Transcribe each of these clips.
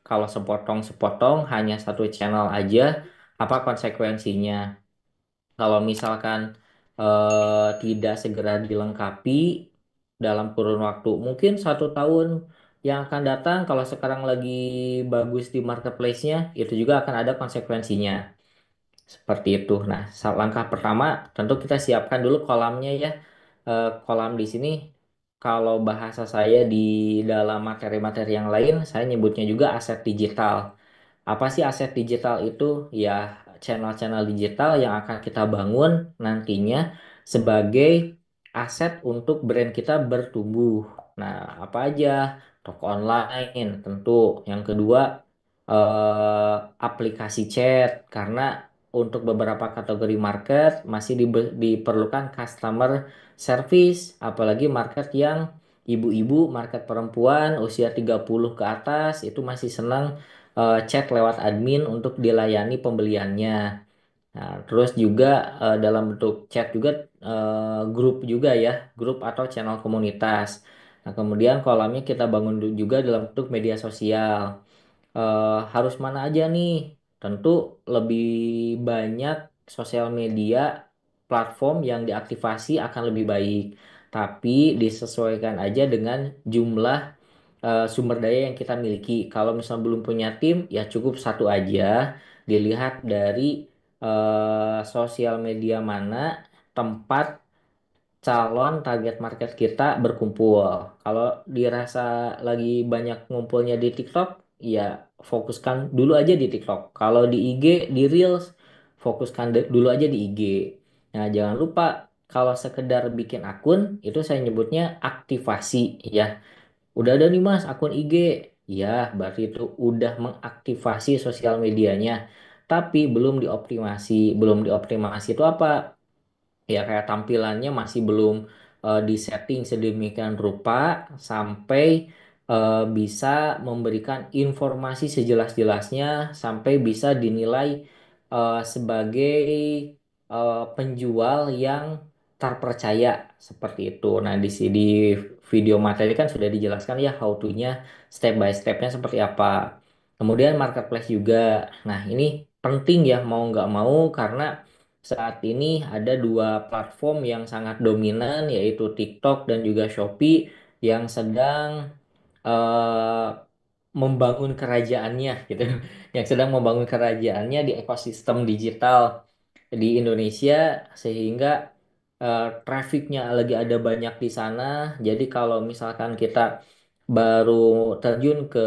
kalau sepotong-sepotong hanya satu channel aja, apa konsekuensinya? Kalau misalkan tidak segera dilengkapi dalam kurun waktu, mungkin 1 tahun yang akan datang, kalau sekarang lagi bagus di marketplace-nya, itu juga akan ada konsekuensinya. Seperti itu. Nah, langkah pertama tentu kita siapkan dulu kolamnya ya. Kolam di sini, kalau bahasa saya di dalam materi-materi yang lain, saya nyebutnya juga aset digital. Apa sih aset digital itu? Ya, channel-channel digital yang akan kita bangun nantinya sebagai aset untuk brand kita bertumbuh. Nah, apa aja? Toko online tentu. Yang kedua, aplikasi chat. Karena untuk beberapa kategori market masih diperlukan customer service. Apalagi market yang ibu-ibu, market perempuan, usia 30 ke atas, itu masih senang chat lewat admin untuk dilayani pembeliannya. Nah, terus juga dalam bentuk chat juga grup juga ya, grup atau channel komunitas. Nah, kemudian kolamnya kita bangun juga dalam bentuk media sosial. Harus mana aja nih? Tentu lebih banyak sosial media platform yang diaktifasi akan lebih baik. Tapi disesuaikan aja dengan jumlah sumber daya yang kita miliki. Kalau misalnya belum punya tim, ya cukup satu aja. Dilihat dari sosial media mana tempat calon target market kita berkumpul. Kalau dirasa lagi banyak ngumpulnya di TikTok, ya fokuskan dulu aja di TikTok. Kalau di IG, di Reels, fokuskan dulu aja di IG. Nah, jangan lupa kalau sekedar bikin akun, itu saya nyebutnya aktivasi ya. Udah ada nih Mas akun IG. Ya, berarti itu udah mengaktifasi sosial medianya. Tapi belum dioptimasi. Belum dioptimasi itu apa? Ya kayak tampilannya masih belum disetting sedemikian rupa sampai bisa memberikan informasi sejelas-jelasnya sampai bisa dinilai sebagai penjual yang terpercaya seperti itu. Nah, di video materi kan sudah dijelaskan ya how to-nya step by step-nya seperti apa. Kemudian marketplace juga. Nah, ini penting ya mau nggak mau karena saat ini ada dua platform yang sangat dominan yaitu TikTok dan juga Shopee yang sedang eh, membangun kerajaannya gitu. Yang sedang membangun kerajaannya di ekosistem digital di Indonesia sehingga trafficnya lagi ada banyak di sana. Jadi kalau misalkan kita baru terjun ke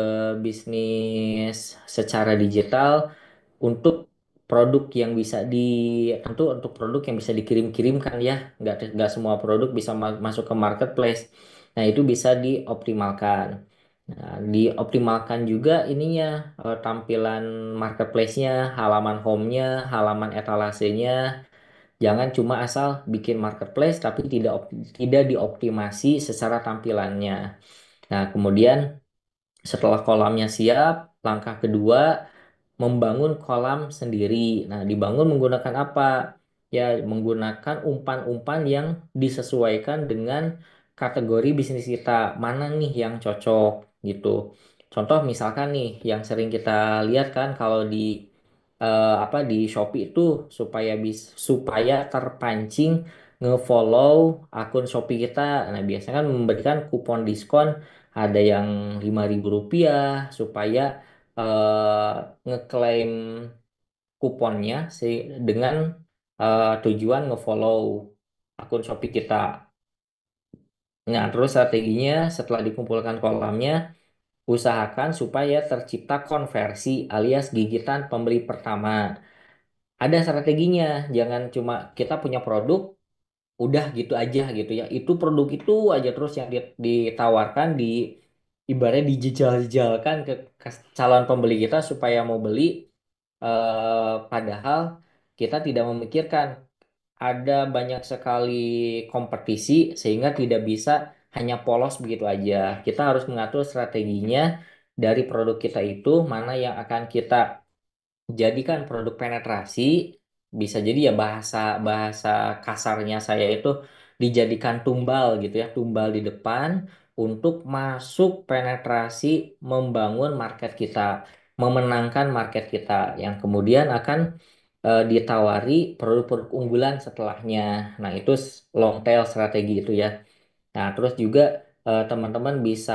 bisnis secara digital, untuk produk yang bisa tentu untuk produk yang bisa dikirim-kirimkan ya, nggak semua produk bisa masuk ke marketplace. Nah, itu bisa dioptimalkan. Nah, dioptimalkan juga ininya tampilan marketplace-nya, halaman home-nya, halaman etalasenya. Jangan cuma asal bikin marketplace tapi tidak dioptimasi secara tampilannya. Nah, kemudian setelah kolamnya siap, langkah kedua membangun kolam sendiri. Nah, dibangun menggunakan apa? Ya, menggunakan umpan-umpan yang disesuaikan dengan kategori bisnis kita. Mana nih yang cocok gitu. Contoh misalkan nih yang sering kita lihat kan kalau di di Shopee itu supaya terpancing ngefollow akun Shopee kita. Nah, biasanya kan memberikan kupon diskon ada yang Rp5.000 supaya eh, ngeklaim kuponnya dengan tujuan ngefollow akun Shopee kita. Nah, terus strateginya setelah dikumpulkan kolamnya, usahakan supaya tercipta konversi alias gigitan pembeli pertama. Ada strateginya, jangan cuma kita punya produk, udah gitu aja gitu ya. Itu produk itu aja terus yang ditawarkan ibaratnya dijejal-jejalkan ke calon pembeli kita supaya mau beli. Padahal kita tidak memikirkan ada banyak sekali kompetisi sehingga tidak bisa hanya polos begitu aja. Kita harus mengatur strateginya dari produk kita itu mana yang akan kita jadikan produk penetrasi. Bisa jadi ya bahasa bahasa kasarnya saya itu dijadikan tumbal gitu ya, tumbal di depan untuk masuk penetrasi membangun market kita, memenangkan market kita yang kemudian akan ditawari produk-produk unggulan setelahnya. Nah, itu long tail strategi itu ya. Nah, terus juga teman-teman bisa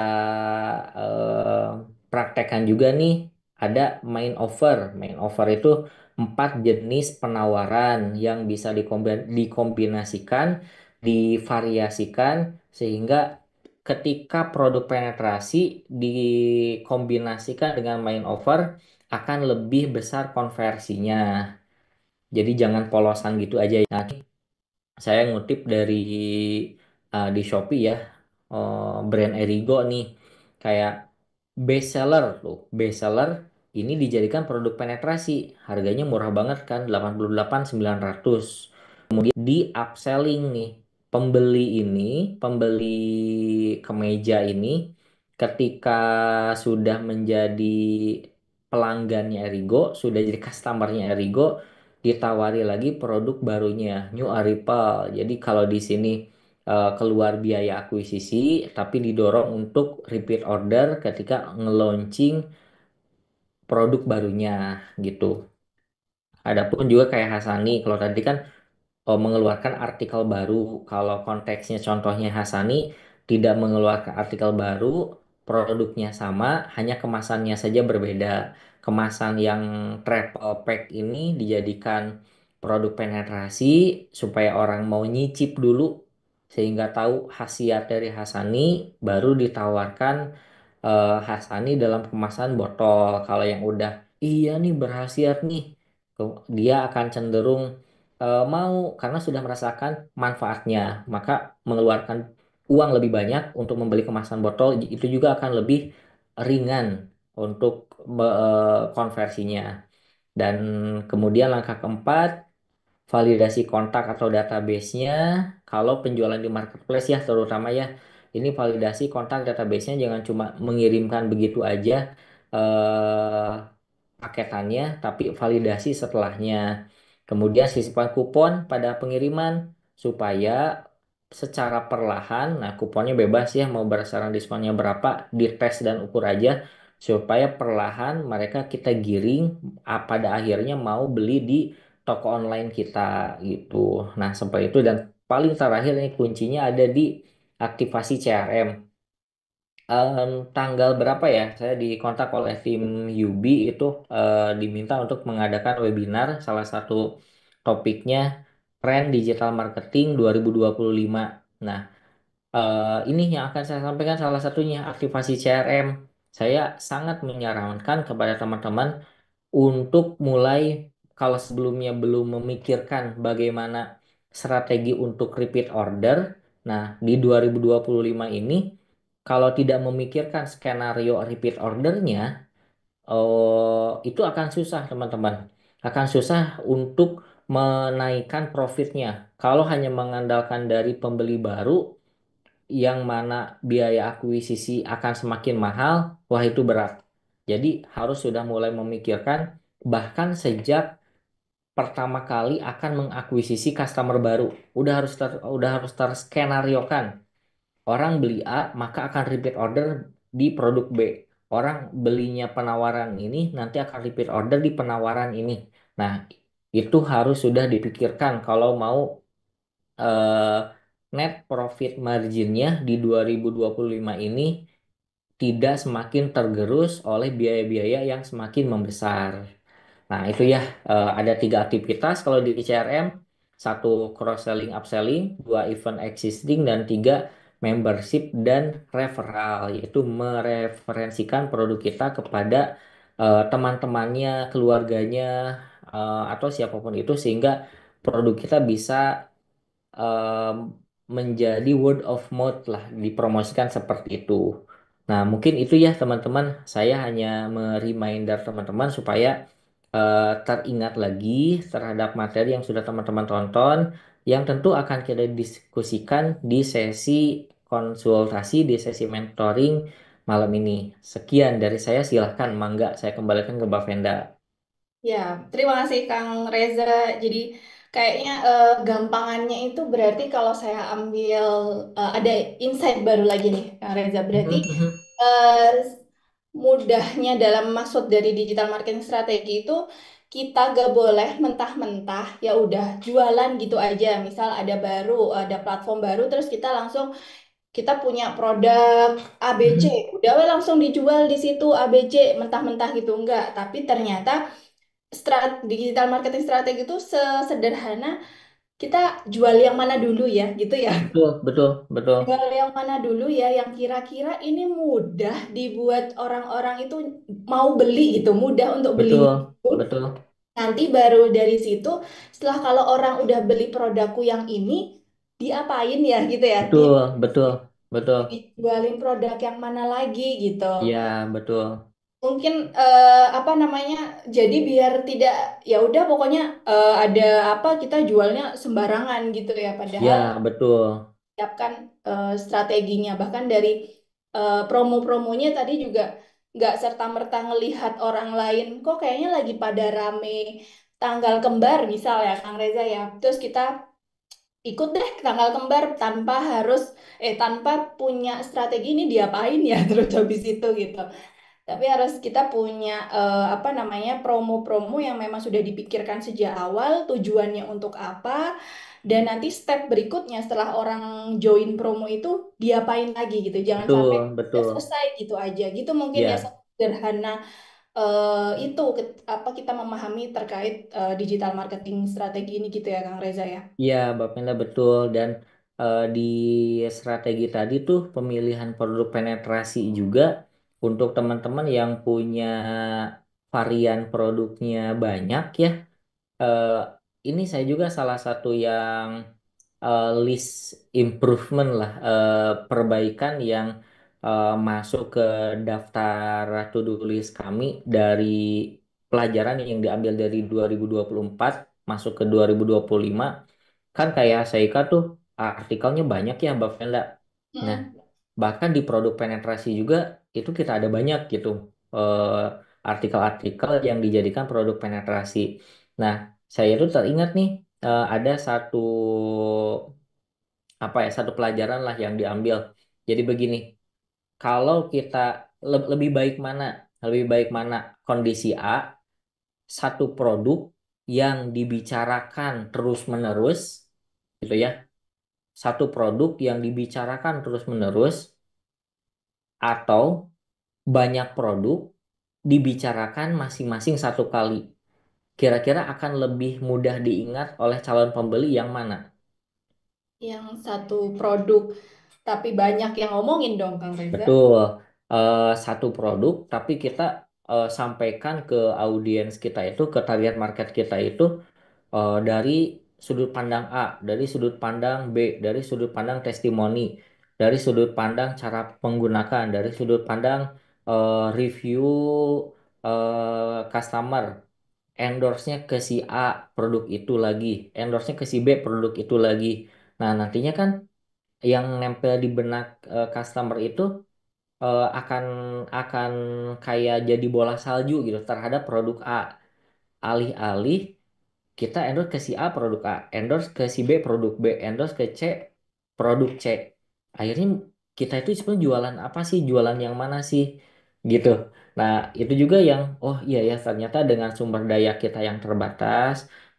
eh, praktekkan juga nih ada main offer. Main offer itu 4 jenis penawaran yang bisa dikombinasikan, divariasikan sehingga ketika produk penetrasi dikombinasikan dengan main offer akan lebih besar konversinya. Jadi jangan polosan gitu aja ya. Nah, saya ngutip dari di Shopee ya, brand Erigo nih, kayak best seller tuh, best seller ini dijadikan produk penetrasi, harganya murah banget kan, 88.900. Di upselling nih, pembeli kemeja ini, ketika sudah menjadi pelanggannya Erigo, sudah jadi customernya Erigo, ditawari lagi produk barunya New Arrival. Jadi kalau di sini keluar biaya akuisisi, tapi didorong untuk repeat order ketika nge-launching produk barunya gitu. Adapun juga kayak Hasani, kalau tadi kan mengeluarkan artikel baru. Kalau konteksnya contohnya Hasani tidak mengeluarkan artikel baru, produknya sama, hanya kemasannya saja berbeda. Kemasan yang travel pack ini dijadikan produk penetrasi supaya orang mau nyicip dulu sehingga tahu khasiat dari Hasani, baru ditawarkan Hasani dalam kemasan botol. Kalau yang udah iya nih berkhasiat nih, dia akan cenderung mau karena sudah merasakan manfaatnya, maka mengeluarkan uang lebih banyak untuk membeli kemasan botol itu juga akan lebih ringan untuk konversinya. Dan kemudian langkah keempat, validasi kontak atau database-nya. Kalau penjualan di marketplace ya terutama ya, ini validasi kontak database-nya jangan cuma mengirimkan begitu aja eh, paketannya, tapi validasi setelahnya. Kemudian sisipkan kupon pada pengiriman supaya secara perlahan, nah kuponnya bebas ya, mau berdasarkan diskonnya berapa, dites dan ukur aja supaya perlahan mereka kita giring pada akhirnya mau beli di toko online kita gitu. Nah, seperti itu dan paling terakhir ini kuncinya ada di aktivasi CRM. Tanggal berapa ya? Saya dikontak oleh tim Yubi itu diminta untuk mengadakan webinar. Salah satu topiknya tren digital marketing 2025. Nah, ini yang akan saya sampaikan salah satunya aktivasi CRM. Saya sangat menyarankan kepada teman-teman untuk mulai kalau sebelumnya belum memikirkan bagaimana strategi untuk repeat order. Nah, di 2025 ini kalau tidak memikirkan skenario repeat ordernya, itu akan susah teman-teman. Akan susah untuk menaikkan profitnya. Kalau hanya mengandalkan dari pembeli baru, yang mana biaya akuisisi akan semakin mahal, wah itu berat. Jadi harus sudah mulai memikirkan bahkan sejak pertama kali akan mengakuisisi customer baru. Udah harus terskenariokan. Orang beli A, maka akan repeat order di produk B. Orang belinya penawaran ini, nanti akan repeat order di penawaran ini. Nah, itu harus sudah dipikirkan kalau mau eh, net profit marginnya di 2025 ini tidak semakin tergerus oleh biaya-biaya yang semakin membesar. Nah, itu ya ada 3 aktivitas kalau di CRM. Satu cross selling upselling, dua event existing, dan tiga membership dan referral, yaitu mereferensikan produk kita kepada teman-temannya, keluarganya, atau siapapun itu sehingga produk kita bisa em, menjadi word of mouth lah, dipromosikan seperti itu. Nah, mungkin itu ya teman-teman. Saya hanya mereminder teman-teman supaya teringat lagi terhadap materi yang sudah teman-teman tonton, yang tentu akan kita diskusikan di sesi konsultasi, di sesi mentoring malam ini. Sekian dari saya, silahkan, mangga saya kembalikan ke Mbak Venda. Ya, terima kasih Kang Reza. Jadi Kayaknya gampangannya itu berarti kalau saya ambil ada insight baru lagi nih, Kang Reza. Berarti Mhm, mhm. eh, mudahnya dalam maksud dari digital marketing strategi itu kita gak boleh mentah-mentah ya udah jualan gitu aja. Misal ada baru, ada platform baru, terus kita langsung kita punya produk ABC, Mhm. udah we langsung dijual di situ ABC mentah-mentah gitu enggak. Tapi ternyata digital marketing strategi itu sesederhana kita jual yang mana dulu ya gitu ya. Betul, betul, betul, Jual yang mana dulu ya yang kira-kira ini mudah dibuat orang-orang itu mau beli gitu, mudah untuk belinya betul, itu. betul, Nanti baru dari situ setelah kalau orang udah beli produkku yang ini diapain ya gitu ya. betul, betul, betul. Dijualin produk yang mana lagi gitu. Iya, betul. Mungkin apa namanya? Jadi biar tidak ya udah pokoknya ada apa kita jualnya sembarangan gitu ya. Iya, Padahal betul. siapkan strateginya. Bahkan dari promo-promonya tadi juga nggak serta-merta ngelihat orang lain. Kok kayaknya lagi pada rame tanggal kembar misal ya Kang Reza ya. Terus kita ikut deh tanggal kembar tanpa punya strategi ini diapain ya terus habis itu gitu. Tapi harus kita punya apa namanya promo-promo yang memang sudah dipikirkan sejak awal tujuannya untuk apa dan nanti step berikutnya setelah orang join promo itu diapain lagi gitu. Jangan sampai Betul, udah betul. selesai gitu aja. Gitu mungkin ya Ya, sederhana itu apa kita memahami terkait digital marketing strategi ini gitu ya Kang Reza ya. ya, Mbak Penda betul. Dan di strategi tadi tuh pemilihan produk penetrasi juga untuk teman-teman yang punya varian produknya banyak ya. eh, ini saya juga salah satu yang list improvement lah, perbaikan yang masuk ke daftar to-do list kami dari pelajaran yang diambil dari 2024 masuk ke 2025. Kan kayak Seika tuh artikelnya banyak ya Mbak Venda. Nah, Mm. bahkan di produk penetrasi juga itu kita ada banyak gitu eh, artikel-artikel yang dijadikan produk penetrasi. Nah, saya itu teringat nih ada satu pelajaran lah yang diambil. Jadi begini, kalau kita lebih baik mana? Lebih baik mana kondisi A, satu produk yang dibicarakan terus-menerus gitu ya. Satu produk yang dibicarakan terus-menerus atau banyak produk dibicarakan masing-masing satu kali. Kira-kira akan lebih mudah diingat oleh calon pembeli yang mana? Yang satu produk tapi banyak yang ngomongin dong Kang Reza. Betul. Satu produk, tapi kita sampaikan ke audiens kita itu, ke target market kita itu dari sudut pandang A, dari sudut pandang B, dari sudut pandang testimoni, dari sudut pandang cara menggunakan, dari sudut pandang review customer, endorse-nya ke si A produk itu lagi, endorse-nya ke si B produk itu lagi. Nah, nantinya kan yang nempel di benak customer itu akan kayak jadi bola salju gitu terhadap produk A. Alih-alih kita endorse ke si A produk A, endorse ke si B produk B, endorse ke C produk C. Akhirnya kita itu sebenarnya jualan apa sih, jualan yang mana sih, gitu. Nah, itu juga yang, oh iya ya, ternyata dengan sumber daya kita yang terbatas,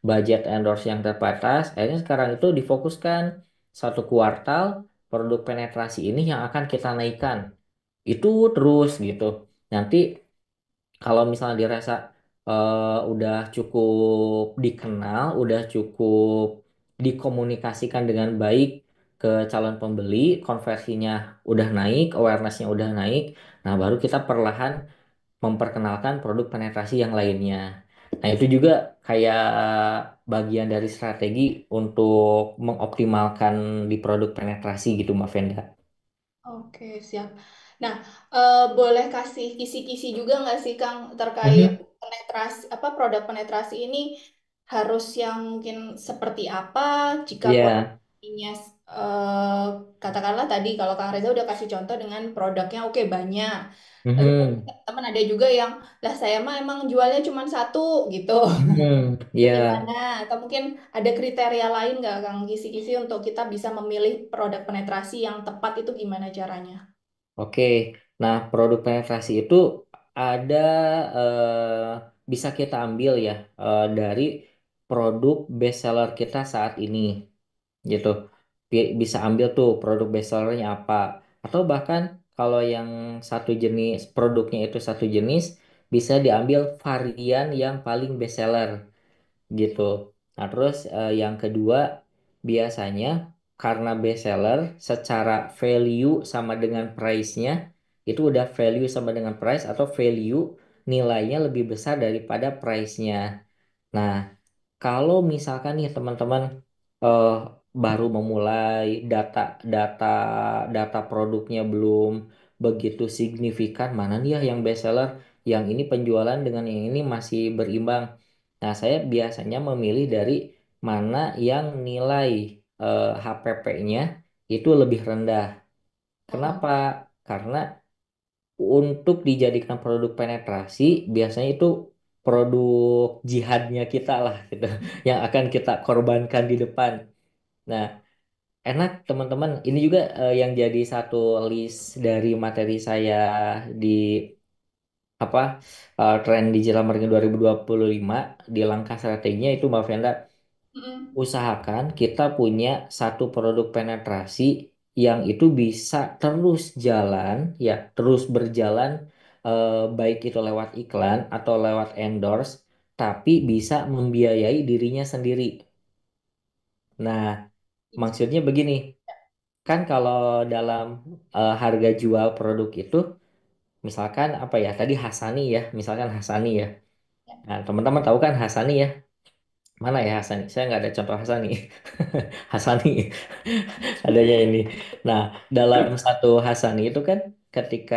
budget endorse yang terbatas, akhirnya sekarang itu difokuskan satu kuartal produk penetrasi ini yang akan kita naikkan. Itu terus gitu. Nanti kalau misalnya dirasa udah cukup dikenal, udah cukup dikomunikasikan dengan baik ke calon pembeli, konversinya udah naik, awarenessnya udah naik, nah baru kita perlahan memperkenalkan produk penetrasi yang lainnya. Nah itu juga kayak bagian dari strategi untuk mengoptimalkan di produk penetrasi gitu Mbak Venda. Oke, siap. Nah, boleh kasih kisi-kisi juga nggak sih, Kang, terkait Mhm. penetrasi, apa produk penetrasi ini harus yang mungkin seperti apa jika Iya. posisinya eh, katakanlah tadi kalau Kang Reza udah kasih contoh dengan produknya oke banyak. Tapi mungkin Mhm. teman ada juga yang lah saya mah emang jualnya cuma satu gitu. Mhm. Itu Ya. gimana? Atau mungkin ada kriteria lain nggak Kang Kisi-Kisi untuk kita bisa memilih produk penetrasi yang tepat itu gimana caranya? Oke, nah produk penetrasi itu ada bisa kita ambil ya dari produk best seller kita saat ini gitu. Bisa ambil tuh produk best sellernya apa. Atau bahkan kalau yang satu jenis produknya itu satu jenis bisa diambil varian yang paling best seller gitu. Nah, terus yang kedua biasanya karena best seller secara value sama dengan price-nya itu udah value sama dengan price atau value nilainya lebih besar daripada price-nya. Nah, kalau misalkan nih teman-teman eh, baru memulai data data produknya belum begitu signifikan, mana nih ya yang best seller, yang ini penjualan dengan yang ini masih berimbang. Nah, saya biasanya memilih dari mana yang nilai HPP-nya itu lebih rendah. Kenapa? Mm-mm. Karena untuk dijadikan produk penetrasi biasanya itu produk jihadnya kita lah gitu yang akan kita korbankan di depan. Nah, enak teman-teman. Ini juga yang jadi satu list dari materi saya di apa tren digital marketing 2025 di langkah strateginya itu Mbak Venda, Mm-mm. usahakan kita punya satu produk penetrasi yang itu bisa terus jalan, ya, terus berjalan, baik itu lewat iklan atau lewat endorse, tapi bisa membiayai dirinya sendiri. Nah, maksudnya begini, kan kalau dalam harga jual produk itu, misalkan apa ya, tadi Hasani ya, misalkan Hasani ya. Nah, teman-teman tahu kan Hasani ya? Mana ya Hasani? Saya nggak ada contoh Hasani. Hasani. Adanya ini. Nah, dalam satu Hasani itu kan ketika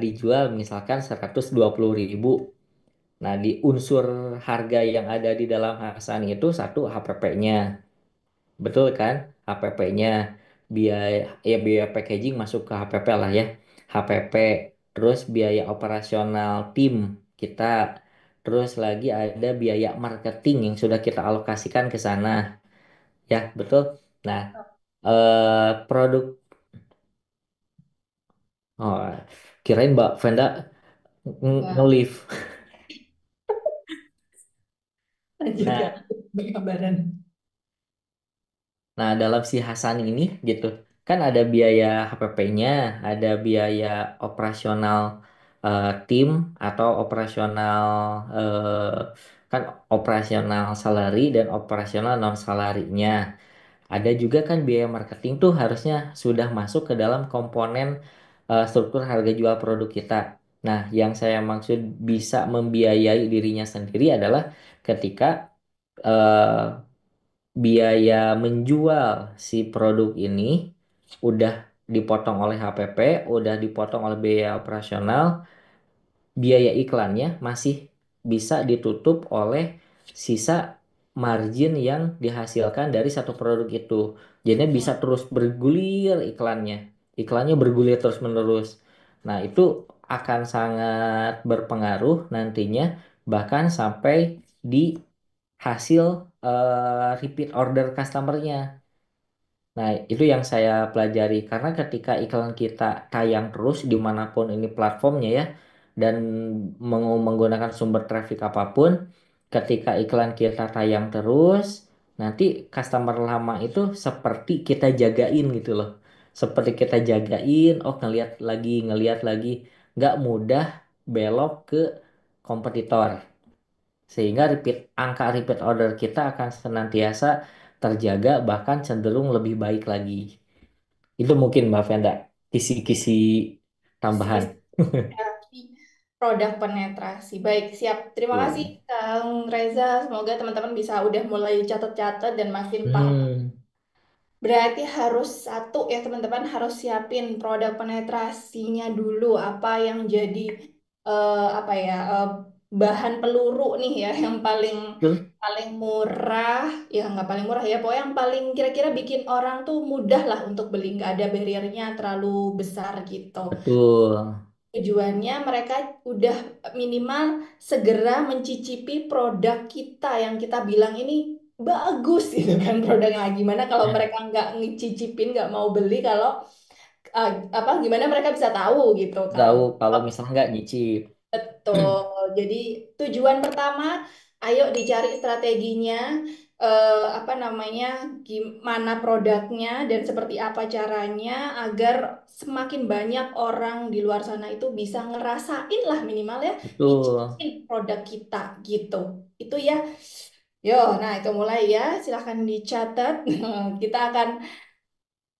dijual misalkan 120.000. Nah, di unsur harga yang ada di dalam Hasani itu satu HPP-nya. Betul kan? HPP-nya biaya ya biaya packaging masuk ke HPP lah ya. HPP, terus biaya operasional tim kita, terus lagi ada biaya marketing yang sudah kita alokasikan ke sana. Ya, betul. Nah, produk. Oh, kirain Mbak Venda Enggak, nge-live. saya juga Nah, bergambaran. nah dalam si Hasan ini gitu, kan ada biaya HPP-nya, ada biaya operasional tim atau operasional kan operasional salary dan operasional non salarinya. Ada juga kan biaya marketing tuh harusnya sudah masuk ke dalam komponen struktur harga jual produk kita. Nah, yang saya maksud bisa membiayai dirinya sendiri adalah ketika eh, biaya menjual si produk ini udah dipotong oleh HPP, udah dipotong oleh biaya operasional, biaya iklannya masih bisa ditutup oleh sisa margin yang dihasilkan dari satu produk itu. Jadi bisa Hmm. terus bergulir iklannya. Iklannya bergulir terus-menerus. Nah, itu akan sangat berpengaruh nantinya bahkan sampai di hasil repeat order customernya. Nah, itu yang saya pelajari karena ketika iklan kita tayang terus dimanapun ini platformnya ya, dan menggunakan sumber traffic apapun, ketika iklan kita tayang terus, nanti customer lama itu seperti kita jagain gitu loh. Seperti kita jagain, oh ngeliat lagi, nggak mudah belok ke kompetitor. Sehingga angka repeat order kita akan senantiasa terjaga bahkan cenderung lebih baik lagi. Itu mungkin Mbak Venda, kisi-kisi tambahan. Kisi-kisi produk penetrasi. Baik, siap. Terima kasih Tuh. Kang Reza. Semoga teman-teman bisa udah mulai catat-catat dan makin paham. Hmm, Berarti harus satu ya teman-teman harus siapin produk penetrasinya dulu. Apa yang jadi apa ya? bahan peluru nih ya, yang paling Betul. paling murah, ya nggak paling murah ya, pokoknya yang paling kira-kira bikin orang tuh mudah lah untuk beli, nggak ada barriernya terlalu besar gitu. Betul. Tujuannya mereka udah minimal segera mencicipi produk kita yang kita bilang ini bagus gitu kan produknya. Nah, gimana kalau mereka nggak ngicicipin, nggak mau beli kalau apa gimana mereka bisa tahu gitu kalau Tahu kalau misalnya nggak nyicip. betul. Jadi tujuan pertama, ayo dicari strateginya, apa namanya, gimana produknya dan seperti apa caranya agar semakin banyak orang di luar sana itu bisa ngerasain lah minimal ya, Betul. nyicipin produk kita gitu. Itu ya. Yo, nah itu mulai ya. Silahkan dicatat. Kita akan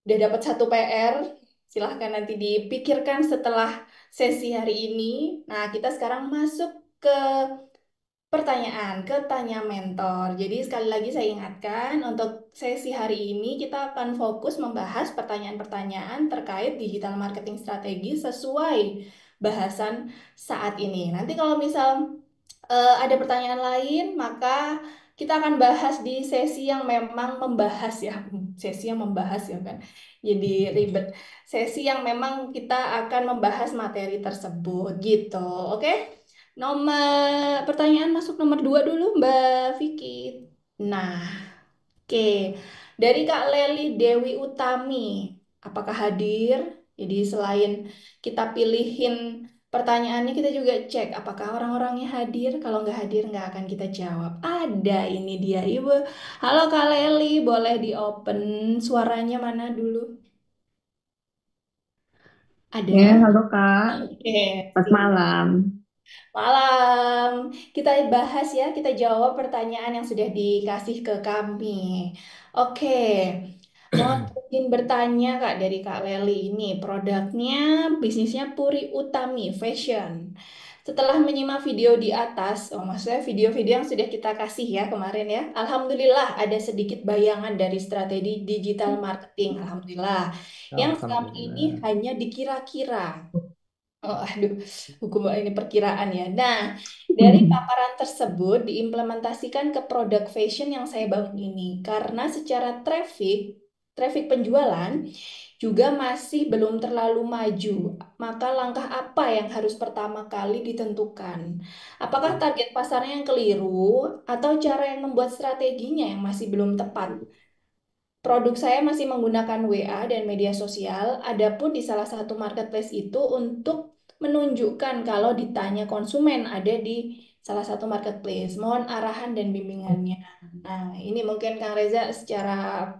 udah dapat satu PR. Silahkan nanti dipikirkan setelah sesi hari ini. Nah, kita sekarang masuk ke pertanyaan, ke tanya mentor. Jadi sekali lagi saya ingatkan, untuk sesi hari ini kita akan fokus membahas pertanyaan-pertanyaan terkait digital marketing strategi sesuai bahasan saat ini. Nanti kalau misal ada pertanyaan lain, maka kita akan bahas di sesi yang memang membahas ya, sesi yang membahas ya kan. Jadi ribet. Sesi yang memang kita akan membahas materi tersebut gitu. Oke? Pertanyaan masuk nomor 2 dulu Mbak Vicky. Nah, oke. Dari Kak Leli Dewi Utami, apakah hadir? Jadi selain kita pilihin pertanyaannya, kita juga cek apakah orang-orangnya hadir. Kalau nggak hadir, nggak akan kita jawab. Ada, ini dia Ibu. Halo Kak Leli, boleh di-open suaranya mana dulu? Ya, Ada? halo Kak. Oke, Selamat siap. malam. Malam, kita bahas ya, kita jawab pertanyaan yang sudah dikasih ke kami. Oke, mau izin bertanya Kak dari Kak Leli ini, produknya, bisnisnya Puri Utami Fashion. Setelah menyimak video di atas, oh maksudnya video-video yang sudah kita kasih ya kemarin ya, Alhamdulillah ada sedikit bayangan dari strategi digital marketing, Alhamdulillah. Yang selama ini Alhamdulillah. hanya dikira-kira. Oh, aduh, hukum ini perkiraan ya. Nah, dari paparan tersebut diimplementasikan ke produk fashion yang saya bangun ini. Karena secara traffic penjualan juga masih belum terlalu maju. Maka langkah apa yang harus pertama kali ditentukan? Apakah target pasarnya yang keliru atau cara yang membuat strateginya yang masih belum tepat? Produk saya masih menggunakan WA dan media sosial. Adapun di salah satu marketplace itu untuk menunjukkan kalau ditanya konsumen ada di salah satu marketplace. Mohon arahan dan bimbingannya. Nah, ini mungkin Kang Reza secara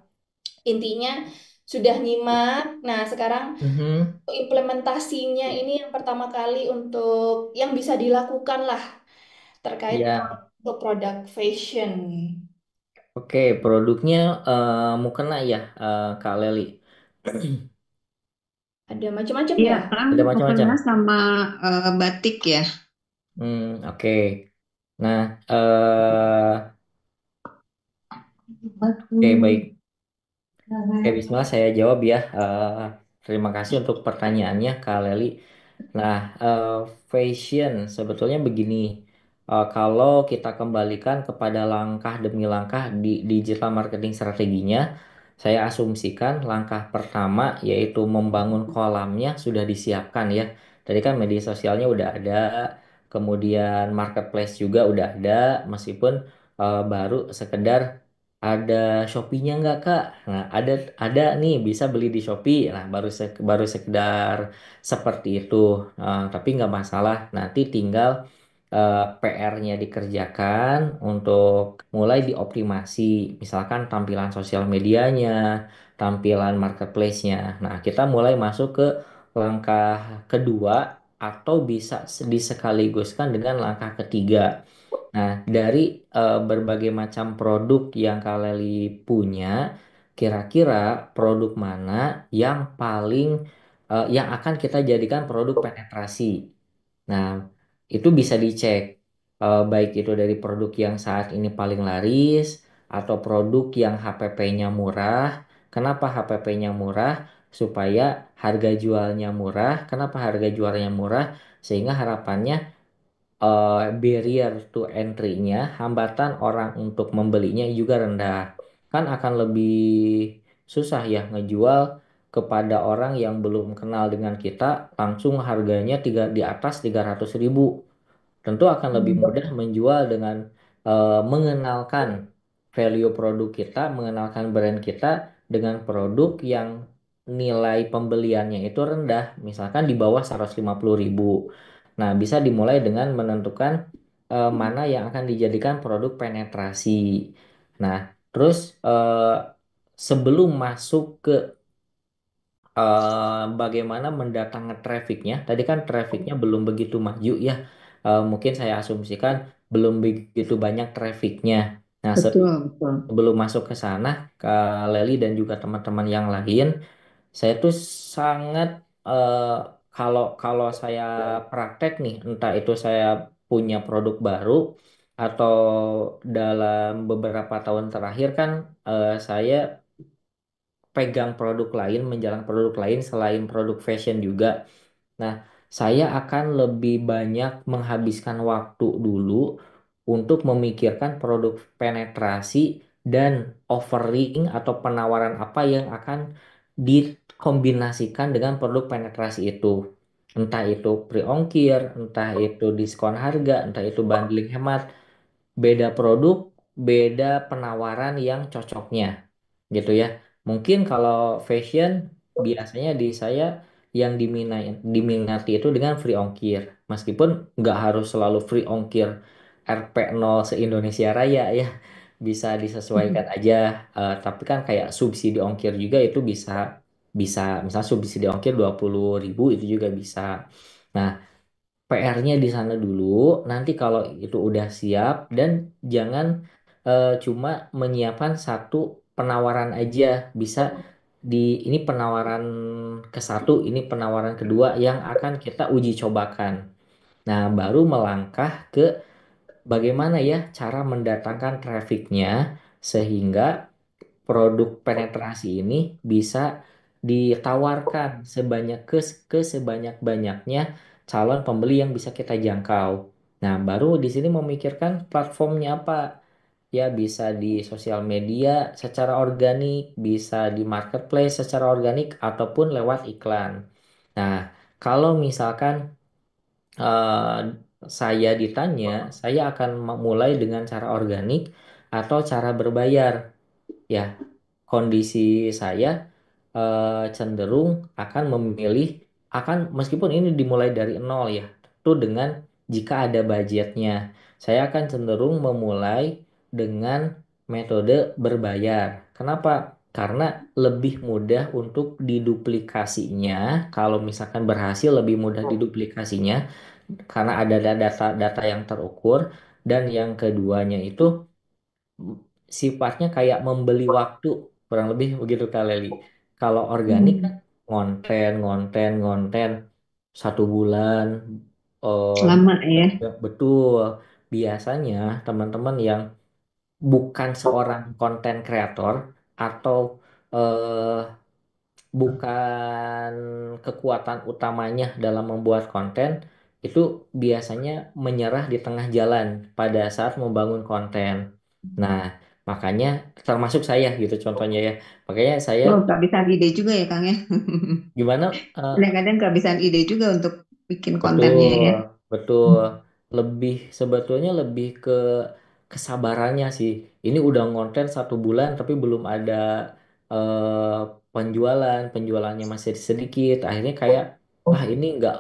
intinya sudah nyimak. Nah, sekarang Mhm. implementasinya ini yang pertama kali untuk yang bisa dilakukan lah terkait Ya, untuk produk fashion. oke. Produknya mukena ya, Kak Leli. Ada macam-macam Iya ya? kan, Ada macam-macam. mukena sama batik ya. Oke. Nah, oke baik. Oke, Bismillah saya jawab ya. Terima kasih untuk pertanyaannya, Kak Leli. Nah, fashion sebetulnya begini. Kalau kita kembalikan kepada langkah demi langkah di digital marketing strateginya, saya asumsikan langkah pertama yaitu membangun kolamnya sudah disiapkan ya. Tadi kan media sosialnya udah ada, kemudian marketplace juga udah ada, meskipun baru sekedar ada Shopee-nya nggak Kak? Nah, ada nih bisa beli di Shopee. Nah, baru sekedar seperti itu. Tapi nggak masalah. Nanti tinggal PR-nya dikerjakan untuk mulai dioptimasi. Misalkan tampilan sosial medianya, tampilan marketplace-nya. Nah, kita mulai masuk ke langkah kedua atau bisa disekaligus dengan langkah ketiga. Nah, dari berbagai macam produk yang Kak Leli punya, kira-kira produk mana yang paling yang akan kita jadikan produk penetrasi? Nah, itu bisa dicek, baik itu dari produk yang saat ini paling laris atau produk yang HPP-nya murah. Kenapa HPP-nya murah? Supaya harga jualnya murah. Kenapa harga jualnya murah? Sehingga harapannya barrier to entry-nya, hambatan orang untuk membelinya juga rendah. Kan akan lebih susah ya ngejual kepada orang yang belum kenal dengan kita, langsung harganya di atas 300.000. Tentu akan lebih Hmm. mudah menjual dengan mengenalkan value produk kita, mengenalkan brand kita dengan produk yang nilai pembeliannya itu rendah, misalkan di bawah 150.000. Nah, bisa dimulai dengan menentukan mana yang akan dijadikan produk penetrasi. Nah, terus sebelum masuk ke bagaimana mendatangkan trafficnya. Tadi kan trafficnya belum begitu maju ya. Mungkin saya asumsikan belum begitu banyak trafficnya. Nah, Betul, betul. sebelum masuk ke sana, Kak Leli dan juga teman-teman yang lain, saya tuh sangat kalau kalau saya praktek nih, entah itu saya punya produk baru atau dalam beberapa tahun terakhir kan saya pegang produk lain, menjalankan produk lain selain produk fashion juga. Nah, saya akan lebih banyak menghabiskan waktu dulu untuk memikirkan produk penetrasi dan offering atau penawaran apa yang akan dikombinasikan dengan produk penetrasi itu. Entah itu pre-ongkir, entah itu diskon harga, entah itu bundling hemat, beda produk, beda penawaran yang cocoknya gitu ya. Mungkin kalau fashion biasanya di saya yang diminati itu dengan free ongkir. Meskipun nggak harus selalu free ongkir RP0 se-Indonesia Raya ya. Bisa disesuaikan aja. Tapi kan kayak subsidi ongkir juga itu bisa bisa misal subsidi ongkir 20.000 itu juga bisa. Nah, PR-nya di sana dulu. Nanti kalau itu udah siap dan jangan cuma menyiapkan satu penawaran aja. Bisa di ini penawaran ke satu, ini penawaran kedua yang akan kita uji cobakan. Nah, baru melangkah ke bagaimana ya cara mendatangkan trafficnya sehingga produk penetrasi ini bisa ditawarkan ke sebanyak-banyaknya calon pembeli yang bisa kita jangkau. Nah, baru di sini memikirkan platformnya apa. Ya, bisa di sosial media secara organik, bisa di marketplace secara organik, ataupun lewat iklan. Nah, kalau misalkan eh, saya ditanya, saya akan mulai dengan cara organik atau cara berbayar. Ya, kondisi saya cenderung akan memilih akan meskipun ini dimulai dari nol ya, tentu dengan jika ada budgetnya, saya akan cenderung memulai dengan metode berbayar. Kenapa? Karena lebih mudah untuk diduplikasinya. Kalau misalkan berhasil lebih mudah diduplikasinya karena ada data-data yang terukur dan yang keduanya itu sifatnya kayak membeli waktu kurang lebih begitu Kak Leli. Kalau organik kan Hmm. ngonten, ngonten, ngonten 1 bulan. eh, Lama ya. betul. Biasanya teman-teman yang bukan seorang konten kreator atau eh, bukan kekuatan utamanya dalam membuat konten itu biasanya menyerah di tengah jalan pada saat membangun konten. Nah, makanya termasuk saya gitu contohnya ya. Makanya saya Oh, kehabisan ide juga ya, Kang ya. gimana Kadang-kadang kehabisan ide juga untuk bikin betul, kontennya ya. betul. Lebih sebetulnya lebih ke kesabarannya sih. Ini udah ngonten 1 bulan tapi belum ada eh, penjualannya masih sedikit. Akhirnya kayak, ah ini nggak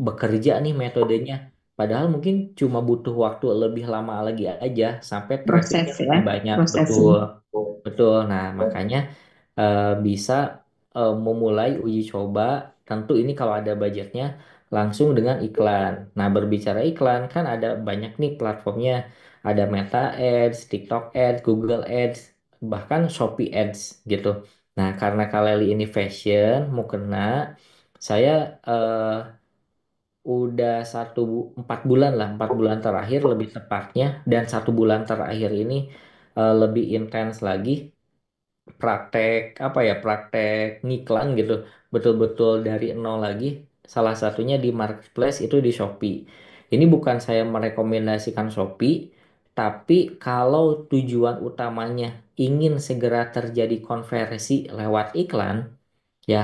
bekerja nih metodenya. Padahal mungkin cuma butuh waktu lebih lama lagi aja sampai Proses trafficnya ya, lebih banyak. prosesnya. Betul, betul. Nah makanya bisa memulai uji coba. Tentu ini kalau ada budgetnya langsung dengan iklan. Nah, berbicara iklan kan ada banyak nih platformnya. Ada Meta Ads, TikTok Ads, Google Ads, bahkan Shopee Ads gitu. Nah, karena Kaleli ini fashion, mau kena, saya udah 4 bulan lah, 4 bulan terakhir lebih tepatnya, dan 1 bulan terakhir ini lebih intens lagi praktek apa ya praktek ngiklan gitu betul-betul dari nol lagi salah satunya di marketplace itu di Shopee Ini bukan saya merekomendasikan Shopee, tapi kalau tujuan utamanya ingin segera terjadi konversi lewat iklan, ya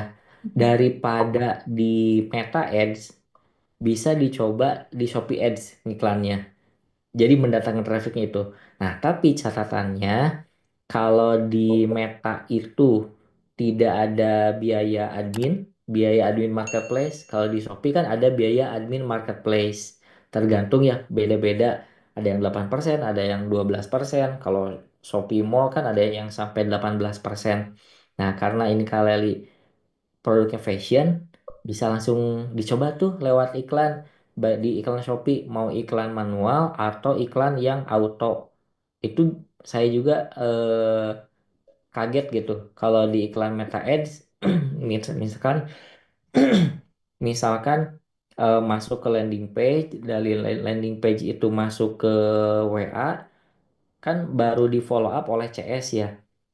daripada di Meta Ads, bisa dicoba di Shopee Ads iklannya. Jadi mendatangkan trafficnya itu. Nah, tapi catatannya kalau di Meta itu tidak ada biaya admin, biaya admin marketplace. Kalau di Shopee kan ada biaya admin marketplace. Tergantung ya, beda-beda. Ada yang 8%, ada yang 12%. Kalau Shopee Mall kan ada yang sampai 18%. Nah, karena ini Kaleli produknya fashion, bisa langsung dicoba tuh lewat iklan. Baik di iklan Shopee, mau iklan manual atau iklan yang auto. Itu saya juga kaget gitu. Kalau di iklan Meta Ads, misalkan, misalkan masuk ke landing page, dari landing page itu masuk ke WA, kan baru di follow up oleh CS ya.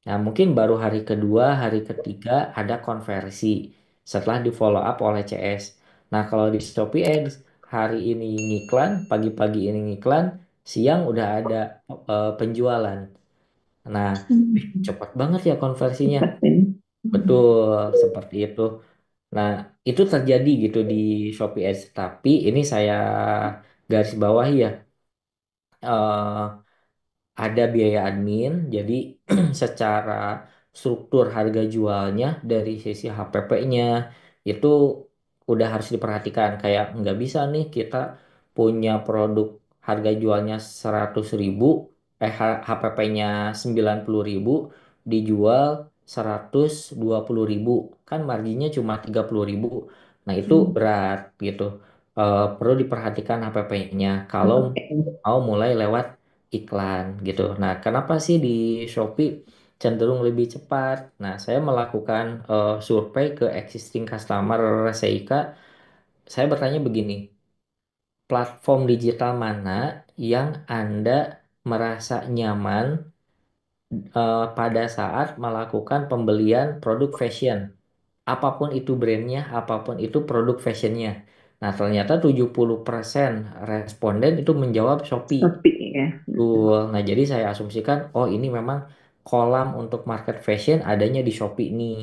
Nah, mungkin baru hari kedua, hari ketiga ada konversi setelah di follow up oleh CS. Nah, kalau di Shopee Ads, hari ini ngiklan, pagi-pagi ini ngiklan, siang udah ada penjualan. Nah, cepat banget ya konversinya. Cepat ini. Betul, seperti itu. Nah, itu terjadi gitu di Shopee Ads. Tapi ini saya garis bawahi ya. eh, ada biaya admin, jadi secara struktur harga jualnya dari sisi HPP-nya itu udah harus diperhatikan. Kayak nggak bisa nih kita punya produk harga jualnya 100.000, HPP-nya 90.000, dijual 120.000, kan marginnya cuma 30.000. Nah itu berat gitu. Perlu diperhatikan HPP-nya kalau Oke. mau mulai lewat iklan gitu. Nah, kenapa sih di Shopee cenderung lebih cepat? Nah, saya melakukan survei ke existing customer Seika. Saya bertanya begini, platform digital mana yang Anda merasa nyaman pada saat melakukan pembelian produk fashion? Apapun itu brandnya, apapun itu produk fashionnya. Nah, ternyata 70% responden itu menjawab Shopee. Topik ya. Betul. Nah, jadi saya asumsikan, oh ini memang kolam untuk market fashion adanya di Shopee nih.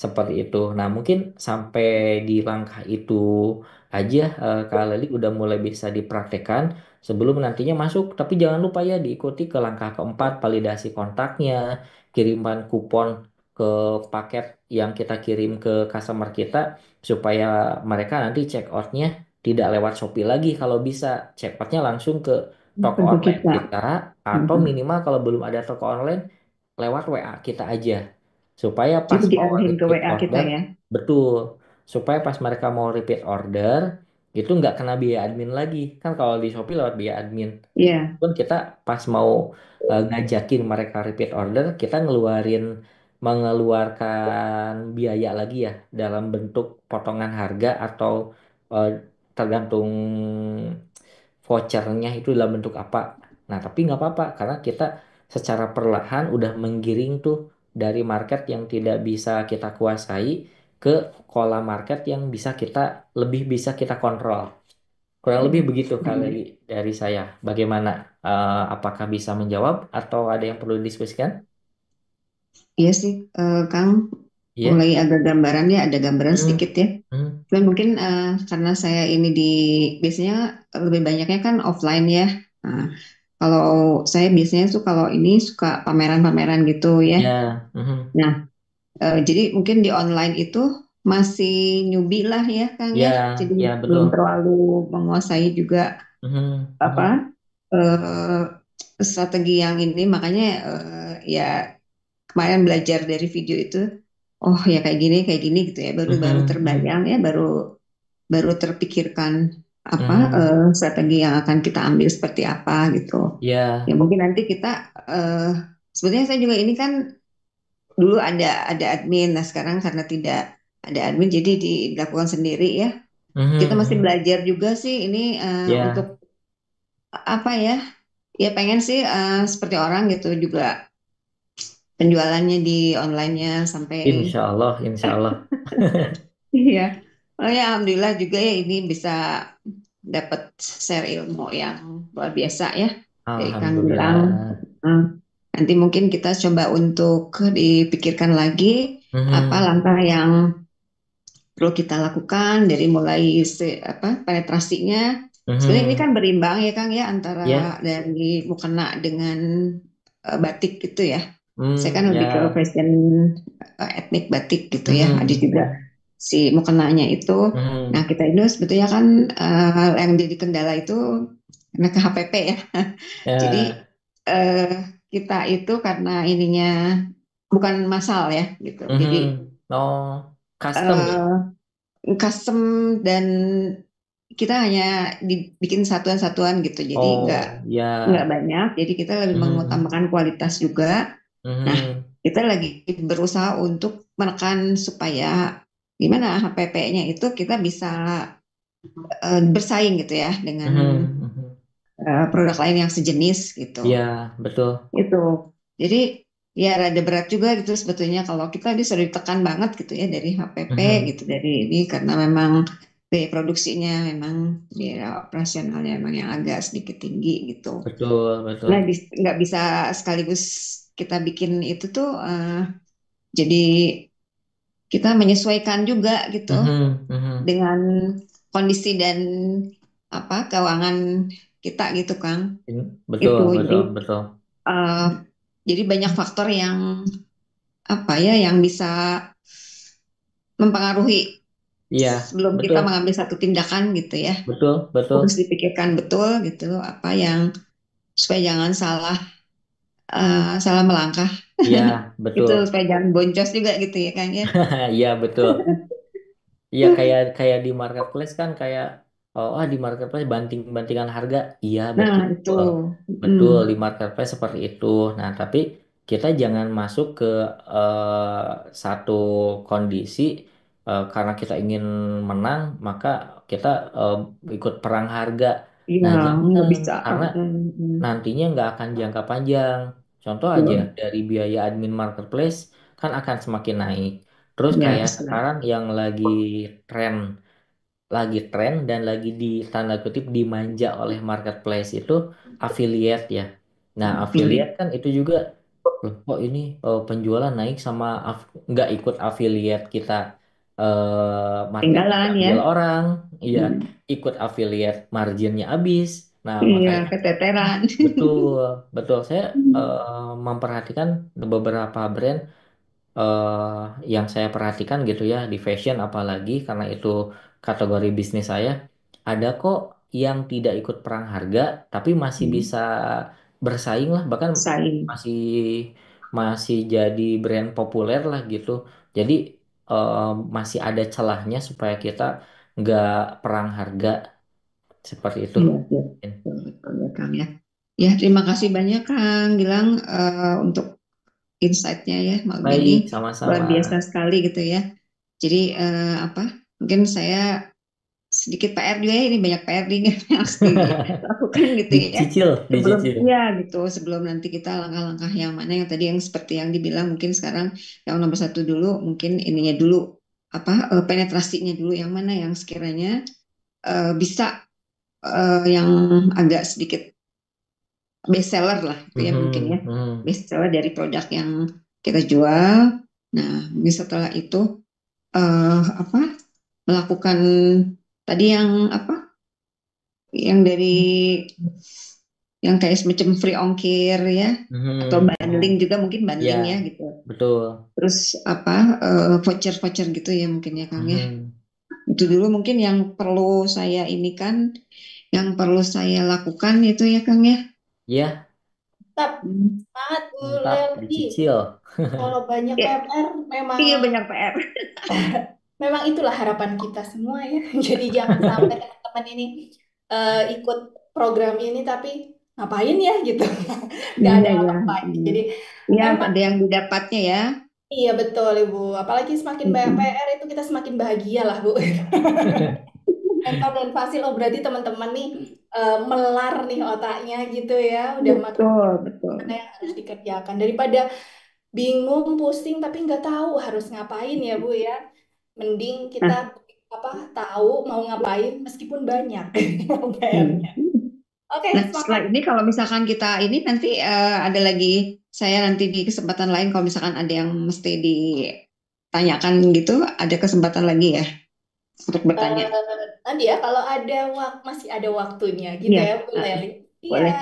Seperti itu. Nah, mungkin sampai di langkah itu aja Kak Leli udah mulai bisa dipraktekkan sebelum nantinya masuk. Tapi jangan lupa ya diikuti ke langkah keempat, validasi kontaknya, kiriman kupon ke paket yang kita kirim ke customer kita supaya mereka nanti check outnya tidak lewat Shopee lagi kalau bisa check outnya langsung ke toko Tentu online kita. kita atau Mhm. minimal kalau belum ada toko online lewat WA kita aja supaya pas Jadi mau diarahin ke repeat WA kita order ya. betul supaya pas mereka mau repeat order itu nggak kena biaya admin lagi kan kalau di Shopee lewat biaya admin Iya, pun kita pas mau ngajakin mereka repeat order kita mengeluarkan biaya lagi ya dalam bentuk potongan harga atau eh, tergantung vouchernya itu dalam bentuk apa. Nah, tapi nggak apa-apa karena kita secara perlahan udah menggiring tuh dari market yang tidak bisa kita kuasai ke pola market yang lebih bisa kita kontrol. Kurang lebih begitu Kak Leli iya. dari saya. Bagaimana? Apakah bisa menjawab atau ada yang perlu didiskusikan? Iya sih, Kang, Iya. mulai agak gambaran ya, ada gambaran Hmm. sedikit ya. Hmm. Cuman mungkin karena saya ini biasanya lebih banyaknya kan offline ya. Nah, kalau saya biasanya tuh kalau ini suka pameran-pameran gitu ya. Ya. Hmm. Nah, jadi mungkin di online itu masih newbie lah ya, Kang Ya, ya. Jadi ya belum betul. terlalu menguasai juga Hmm. apa Hmm. eh, strategi yang ini. Makanya ya kemarin belajar dari video itu, oh ya kayak gini gitu ya. Baru-baru Hmm. Hmm. terbayang ya, baru baru terpikirkan apa Hmm. strategi yang akan kita ambil seperti apa gitu. Ya Ya. mungkin nanti kita sebetulnya saya juga ini kan dulu ada admin, nah sekarang karena tidak ada admin jadi dilakukan sendiri ya. Kita Hmm. masih Hmm. belajar juga sih ini untuk Ya. apa ya? Ya pengen sih seperti orang gitu juga penjualannya di onlinenya sampai Insya Allah. iya. Oh ya, alhamdulillah juga ya ini bisa dapat share ilmu yang luar biasa ya dari Kang Gilang. Alhamdulillah. Hmm, Nanti mungkin kita coba untuk dipikirkan lagi apa Mhm, langkah yang perlu kita lakukan dari mulai penetrasinya. Sebenarnya ini mhm. kan berimbang ya Kang ya antara Ya, dari mukena dengan batik gitu ya. Saya kan lebih ke ya. fashion etnik batik gitu ya. Ada Mhm, juga mhm, si mukenanya itu. Nah mhm. kita itu sebetulnya kan yang jadi kendala itu karena ke HPP ya. Jadi Ya, eh, kita itu karena ininya bukan massal ya gitu. Jadi mhm. Oh, custom ya. eh, custom dan kita hanya dibikin satuan-satuan gitu. Jadi Oh, nggak ya. banyak. Jadi kita lebih Mhm, mengutamakan kualitas juga. Nah, mhm, kita lagi berusaha untuk menekan supaya gimana HPP-nya itu kita bisa bersaing gitu ya dengan mhm, mhm. produk lain yang sejenis gitu. Ya, betul. Itu. Jadi ya rada berat juga gitu sebetulnya kalau kita bisa ditekan banget gitu ya dari HPP Mhm. gitu dari ini karena memang biaya produksinya memang biaya operasionalnya memang yang agak sedikit tinggi gitu. Betul, betul. Nggak bisa sekaligus kita bikin itu tuh jadi kita menyesuaikan juga gitu Mhm, mhm. dengan kondisi dan apa keuangan kita gitu Kang. Betul, Itu betul, betul. eh, jadi banyak faktor yang apa ya yang bisa mempengaruhi Iya, sebelum kita betul, mengambil satu tindakan gitu ya. betul, Harus betul. dipikirkan betul gitu apa yang supaya jangan salah melangkah. Iya, Itu betul. supaya jangan boncos juga gitu ya Kang ya. Iya, betul. Iya, kayak kayak di marketplace kan kayak oh, di marketplace banting-bantingan harga. Iya, Nah itu, betul. Betul di mm, marketplace seperti itu. Nah, tapi kita jangan masuk ke satu kondisi karena kita ingin menang, maka kita eh, ikut perang harga. iya Nah, nggak jangan bisa. karena nantinya nggak akan jangka panjang. Contoh aja Betul. dari biaya admin marketplace kan akan semakin naik. Terus Ya, kayak sekarang yang tren tren dan lagi di tanda kutip dimanja oleh marketplace itu affiliate ya. Nah, iya. affiliate kan itu juga loh, kok ini penjualan naik sama nggak ikut affiliate kita marketnya Tinggalan ya. diambil orang, iya Hmm. ikut affiliate marginnya habis. Nah, Iya, makanya keteteran. betul, betul saya memperhatikan beberapa brand eh, yang saya perhatikan gitu ya di fashion apalagi karena itu kategori bisnis saya ada kok yang tidak ikut perang harga tapi masih Hmm. bisa bersaing lah bahkan Saing. masih masih jadi brand populer lah gitu jadi eh, masih ada celahnya supaya kita nggak perang harga seperti itu. Iya, iya. Betul, betul ya Kang ya. Ya, terima kasih banyak Kang Gilang untuk insight-nya ya malam ini Baik, luar sama-sama. biasa sekali gitu ya. Jadi apa? Mungkin saya sedikit PR juga ya ini banyak PR nih yang harus dilakukan gitu ya. Dicicil, Sebelum dicicil. ya gitu, sebelum nanti kita langkah-langkah yang mana yang tadi yang seperti yang dibilang mungkin sekarang yang nomor satu dulu mungkin ininya dulu apa penetrasinya dulu yang mana yang sekiranya bisa yang agak sedikit best seller lah itu ya mungkin ya Mhm, mhm. best seller dari produk yang kita jual. Nah, mungkin setelah itu apa melakukan tadi yang apa yang dari yang kayak semacam free ongkir ya atau Mhm. bundling Oh, juga mungkin ya, bundling ya gitu. betul. Terus apa voucher-voucher gitu ya mungkin ya Kang ya. Mhm. Itu dulu mungkin yang perlu saya ini kan yang perlu saya lakukan itu ya Kang ya. Ya, Tetap Hmm. semangat Bu mantap, Leli. dicicil. Kalau banyak Ya, PR memang iya banyak PR. memang itulah harapan kita semua ya. Jadi jangan sampai teman-teman ini ikut program ini tapi ngapain ya gitu. Nggak Iya ada ya. apa-apanya. Jadi Iya memang ada yang didapatnya ya. iya betul Ibu. Apalagi semakin banyak Mm-mm. PR itu kita semakin bahagia lah Bu. Mentor dan Fasil, oh berarti teman-teman nih melar nih otaknya gitu ya. Udah makin Betul, betul. mana yang harus dikerjakan. Daripada bingung, pusing, tapi nggak tahu harus ngapain ya Bu ya. Mending kita Nah, apa tahu mau ngapain meskipun banyak Hmm. PR-nya. Oke, Nah, semangat. setelah ini kalau misalkan kita ini nanti ada lagi saya nanti di kesempatan lain kalau misalkan ada yang mesti ditanyakan gitu, ada kesempatan lagi ya untuk bertanya. Nanti ya kalau ada masih ada waktunya gitu Iya, ya Bu eh, Leli. Iya. boleh.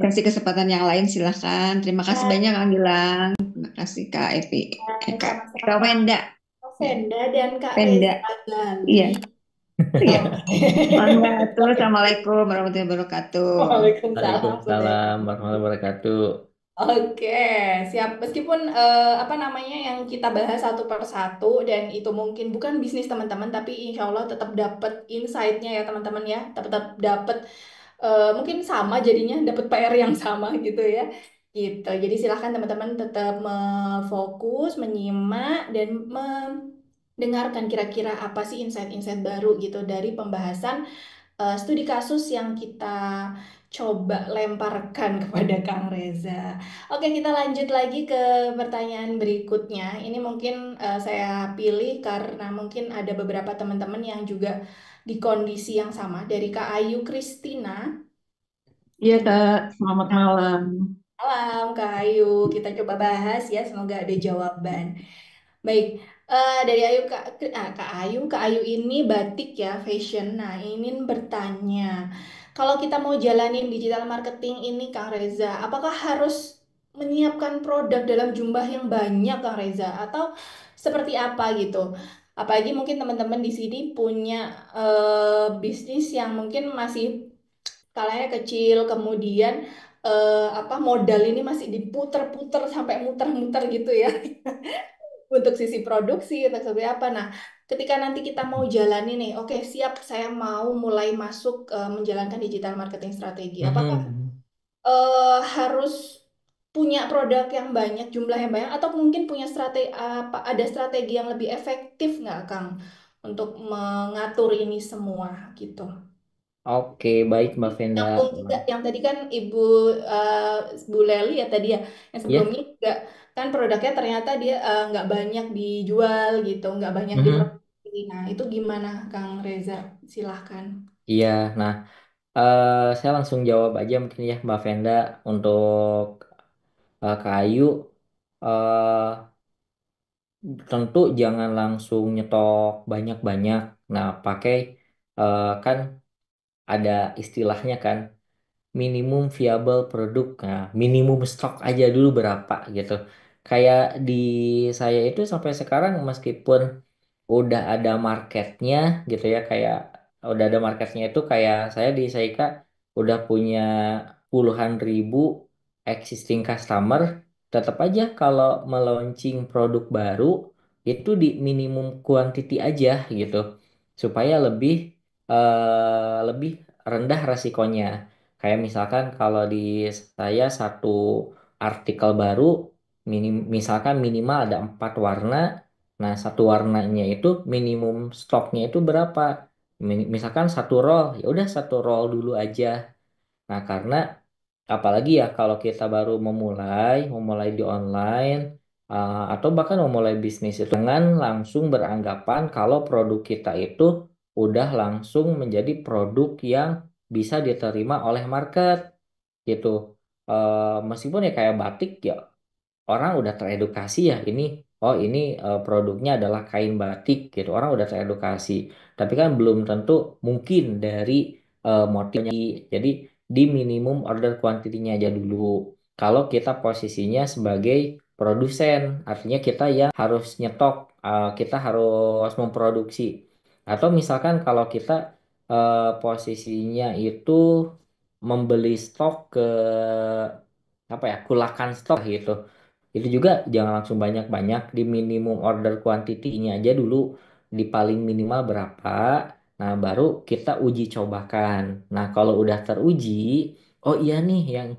Kasih kesempatan yang lain silahkan. Terima kasih Ya, banyak Kang Gilang. Terima kasih Kak Evi. Kak sama-sama Wenda. Kak Ya, Venda dan Kak Wenda. Reza Iya, Gali. iya. Oke. Mangga tuh. Assalamualaikum warahmatullahi wabarakatuh. Waalaikumsalam Bu Waalaikumsalam Leli. warahmatullahi wabarakatuh. Oke, siap. Meskipun apa namanya yang kita bahas satu per satu dan itu mungkin bukan bisnis teman-teman, tapi insya Allah tetap dapat insight-nya ya teman-teman ya. Tetap dapat mungkin sama jadinya dapat PR yang sama gitu ya. Gitu. Jadi silahkan teman-teman tetap fokus, menyimak dan mendengarkan kira-kira apa sih insight-insight baru gitu dari pembahasan studi kasus yang kita coba lemparkan kepada Kang Reza. Oke, kita lanjut lagi ke pertanyaan berikutnya. Ini mungkin saya pilih karena mungkin ada beberapa teman-teman yang juga di kondisi yang sama dari Kak Ayu Kristina. Iya Ini Kak, selamat malam. malam Kak Ayu, kita coba bahas ya, semoga ada jawaban. Baik, dari Ayu Kak Ayu ini batik ya, fashion. Nah, ingin bertanya, kalau kita mau jalanin digital marketing ini, Kang Reza, apakah harus menyiapkan produk dalam jumlah yang banyak, Kang Reza, atau seperti apa gitu? Apalagi mungkin teman-teman di sini punya bisnis yang mungkin masih skalanya kecil, kemudian apa modal ini masih diputer-puter sampai muter-muter gitu ya untuk sisi produksi untuk seperti apa. Nah, ketika nanti kita mau jalani nih, oke siap, saya mau mulai masuk menjalankan digital marketing strategi. Apakah Mhm. harus punya produk yang banyak, jumlah yang banyak, atau mungkin punya strategi apa? Ada strategi yang lebih efektif nggak, Kang, untuk mengatur ini semua gitu? Oke, baik Mbak Venda. Nyambung juga yang tadi kan Ibu eh, Bu Leli ya tadi ya, yang Ya. sebelumnya juga kan produknya ternyata dia nggak banyak dijual gitu, nggak banyak Mhm. diproduksi. Nah, itu gimana Kang Reza? Silahkan. Iya, nah saya langsung jawab aja mungkin ya Mbak Venda untuk Kak Ayu. eh Tentu jangan langsung nyetok banyak-banyak. Nah, pakai kan ada istilahnya kan minimum viable produk. Nah, minimum stok aja dulu berapa gitu. Kayak di saya itu sampai sekarang meskipun udah ada marketnya gitu ya, kayak udah ada marketnya itu kayak saya di Saika udah punya puluhan ribu existing customer, tetap aja kalau meluncing produk baru itu di minimum quantity aja gitu supaya lebih rendah resikonya. Kayak misalkan kalau di saya satu artikel baru misalkan minimal ada 4 warna. Nah, satu warnanya itu minimum stoknya itu berapa? Misalkan satu roll, ya udah satu roll dulu aja. Nah, karena apalagi ya kalau kita baru memulai di online atau bahkan memulai bisnis itu jangan langsung beranggapan kalau produk kita itu udah langsung menjadi produk yang bisa diterima oleh market gitu. Meskipun ya kayak batik ya orang udah teredukasi ya ini produknya adalah kain batik gitu, orang udah teredukasi tapi kan belum tentu mungkin dari motifnya. Jadi di minimum order quantity-nya aja dulu kalau kita posisinya sebagai produsen, artinya kita yang harus nyetok, kita harus memproduksi. Atau misalkan kalau kita posisinya itu membeli stok ke apa ya, kulakan stok gitu, itu juga jangan langsung banyak-banyak, di minimum order quantity-nya aja dulu, di paling minimal berapa. Nah, baru kita uji cobakan. Nah, kalau udah teruji, oh iya nih yang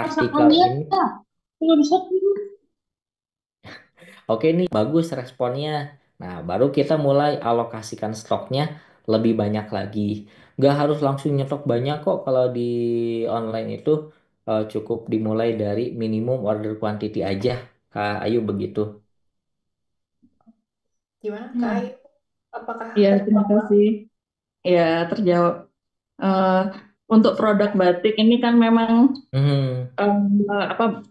Masakan artikel dia, ini nggak bisa tidur. oke nih bagus responnya. Nah, baru kita mulai alokasikan stoknya lebih banyak lagi. Nggak harus langsung nyetok banyak kok kalau di online itu, cukup dimulai dari minimum order quantity aja. Kak Ayu begitu. Gimana Kak Hmm. Ayu? Apakah Iya, terima terjawab? kasih. Ya, terjawab. Eh, untuk produk batik ini kan memang Hmm, apa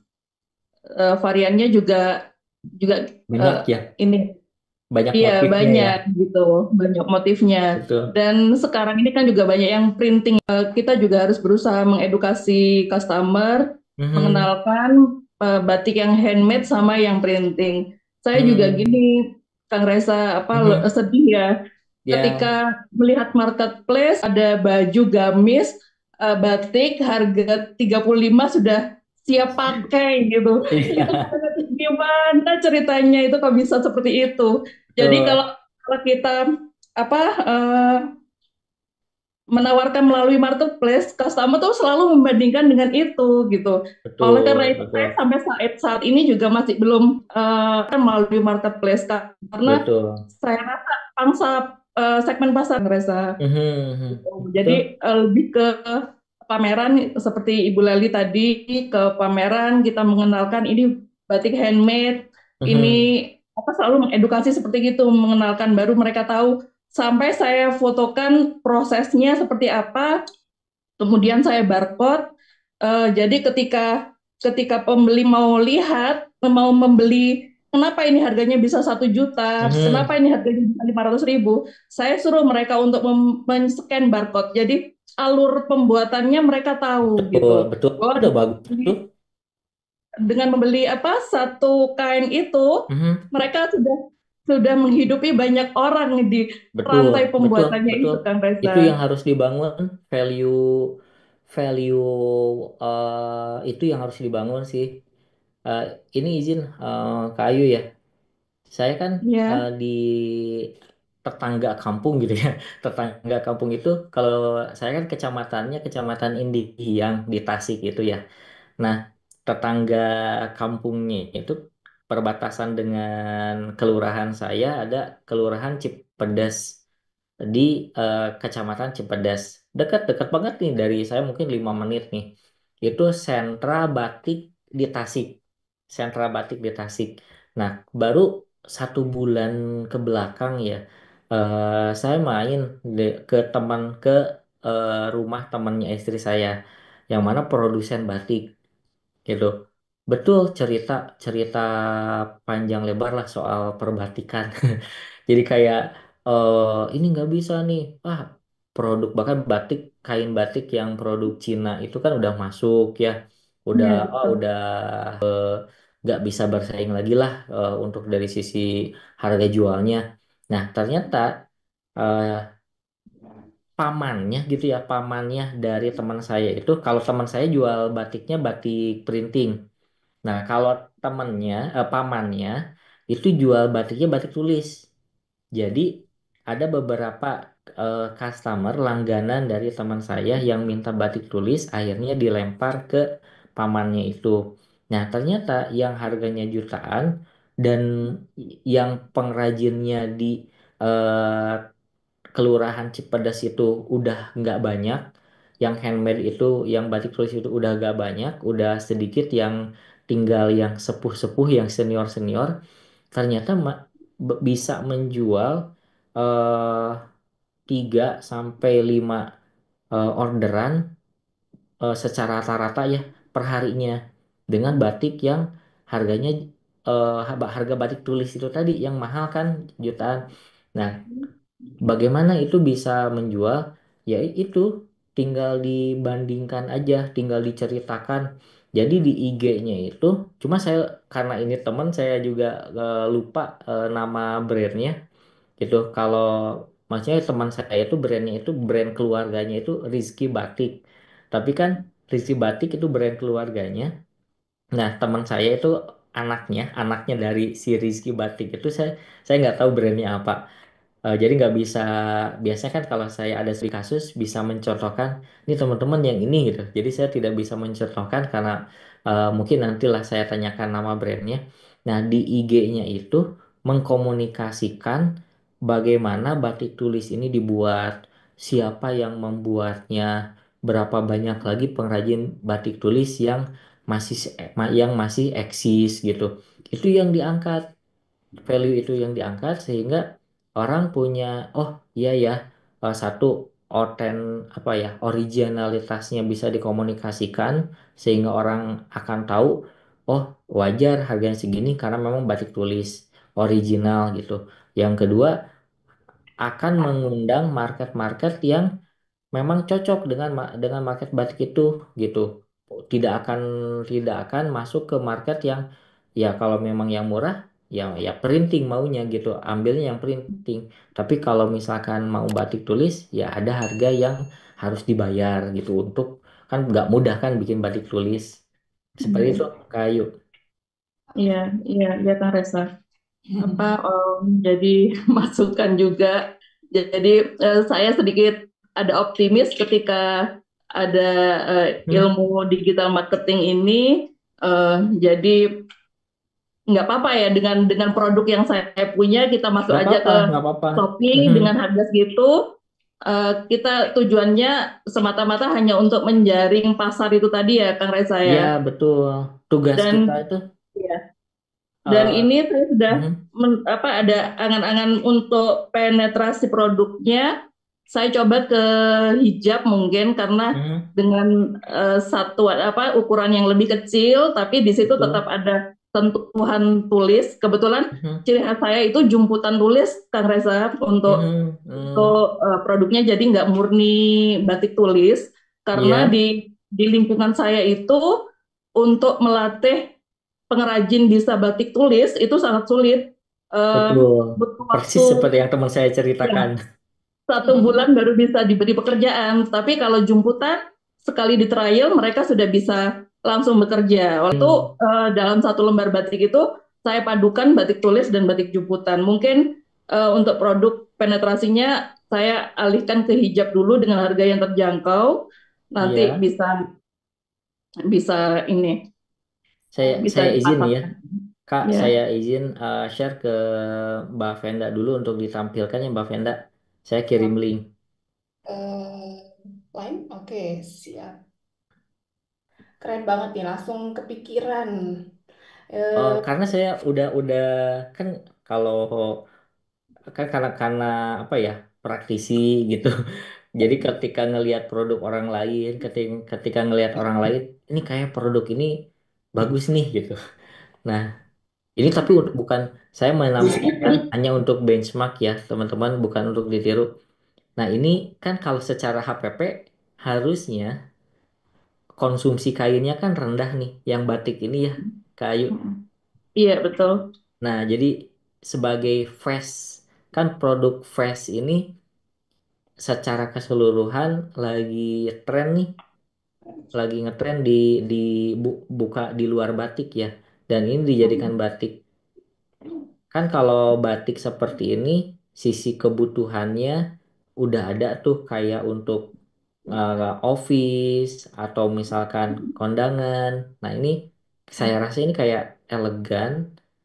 variannya juga juga banyak eh, ya, ini banyak iya motifnya ya. banyak gitu, banyak motifnya. Betul. Dan sekarang ini kan juga banyak yang printing. Kita juga harus berusaha mengedukasi customer, Mhm. mengenalkan batik yang handmade sama yang printing. Saya juga Hmm. gini, Kang Reza, Mhm. sedih ya ketika Ya, melihat marketplace ada baju gamis batik harga 35 sudah siap pakai gitu. iya, Itu gimana ceritanya itu kok bisa seperti itu? Jadi kalau betul, kalau kita apa eh, menawarkan melalui marketplace, customer tuh selalu membandingkan dengan itu gitu. Oleh karena betul, itu saya betul, sampai saat ini juga masih belum kan melalui marketplace karena betul. saya rasa pangsa segmen pasar ngerasa Mhm, mhm. gitu. Jadi Betul. lebih ke pameran seperti Ibu Leli tadi, ke pameran kita mengenalkan ini batik handmade, Mhm. ini apa selalu mengedukasi seperti itu, mengenalkan baru mereka tahu sampai saya fotokan prosesnya seperti apa, kemudian saya barcode. Jadi ketika ketika pembeli mau lihat, mau membeli, kenapa ini harganya bisa 1 juta, kenapa Mhm. ini harganya bisa 500 ribu, saya suruh mereka untuk men-scan barcode. Jadi alur pembuatannya mereka tahu Betul, gitu. betul. Bahwa Udah bagus tuh. dengan membeli apa satu kain itu, Mhm. mereka sudah menghidupi banyak orang di Betul, rantai betul, pembuatannya betul. itu, Kang Itu yang Reza. harus dibangun, value, value itu yang harus dibangun sih. Eh, ini izin ke Ayu ya. Saya kan Ya, di tetangga kampung gitu ya. Tetangga kampung itu kalau saya kan kecamatannya Kecamatan Indihiyang di Tasik itu ya. Nah, tetangga kampungnya itu perbatasan dengan kelurahan saya ada Kelurahan Cipedes di Kecamatan Cipedes. Dekat-dekat banget nih dari saya mungkin 5 menit nih. Itu sentra batik di Tasik. Sentra batik di Tasik. Nah, baru 1 bulan ke belakang ya, saya main ke rumah temannya istri saya, yang mana produsen batik gitu. Betul, cerita cerita panjang lebar lah soal perbatikan. Jadi kayak ini nggak bisa nih, ah produk bahkan kain batik yang produk Cina itu kan udah masuk ya, udah ya betul. udah nggak bisa bersaing lagi lah untuk dari sisi harga jualnya. Nah ternyata eh, pamannya gitu ya, pamannya dari teman saya itu, kalau teman saya jual batiknya batik printing. Nah, kalau pamannya itu jual batiknya batik tulis. Jadi ada beberapa customer langganan dari teman saya yang minta batik tulis, akhirnya dilempar ke pamannya itu. Nah, ternyata yang harganya jutaan dan yang pengrajinnya di eh, Kelurahan Cipedes itu udah nggak banyak, yang handmade itu, yang batik tulis itu udah nggak banyak, udah sedikit yang tinggal yang sepuh-sepuh, yang senior-senior, ternyata bisa menjual eh 3 sampai 5 orderan secara rata-rata ya per harinya, dengan batik yang harganya harga batik tulis itu tadi yang mahal kan, jutaan. Nah, bagaimana itu bisa menjual? Ya itu tinggal dibandingkan aja, tinggal diceritakan. Jadi di IG-nya itu, cuma saya karena ini teman saya juga lupa nama brandnya gitu. Kalau maksudnya teman saya itu brandnya itu brand keluarganya itu Rizky Batik. Tapi kan Rizky Batik itu brand keluarganya. Nah, teman saya itu anaknya dari si Rizky Batik itu, saya nggak tahu brandnya apa. Jadi nggak bisa, biasanya kan kalau saya ada studi kasus bisa mencontohkan ini teman-teman yang ini gitu. Jadi saya tidak bisa mencontohkan karena mungkin nantilah saya tanyakan nama brandnya. Nah, di IG-nya itu mengkomunikasikan bagaimana batik tulis ini dibuat, siapa yang membuatnya, berapa banyak lagi pengrajin batik tulis yang masih eksis gitu. Itu yang diangkat, value itu yang diangkat, sehingga orang punya, oh iya ya, satu oten apa ya, originalitasnya bisa dikomunikasikan sehingga orang akan tahu, oh wajar harganya segini karena memang batik tulis original gitu. Yang kedua, akan mengundang market-market yang memang cocok dengan market batik itu gitu. Tidak akan masuk ke market yang ya kalau memang yang murah ya printing maunya gitu, ambilnya yang printing. Tapi kalau misalkan mau batik tulis ya ada harga yang harus dibayar gitu untuk kan nggak mudah kan bikin batik tulis. Seperti itu Hmm. kayu. Iya, iya, iya Kang Resa. Apa jadi masukan juga. Jadi saya sedikit ada optimis ketika ada Hmm, ilmu digital marketing ini. eh, jadi nggak apa-apa ya dengan produk yang saya punya kita masuk nggak aja apa-apa, ke nggak apa-apa. Shopee Mhm. dengan harga segitu. Kita tujuannya semata-mata hanya untuk menjaring pasar itu tadi ya Kang Reza Ya ya. betul. Tugas kita Dan itu. ya, dan eh, ini saya sudah mhm. ada angan-angan untuk penetrasi produknya. Saya coba ke hijab mungkin karena Mhm. dengan satu ukuran yang lebih kecil, tapi di situ tetap Betul. ada sentuhan tulis. Kebetulan Mhm. ciri khas saya itu jumputan tulis, Kang Reza, Mhm. Mhm. produknya jadi nggak murni batik tulis karena Iya, di lingkungan saya itu untuk melatih pengrajin bisa batik tulis itu sangat sulit. Eh, betul. Butuh Persis waktu seperti yang teman saya ya ceritakan. 1 bulan baru bisa diberi pekerjaan. Tapi kalau jumputan sekali di trial mereka sudah bisa langsung bekerja. Waktu Hmm, dalam 1 lembar batik itu saya padukan batik tulis dan batik jumputan. Mungkin untuk produk penetrasinya saya alihkan ke hijab dulu dengan harga yang terjangkau. Nanti iya. bisa bisa ini bisa Saya izin nih ya. dipasarkan. Kak, Ya. saya izin share ke Mbak Venda dulu untuk ditampilkan ya Mbak Venda. Saya kirim link. Eh, Lain, oke, siap. Keren banget nih, langsung kepikiran. Eh, Karena saya udah kan kalau kan karena apa ya praktisi gitu. Jadi ketika ngelihat produk orang lain, ketika ngelihat orang lain, ini kayak produk ini bagus nih gitu. Nah, ini tapi bukan saya menampilkan hanya untuk benchmark ya, teman-teman, bukan untuk ditiru. Nah, ini kan kalau secara HPP harusnya konsumsi kayunya kan rendah nih, yang batik ini ya, kayu. Iya, betul. Nah, jadi sebagai fast, kan produk fast ini secara keseluruhan lagi tren nih, lagi ngetren di buka di luar batik ya. Dan ini dijadikan batik. Kan kalau batik seperti ini, sisi kebutuhannya udah ada tuh kayak untuk office atau misalkan kondangan. Nah ini saya rasa ini kayak elegan,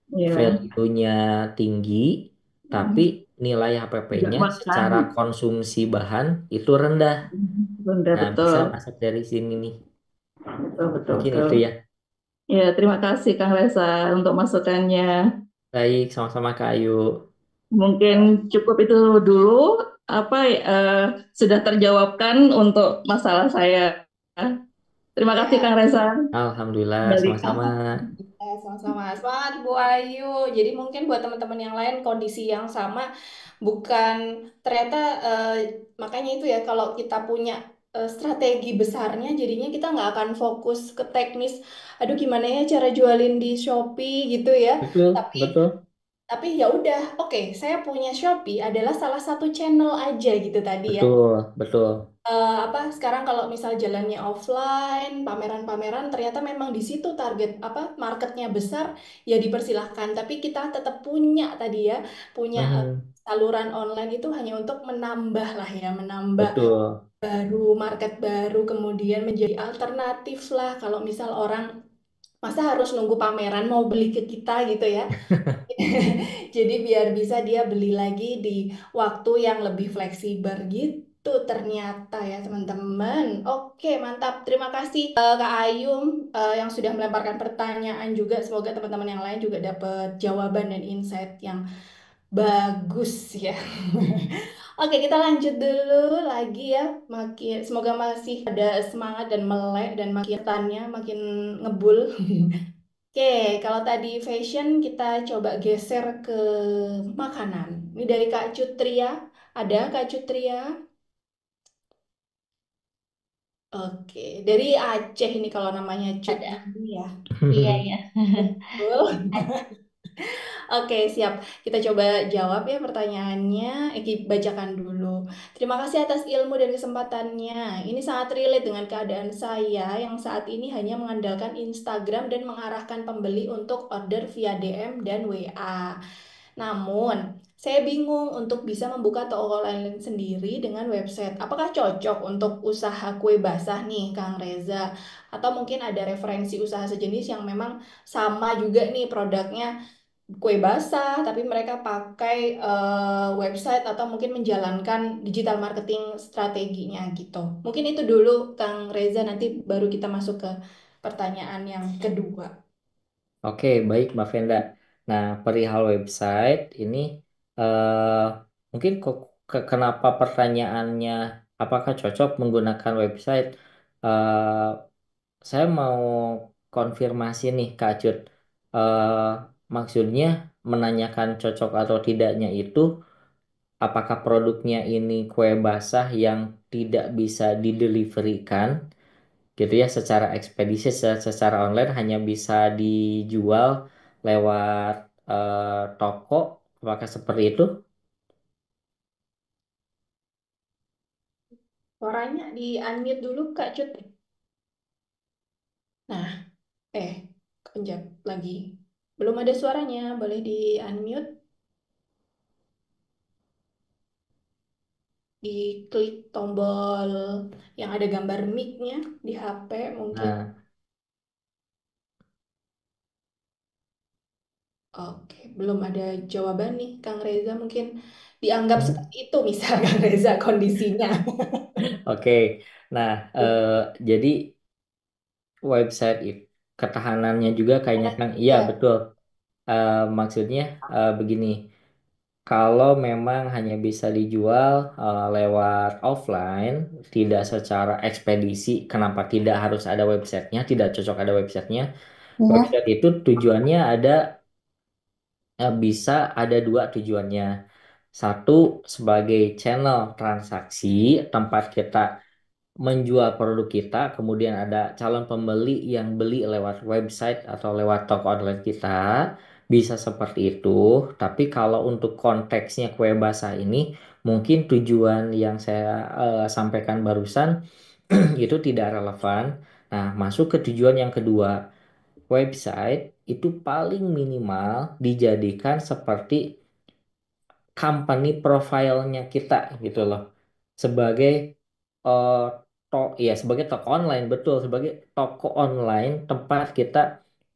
Iya, value-nya tinggi, tapi nilai tidak HPP-nya makan. secara konsumsi bahan itu rendah. Bunda, Nah betul. bisa masuk dari sini nih. Betul, betul, Mungkin betul. itu ya. Ya, terima kasih Kang Reza untuk masukannya. Baik, sama-sama Kak Ayu. Mungkin cukup itu dulu. Sudah terjawabkan untuk masalah saya. Terima kasih ya, Kang Reza. Alhamdulillah, Balik. sama-sama. sama-sama. Semangat Bu Ayu. Jadi mungkin buat teman-teman yang lain kondisi yang sama, bukan ternyata makanya itu ya kalau kita punya strategi besarnya, jadinya kita nggak akan fokus ke teknis. Aduh, gimana ya cara jualin di Shopee gitu ya. Betul, Tapi betul. tapi ya udah, oke, saya punya Shopee adalah salah satu channel aja gitu tadi ya. Betul, betul. Apa sekarang kalau misal jalannya offline, pameran-pameran ternyata memang di situ target apa marketnya besar, ya dipersilahkan. Tapi kita tetap punya tadi ya, punya Mhm, saluran online itu hanya untuk menambah lah ya, menambah betul. baru market baru, kemudian menjadi alternatif lah kalau misal orang masa harus nunggu pameran mau beli ke kita gitu ya. Jadi biar bisa dia beli lagi di waktu yang lebih fleksibel gitu ternyata ya teman-teman. Oke, mantap. Terima kasih Kak Ayum yang sudah melemparkan pertanyaan juga. Semoga teman-teman yang lain juga dapat jawaban dan insight yang Bagus ya. Oke, kita lanjut dulu lagi ya. Makin semoga masih ada semangat dan melek dan makin tanya makin ngebul. Oke, kalau tadi fashion kita coba geser ke makanan. Ini dari Kak Cutria. Ada Kak Cutria? Oke, dari Aceh ini kalau namanya Cut Ada. gini ya. Iya, iya. Betul. Oke, siap. Kita coba jawab ya pertanyaannya. Bacakan dulu. Terima kasih atas ilmu dan kesempatannya. Ini sangat relate dengan keadaan saya yang saat ini hanya mengandalkan Instagram dan mengarahkan pembeli untuk order via DM dan WA. Namun, saya bingung untuk bisa membuka toko online sendiri dengan website. Apakah cocok untuk usaha kue basah nih, Kang Reza? Atau mungkin ada referensi usaha sejenis yang memang sama juga nih produknya kue basah, tapi mereka pakai website atau mungkin menjalankan digital marketing strateginya gitu. Mungkin itu dulu, Kang Reza, nanti baru kita masuk ke pertanyaan yang kedua. Oke, baik Mbak Venda. Nah, perihal website ini eh, mungkin kok kenapa pertanyaannya apakah cocok menggunakan website? Eh, saya mau konfirmasi nih Kak Cut. Eh, maksudnya menanyakan cocok atau tidaknya itu apakah produknya ini kue basah yang tidak bisa dideliverykan gitu ya secara ekspedisi secara online hanya bisa dijual lewat toko apakah seperti itu? Suaranya di unmute dulu, Kak Cut. Nah, eh, kenjap lagi. Belum ada suaranya, boleh di unmute, diklik tombol yang ada gambar mic-nya di HP mungkin. Nah, Oke, belum ada jawaban nih, Kang Reza. Mungkin dianggap hmm, seperti itu, misal Kang Reza kondisinya. oke. Nah, jadi website itu ketahanannya juga kayaknya Kang, iya Ya, betul. Maksudnya begini. Kalau memang hanya bisa dijual lewat offline, tidak secara ekspedisi, kenapa tidak harus ada websitenya? Tidak cocok ada websitenya. Ya. Website itu tujuannya ada bisa ada dua tujuannya. Satu sebagai channel transaksi tempat kita menjual produk kita, kemudian ada calon pembeli yang beli lewat website atau lewat toko online kita, bisa seperti itu. Tapi kalau untuk konteksnya kue basah ini, mungkin tujuan yang saya sampaikan barusan itu tidak relevan. Nah, masuk ke tujuan yang kedua, website itu paling minimal dijadikan seperti company profile-nya kita gitu loh. Sebagai eh ya sebagai toko online betul sebagai toko online tempat kita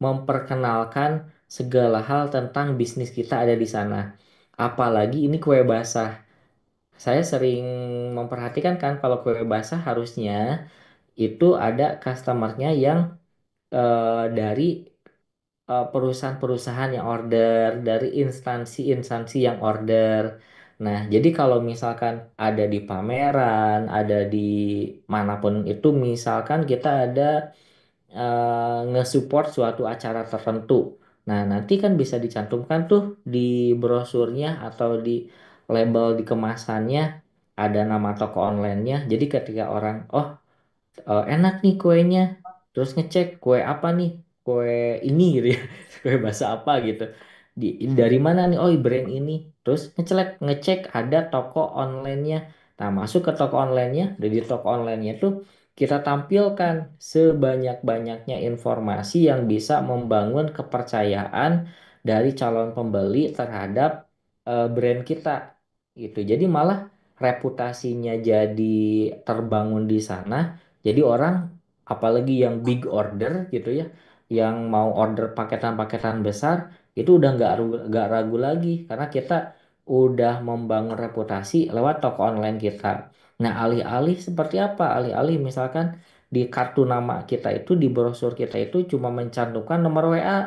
memperkenalkan segala hal tentang bisnis kita ada di sana. Apalagi ini kue basah. Saya sering memperhatikan kan kalau kue basah harusnya itu ada customernya yang dari perusahaan-perusahaan yang order, dari instansi-instansi yang order. Nah, jadi kalau misalkan ada di pameran, ada di manapun itu, misalkan kita ada nge-support suatu acara tertentu. Nah, nanti kan bisa dicantumkan tuh di brosurnya atau di label di kemasannya ada nama toko online-nya. Jadi ketika orang, oh enak nih kuenya terus ngecek kue apa nih kue ini gitu ya kue bahasa apa gitu dari mana nih oh brand ini terus ngecek ada toko online-nya nah masuk ke toko online-nya dari toko online-nya tuh kita tampilkan sebanyak-banyaknya informasi yang bisa membangun kepercayaan dari calon pembeli terhadap brand kita gitu jadi malah reputasinya jadi terbangun di sana jadi orang apalagi yang big order gitu ya, yang mau order paketan-paketan besar itu udah nggak ragu lagi karena kita udah membangun reputasi lewat toko online kita. Nah, alih-alih seperti apa? Alih-alih misalkan di kartu nama kita itu di brosur kita itu cuma mencantumkan nomor WA.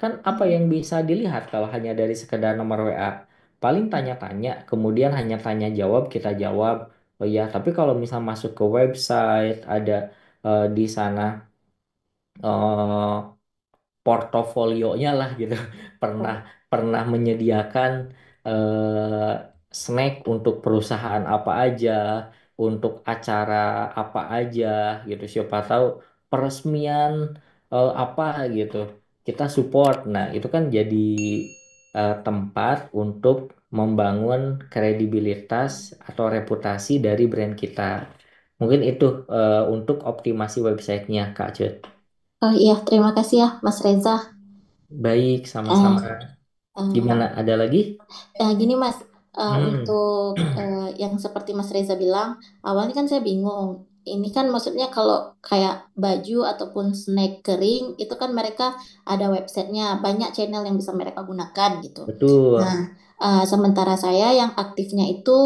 kan apa yang bisa dilihat kalau hanya dari sekedar nomor WA? Paling tanya-tanya, kemudian hanya tanya jawab, kita jawab. Oh ya, tapi kalau misal masuk ke website, ada di sana eh, portofolionya lah gitu. Pernah Oh, pernah menyediakan eh, snack untuk perusahaan apa aja, untuk acara apa aja gitu. Siapa tahu peresmian apa gitu. Kita support. Nah, itu kan jadi tempat untuk membangun kredibilitas atau reputasi dari brand kita. Mungkin itu untuk optimasi websitenya, Kak Cut. Oh iya, terima kasih ya Mas Reza. Baik, Eh, sama-sama. eh, Gimana? Ada lagi? Gini Mas, Hmm, untuk yang seperti Mas Reza bilang, awalnya kan saya bingung. Ini kan maksudnya kalau kayak baju ataupun snack kering, itu kan mereka ada websitenya, banyak channel yang bisa mereka gunakan gitu. betul. Nah, sementara saya yang aktifnya itu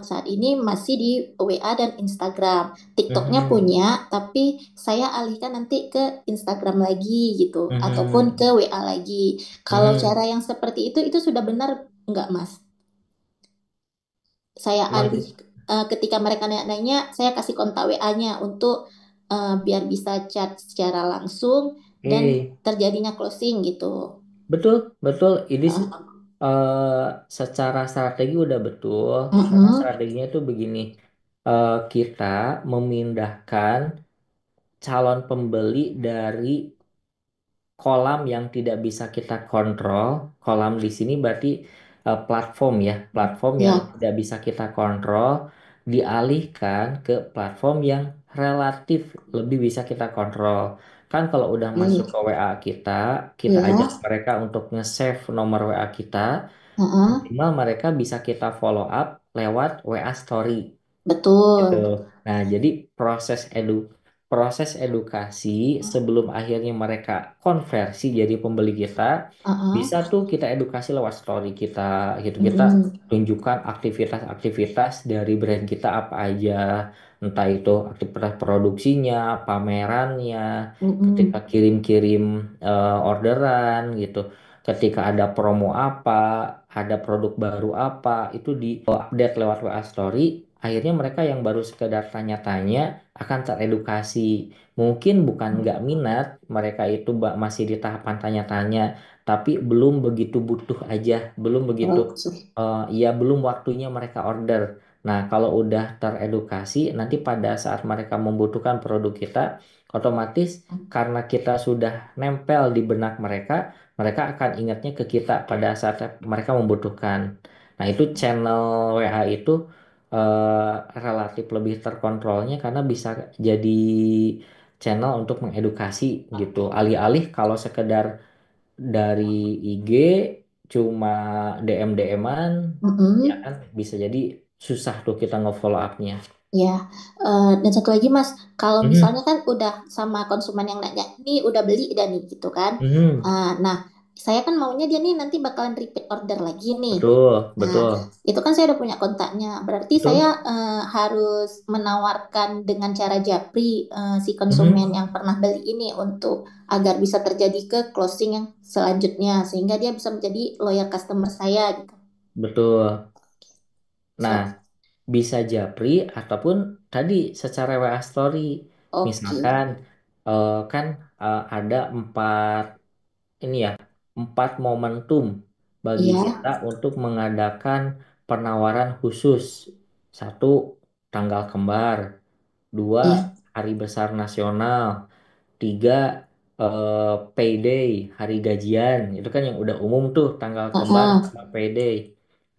saat ini masih di WA dan Instagram. TikToknya Mhm, punya, tapi saya alihkan nanti ke Instagram lagi gitu, ataupun ke mhm, WA lagi. Kalau mhm. cara yang seperti itu sudah benar nggak, Mas? Saya alih Maksud, ketika mereka nanya-nanya, saya kasih kontak WA-nya untuk biar bisa chat secara langsung dan oke. terjadinya closing gitu. Betul, betul. Ini Uh, eh, secara strategi udah betul. Karena mm-mm. strateginya tuh begini. Kita memindahkan calon pembeli dari kolam yang tidak bisa kita kontrol. Kolam di sini berarti platform ya, platform yang Ya, tidak bisa kita kontrol dialihkan ke platform yang relatif lebih bisa kita kontrol. Kan kalau udah masuk oke. ke WA kita, kita ajak Ya, mereka untuk nge-save nomor WA kita, heeh, minimal mereka bisa kita follow up lewat WA Story gitu. betul. Nah, jadi proses edukasi sebelum akhirnya mereka konversi jadi pembeli kita, Heeh, bisa tuh kita edukasi lewat story kita gitu. Kita mm-mm, tunjukkan aktivitas-aktivitas dari brand kita apa aja, entah itu aktivitas produksinya, pamerannya, ketika mm-mm. kirim-kirim orderan gitu. Ketika ada promo apa, ada produk baru apa, itu di update lewat WA Story, akhirnya mereka yang baru sekedar tanya-tanya akan teredukasi. Mungkin bukan nggak minat, mereka itu masih di tahapan tanya-tanya, tapi belum begitu butuh aja, belum begitu, Oke. ya belum waktunya mereka order. Nah, kalau udah teredukasi, nanti pada saat mereka membutuhkan produk kita, otomatis karena kita sudah nempel di benak mereka, mereka akan ingatnya ke kita pada saat mereka membutuhkan. Nah, itu channel WA itu relatif lebih terkontrolnya karena bisa jadi channel untuk mengedukasi gitu. Alih-alih kalau sekedar dari IG cuma DM-DM-an, ya Mm-mm. kan bisa jadi susah tuh kita nge-follow up-nya. Ya, dan satu lagi Mas, kalau Mhm, misalnya kan udah sama konsumen yang nanya, ini udah beli dan nih gitu kan. mhm. Nah, saya kan maunya dia nih nanti bakalan repeat order lagi nih. Betul, Nah, betul, itu kan saya udah punya kontaknya. Berarti saya betul. harus menawarkan dengan cara japri si konsumen Mhm, yang pernah beli ini untuk agar bisa terjadi ke closing yang selanjutnya sehingga dia bisa menjadi loyal customer saya gitu. betul. Nah, So, bisa japri ataupun tadi secara WA Story. oke. Misalkan kan ada ini ya, empat momentum bagi Iya, kita untuk mengadakan penawaran khusus. Satu, tanggal kembar. Dua, iya. hari besar nasional. Tiga, payday, hari gajian. Itu kan yang udah umum tuh, tanggal kembar Heeh. sama payday.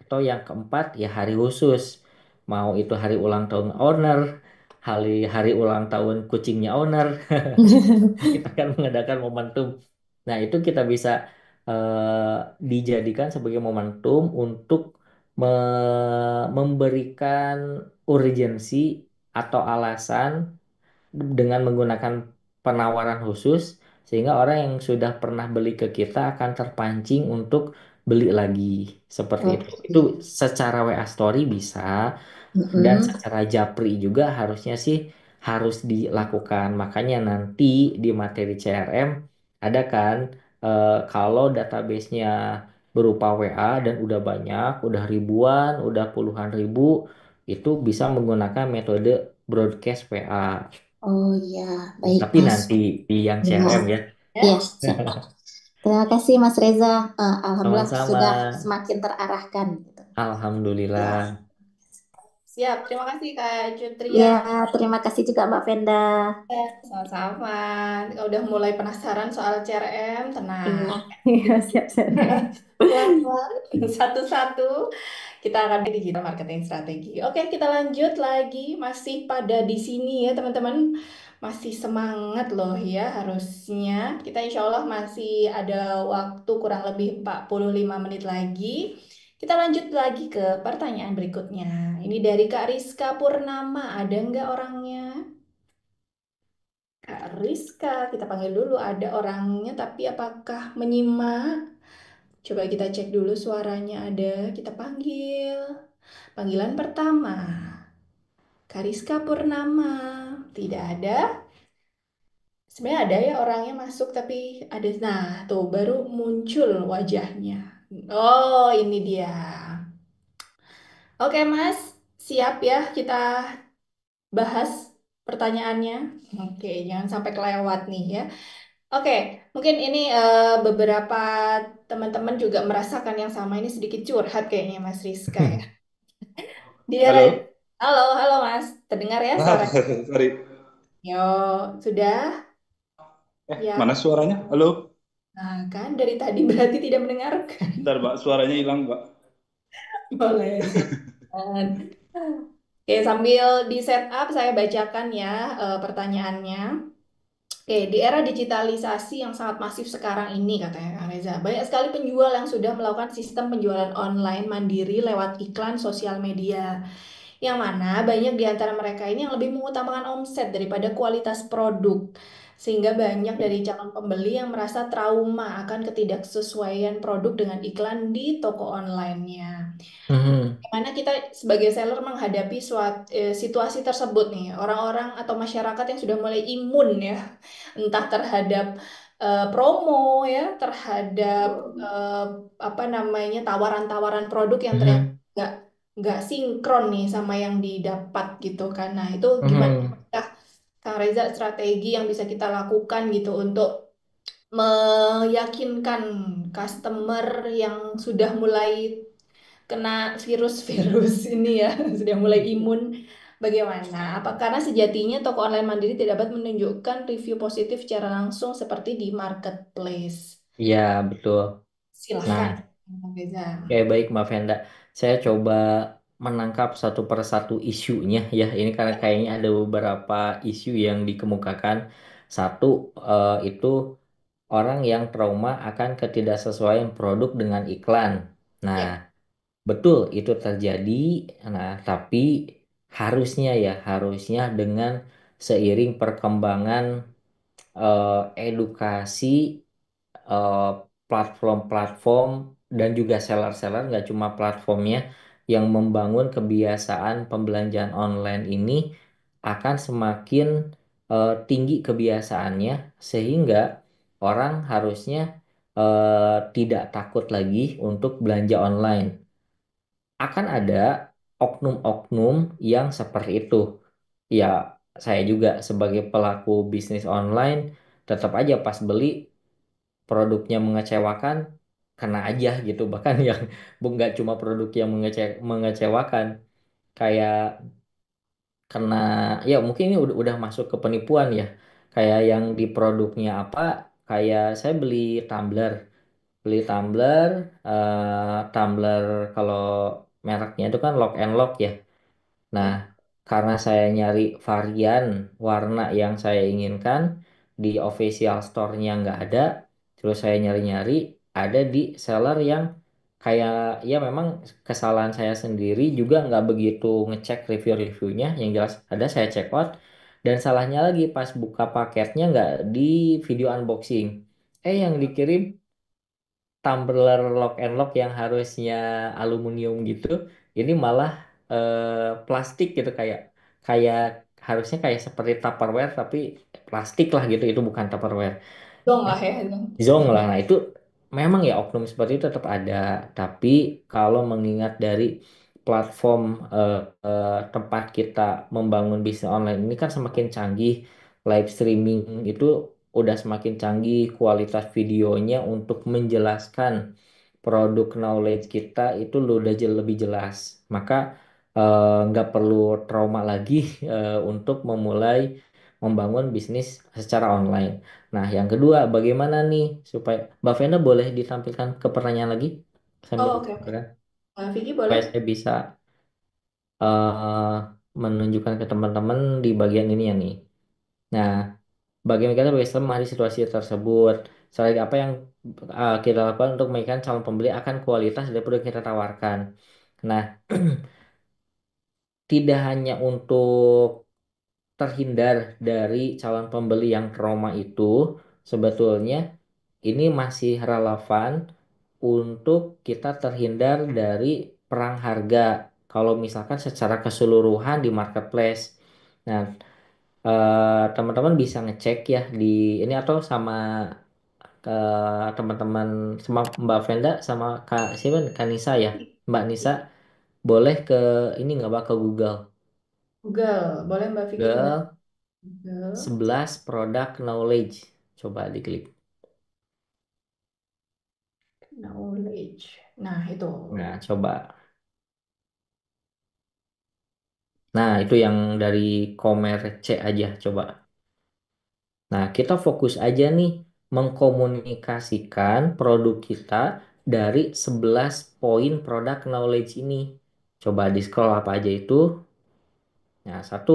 Atau yang keempat, ya hari khusus. Mau itu hari ulang tahun owner, hari hari ulang tahun kucingnya owner, kita akan mengadakan momentum. Nah, itu kita bisa dijadikan sebagai momentum untuk memberikan urgensi atau alasan dengan menggunakan penawaran khusus sehingga orang yang sudah pernah beli ke kita akan terpancing untuk beli lagi seperti itu. Itu Oke. secara WA Story bisa dan Mm-mm. secara Japri juga harusnya sih harus dilakukan. Makanya nanti di materi CRM ada kan kalau database-nya berupa WA dan udah banyak, udah ribuan, udah puluhan ribu, itu bisa menggunakan metode broadcast WA. Oh iya, baik Tapi Mas. nanti di yang Ya, CRM ya. ya, siap. Terima kasih Mas Reza. Alhamdulillah Sama-sama. sudah semakin terarahkan gitu. Ya, Alhamdulillah. Siap, terima kasih Kak ya, Jutria. terima kasih juga Mbak Venda. Sama-sama. Udah mulai penasaran soal CRM, Iya, tenang. iya, siap-siap. Pelan-pelan, satu-satu. Kita akan di digital marketing strategi. Oke, kita lanjut lagi. Masih pada di sini ya, teman-teman. Masih semangat loh ya, harusnya. Kita insya Allah masih ada waktu kurang lebih 45 menit lagi. Kita lanjut lagi ke pertanyaan berikutnya. Ini dari Kak Rizka Purnama. Ada nggak orangnya? Kak Rizka, kita panggil dulu. Ada orangnya, tapi apakah menyimak? Coba kita cek dulu suaranya ada. Kita panggil. Panggilan pertama, Kariska Purnama. Tidak ada. Sebenarnya ada ya orangnya masuk tapi ada. Nah, tuh baru muncul wajahnya. Oh, ini dia. Oke, Mas. Siap ya kita bahas pertanyaannya. Oke, jangan sampai kelewat nih ya. Oke, mungkin ini beberapa teman-teman juga merasakan yang sama. Ini sedikit curhat kayaknya Mas Rizka ya. Dia, Halo? halo, halo Mas. Terdengar ya Ah, suara? sorry. Yo, sudah? Mana Ya. suaranya? Halo? Nah, kan dari tadi berarti tidak mendengarkan. Bentar, Mbak. Suaranya hilang, Mbak. Boleh, silakan. Oke, sambil di setup saya bacakan ya pertanyaannya. Oke, di era digitalisasi yang sangat masif sekarang ini, katanya Kang Reza, banyak sekali penjual yang sudah melakukan sistem penjualan online mandiri lewat iklan sosial media. Yang mana banyak di antara mereka ini yang lebih mengutamakan omset daripada kualitas produk. Sehingga banyak dari calon pembeli yang merasa trauma akan ketidaksesuaian produk dengan iklan di toko online-nya. Mhm. Gimana kita sebagai seller menghadapi situasi tersebut nih, orang-orang atau masyarakat yang sudah mulai imun ya, entah terhadap promo ya, terhadap eh, apa namanya tawaran-tawaran produk yang ternyata Mhm. nggak nggak sinkron nih sama yang didapat gitu kan. Nah itu gimana Mhm. ya, Kang Reza strategi yang bisa kita lakukan gitu untuk meyakinkan customer yang sudah mulai kena virus-virus ini ya, sudah mulai imun. Bagaimana? Apa karena sejatinya toko online mandiri tidak dapat menunjukkan review positif secara langsung seperti di marketplace? Iya, betul. Nah, Silahkan, Bang Reza. oke baik Mbak Venda. Saya coba menangkap satu persatu isunya ya. Ini karena kayaknya ada beberapa isu yang dikemukakan. Satu itu orang yang trauma akan ketidaksesuaian produk dengan iklan. Nah, Ya, betul itu terjadi. Nah, tapi harusnya dengan seiring perkembangan edukasi eh, platform-platform dan juga seller-seller, nggak cuma platformnya, yang membangun kebiasaan pembelanjaan online ini akan semakin tinggi kebiasaannya, sehingga orang harusnya tidak takut lagi untuk belanja online. Akan ada oknum-oknum yang seperti itu. Ya, saya juga sebagai pelaku bisnis online tetap aja pas beli produknya mengecewakan, kena aja gitu. Bahkan yang nggak cuma produk yang mengecewakan, kayak kena, ya mungkin ini udah masuk ke penipuan ya. Kayak yang di produknya apa, kayak saya beli tumbler, tumbler kalau mereknya itu kan Lock and Lock ya. Nah, ya. karena saya nyari varian warna yang saya inginkan di official store-nya nggak ada, terus saya nyari-nyari ada di seller yang kayak, ya memang kesalahan saya sendiri juga nggak begitu ngecek review-reviewnya, yang jelas ada saya check out, dan salahnya lagi pas buka paketnya nggak di video unboxing. Yang dikirim tumbler lock and lock yang harusnya aluminium gitu, ini malah plastik gitu, kayak kayak harusnya kayak seperti Tupperware tapi plastik lah gitu, itu bukan Tupperware. Dong lah ya. Zong lah. Nah itu memang ya oknum seperti itu tetap ada. Tapi kalau mengingat dari platform tempat kita membangun bisnis online ini kan semakin canggih, live streaming itu udah semakin canggih, kualitas videonya untuk menjelaskan produk knowledge kita itu udah lebih jelas. Maka nggak perlu trauma lagi untuk memulai membangun bisnis secara online. Nah, yang kedua, bagaimana nih supaya Mbak Venda boleh ditampilkan ke pertanyaan lagi sambil Oh, oke, oke. berbicara, Vicky supaya boleh? saya bisa eh, menunjukkan ke teman-teman di bagian ini ya nih. Nah, bagaimana kita sebagai Islam memahami situasi tersebut? Selain apa yang kita lakukan untuk memastikan calon pembeli akan kualitas dari produk yang kita tawarkan. Nah, tidak hanya untuk terhindar dari calon pembeli yang trauma itu, sebetulnya ini masih relevan untuk kita terhindar dari perang harga. Kalau misalkan secara keseluruhan di marketplace. Nah, teman-teman bisa ngecek ya di ini atau sama ke teman-teman sama Mbak Venda sama Kak siapa nih? Kak Nisa ya. Mbak Nisa boleh ke ini nggak Mbak ke Google. Google. Boleh Mbak Vicky coba Google Google. 11 product knowledge. Coba diklik. Knowledge. Nah, itu. Nah, coba. Nah, itu yang dari Komerce aja coba. Nah, kita fokus aja nih mengkomunikasikan produk kita dari 11 poin product knowledge ini. Coba di scroll apa aja itu. Nah, satu,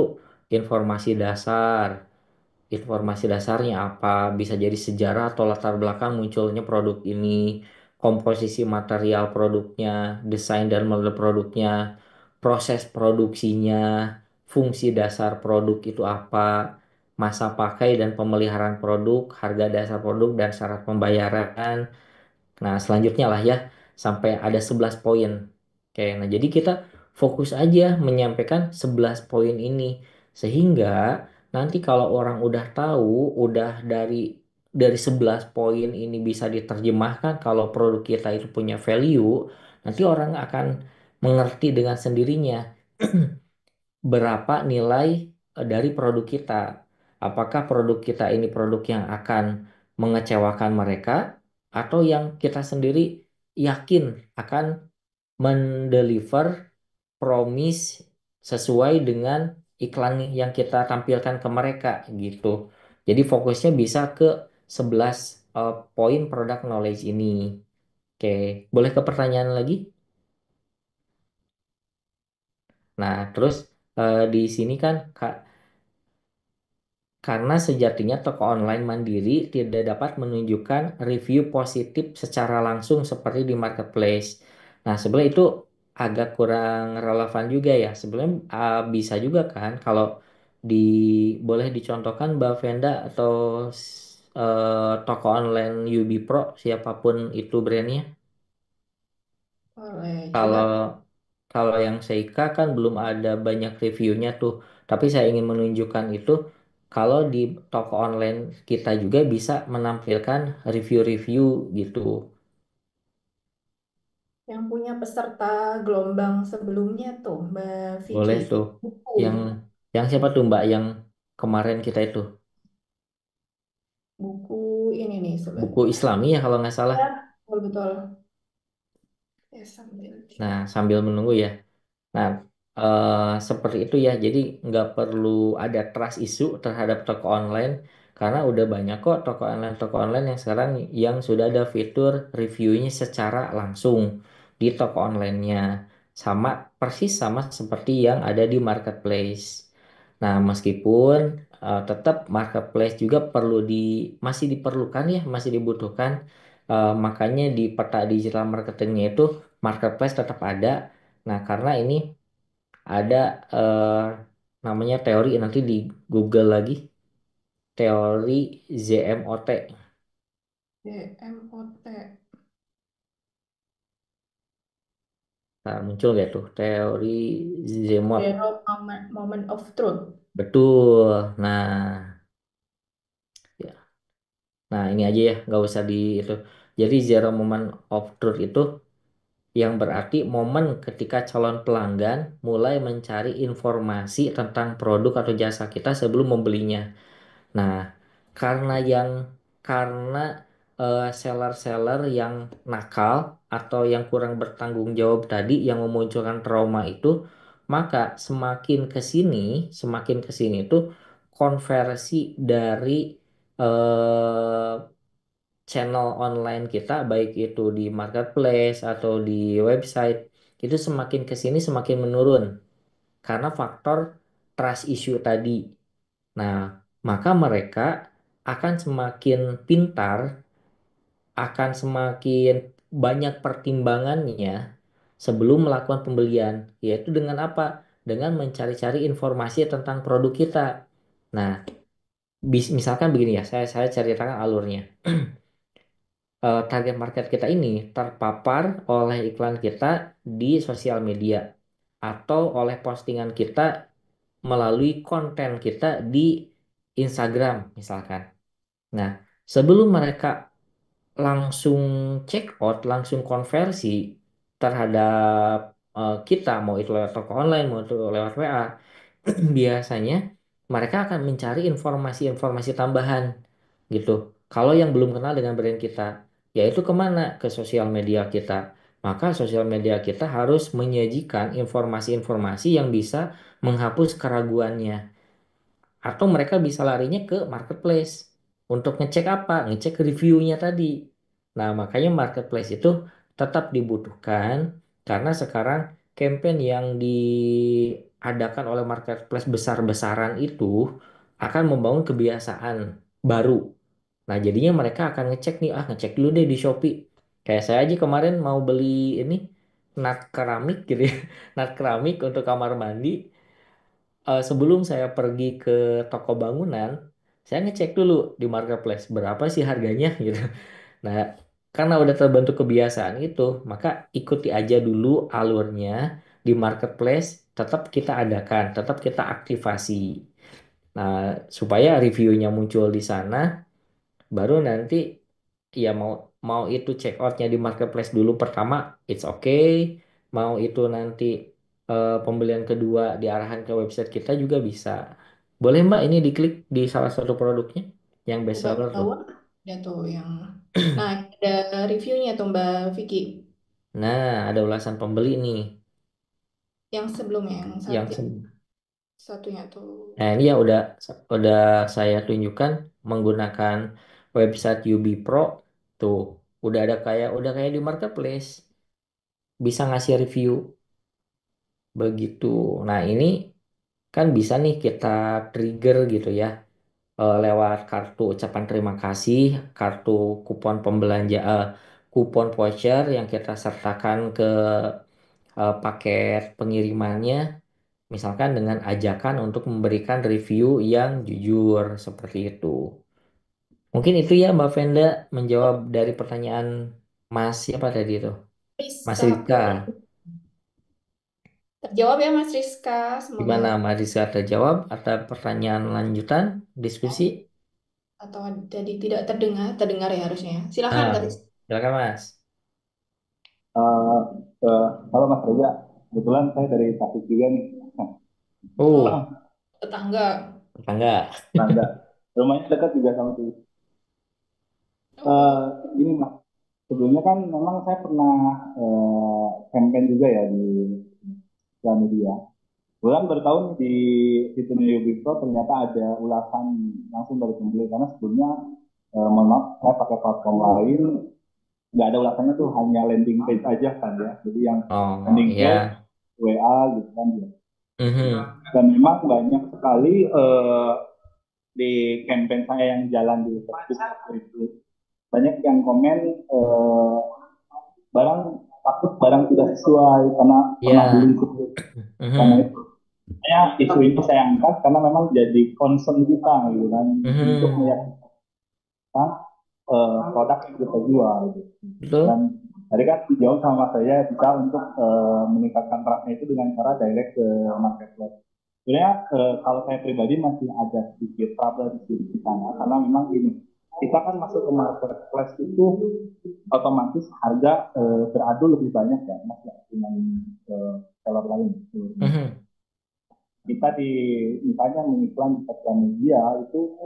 informasi dasar. Informasi dasarnya apa? Bisa jadi sejarah atau latar belakang munculnya produk ini, komposisi material produknya, desain dan model produknya, proses produksinya, fungsi dasar produk itu apa, masa pakai dan pemeliharaan produk, harga dasar produk dan syarat pembayaran. Nah, selanjutnya lah ya, sampai ada 11 poin. Oke, nah jadi kita fokus aja menyampaikan 11 poin ini. Sehingga nanti kalau orang udah tahu, udah dari 11 poin ini bisa diterjemahkan kalau produk kita itu punya value, nanti orang akan mengerti dengan sendirinya berapa nilai dari produk kita. Apakah produk kita ini produk yang akan mengecewakan mereka atau yang kita sendiri yakin akan mendeliver promise sesuai dengan iklan yang kita tampilkan ke mereka gitu. Jadi fokusnya bisa ke 11 poin product knowledge ini. Oke, boleh ke pertanyaan lagi? Nah, terus di sini kan Kak, karena sejatinya toko online mandiri tidak dapat menunjukkan review positif secara langsung seperti di marketplace. Nah, sebenarnya itu agak kurang relevan juga ya. Sebenarnya bisa juga kan kalau di boleh dicontohkan Mbak Venda atau toko online UB Pro siapapun itu brandnya. Boleh. Kalau Coba. kalau yang Seika kan belum ada banyak reviewnya tuh. Tapi saya ingin menunjukkan itu kalau di toko online kita juga bisa menampilkan review-review gitu. Yang punya peserta gelombang sebelumnya tuh, Mbak Vicky. Boleh tuh. Buku. Yang yang siapa tuh Mbak yang kemarin kita itu Buku ini nih buku sebentar. Islami ya kalau nggak salah. Ya, betul-betul. Ya, sambil Nah, cari. sambil menunggu ya. Nah, seperti itu ya. Jadi nggak perlu ada trust issue terhadap toko online karena udah banyak kok toko online yang sekarang yang sudah ada fitur reviewnya secara langsung di toko onlinenya. Sama persis sama seperti yang ada di marketplace. Nah, meskipun tetap marketplace juga masih diperlukan ya, masih dibutuhkan. Makanya di peta digital marketingnya itu marketplace tetap ada. Nah, karena ini ada namanya teori nanti di Google lagi teori ZMOT. DMOT. Nah, muncul gak tuh teori ZMOT? Zero moment of truth. Betul. Nah, ya. Nah, ini aja ya, nggak usah di itu. Jadi zero moment of truth itu yang berarti momen ketika calon pelanggan mulai mencari informasi tentang produk atau jasa kita sebelum membelinya. Nah, karena yang karena seller-seller yang nakal atau yang kurang bertanggung jawab tadi yang memunculkan trauma itu, maka semakin ke sini tuh konversi dari eh, channel online kita baik itu di marketplace atau di website itu semakin ke sini semakin menurun karena faktor trust issue tadi. Nah, maka mereka akan semakin pintar, akan semakin banyak pertimbangannya sebelum melakukan pembelian, yaitu dengan apa? Dengan mencari-cari informasi tentang produk kita. Nah, misalkan begini ya, saya ceritakan alurnya. Target market kita ini terpapar oleh iklan kita di sosial media atau oleh postingan kita melalui konten kita di Instagram misalkan. Nah, sebelum mereka langsung check out, langsung konversi terhadap kita, mau itu lewat toko online, mau itu lewat WA, biasanya mereka akan mencari informasi-informasi tambahan gitu. Kalau yang belum kenal dengan brand kita, yaitu kemana? Ke sosial media kita. Maka sosial media kita harus menyajikan informasi-informasi yang bisa menghapus keraguannya. Atau mereka bisa larinya ke marketplace untuk ngecek apa? Ngecek reviewnya tadi. Nah, makanya marketplace itu tetap dibutuhkan karena sekarang campaign yang diadakan oleh marketplace besar-besaran itu akan membangun kebiasaan baru. Nah, jadinya mereka akan ngecek nih, ngecek dulu deh di Shopee. Kayak saya aja kemarin mau beli ini nat keramik gitu ya. Nat keramik untuk kamar mandi sebelum saya pergi ke toko bangunan, saya ngecek dulu di marketplace berapa sih harganya gitu. Nah, karena udah terbentuk kebiasaan itu, maka ikuti aja dulu alurnya di marketplace, tetap kita adakan, tetap kita aktivasi. Nah, supaya reviewnya muncul di sana, baru nanti ya mau mau itu check outnya di marketplace dulu pertama, it's okay. Mau itu nanti pembelian kedua diarahkan ke website kita juga bisa. Boleh Mbak ini diklik di salah satu produknya yang best Coba ke seller tuh. bawah, ya tuh yang. Nah, ada reviewnya tuh Mbak Vicky. Nah, ada ulasan pembeli nih Yang sebelumnya, yang satunya tuh. nah ini ya udah saya tunjukkan menggunakan website UB Pro tuh udah kayak di marketplace bisa ngasih review begitu. Nah, ini kan bisa nih kita trigger gitu ya lewat kartu ucapan terima kasih, kartu kupon kupon voucher yang kita sertakan ke paket pengirimannya, misalkan dengan ajakan untuk memberikan review yang jujur seperti itu. Mungkin itu ya Mbak Venda menjawab dari pertanyaan Mas siapa tadi itu? Mas Rizka. Rizka. Terjawab ya Mas Rizka, semoga. Gimana Mbak Rizka terjawab? Ada pertanyaan lanjutan diskusi? Atau jadi tidak terdengar, terdengar ya harusnya ya. Silakan Ah, Kak Rizka. silakan Mas. Eh, Halo Mas Reza, kebetulan saya dari Tasik juga nih. Oh, Oh, tetangga. tetangga. Nah, enggak, rumahnya dekat juga sama tuh. Oh, Ini Mas, sebelumnya kan memang saya pernah campaign juga ya di sosial media. Bulan bertahun di fiturnya Ubisoft ternyata ada ulasan langsung dari pembeli karena sebelumnya mohon maaf saya pakai platform lain nggak ada ulasannya tuh hanya landing page aja kan ya jadi yang Oh, landing page iya. WA gitu kan ya. Mhm. Dan memang banyak sekali di campaign saya yang jalan di Facebook waktu itu banyak yang komen barang takut barang tidak sesuai karena pernah beli Iya. sebelum karena Mhm. itu saya isu ini saya angkat karena memang jadi concern kita gitu kan untuk Mhm. meyakinkan produk yang kita jual gitu. Dan Betul? tadi kan dijawab sama saya bisa untuk meningkatkan trustnya itu dengan cara direct ke marketplace. Sebenarnya kalau saya pribadi masih ada sedikit trouble di sana karena memang ini kita kan masuk ke marketplace itu otomatis harga beradu lebih banyak ya mas ya, dengan seller lain. Mhm. Kita misalnya mengiklan di sosial media itu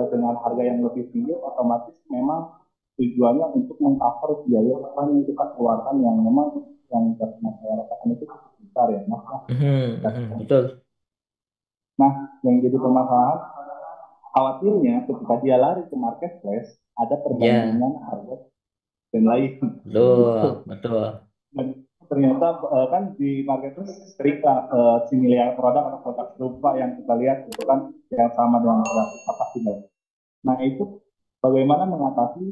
dengan harga yang lebih tinggi otomatis memang tujuannya untuk mengcover biaya yang kita keluarkan yang memang yang saya rasakan itu cukup besar ya mas. Mhm. Mhm. Betul. Nah, yang jadi permasalahan khawatirnya ketika dia lari ke marketplace ada Ya, perbandingan harga dan lain gitu. betul, betul. Dan ternyata kan di marketplace sering similar produk atau produk serupa yang kita lihat itu kan yang sama dengan produk apa sih. Nah itu bagaimana mengatasi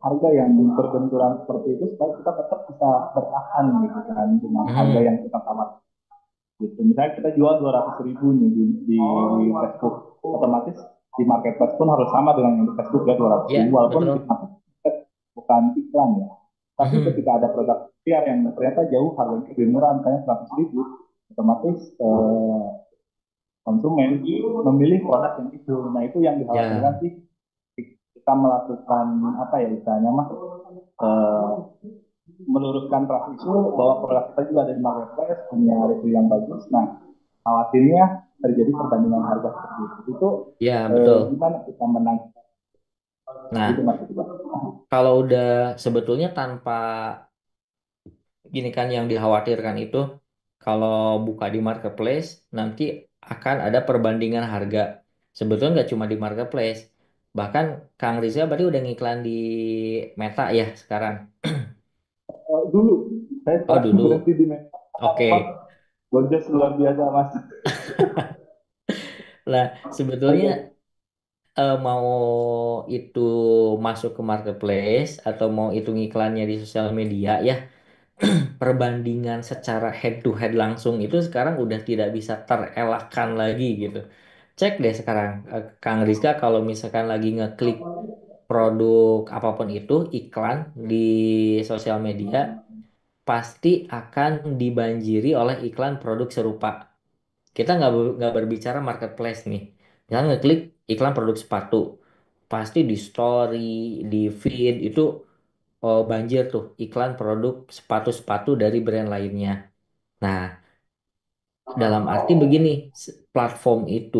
harga yang berbenturan seperti itu supaya kita tetap bisa bertahan gitu kan dengan harga Mhm. yang kita tawarkan gitu. Misalnya kita jual 200.000 nih di Facebook, otomatis di marketplace pun harus sama dengan yang di Facebook ya 200.000 Ya, walaupun di betul. marketplace bukan iklan ya. Tapi Mhm. ketika ada produk PR yang ternyata jauh harganya lebih murah, misalnya 100.000, otomatis konsumen memilih produk yang itu. Nah itu yang dikhawatirkan Ya, sih kita melakukan apa ya istilahnya mah eh, meluruskan trust isu bahwa produk kita juga ada di marketplace punya review yang bagus. Nah khawatirnya terjadi perbandingan harga seperti itu. Itu ya, betul. gimana kita menang itu Nah, mas? kalau udah sebetulnya tanpa gini kan yang dikhawatirkan itu kalau buka di marketplace nanti akan ada perbandingan harga. Sebetulnya nggak cuma di marketplace, bahkan Kang Riza berarti udah ngiklan di Meta ya sekarang. Dulu saya Oh sekarang dulu, berhenti di Meta karena oke. memang Gojek luar biasa mas. Lah sebetulnya Oke. mau itu masuk ke marketplace atau mau itu ngiklannya di sosial media ya, perbandingan secara head to head langsung itu sekarang udah tidak bisa terelakkan lagi gitu. Cek deh sekarang Kang Rizka kalau misalkan lagi ngeklik produk apapun itu iklan di sosial media pasti akan dibanjiri oleh iklan produk serupa. Kita nggak berbicara marketplace nih. Misalnya ngeklik iklan produk sepatu, pasti di story, di feed itu banjir tuh iklan produk sepatu-sepatu dari brand lainnya. Nah, dalam arti begini, platform itu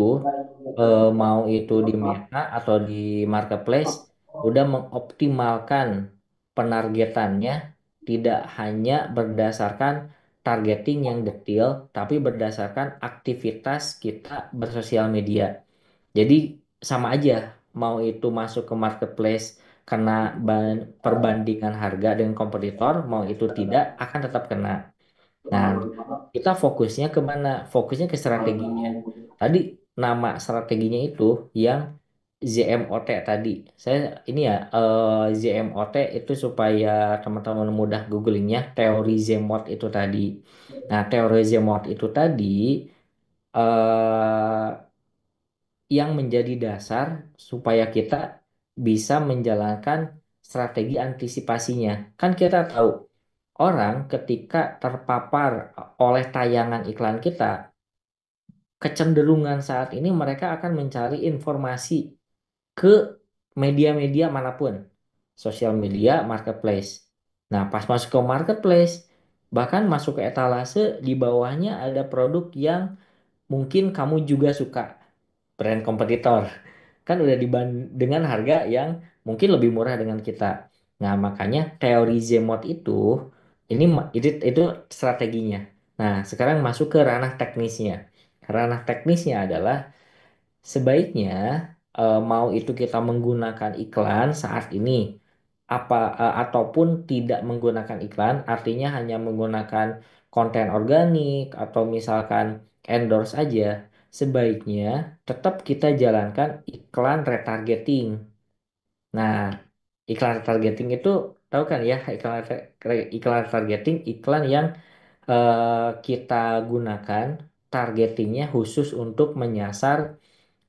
mau itu di Meta atau di Marketplace udah mengoptimalkan penargetannya tidak hanya berdasarkan targeting yang detail, tapi berdasarkan aktivitas kita bersosial media. Jadi sama aja mau itu masuk ke marketplace kena perbandingan harga dengan kompetitor, mau itu tidak akan tetap kena. Nah, kita fokusnya ke mana? Fokusnya ke strateginya. Tadi nama strateginya itu yang ZMOT tadi. Saya ini ya ZMOT itu supaya teman-teman mudah googlingnya teori ZMOT itu tadi. Nah, teori ZMOT itu tadi eh yang menjadi dasar supaya kita bisa menjalankan strategi antisipasinya. Kan kita tahu orang ketika terpapar oleh tayangan iklan kita, kecenderungan saat ini mereka akan mencari informasi ke media-media manapun, sosial media, marketplace. Nah, pas masuk ke marketplace, bahkan masuk ke etalase, di bawahnya ada produk yang mungkin kamu juga suka, brand kompetitor. Kan udah dengan harga yang mungkin lebih murah dengan kita. Nah, makanya teori Zemot itu strateginya. Nah, sekarang masuk ke ranah teknisnya. Ranah teknisnya adalah sebaiknya mau itu kita menggunakan iklan saat ini ataupun tidak menggunakan iklan, artinya hanya menggunakan konten organik atau misalkan endorse aja, sebaiknya tetap kita jalankan iklan retargeting. Nah, iklan retargeting itu tahu kan ya, iklan retargeting iklan yang kita gunakan targetingnya khusus untuk menyasar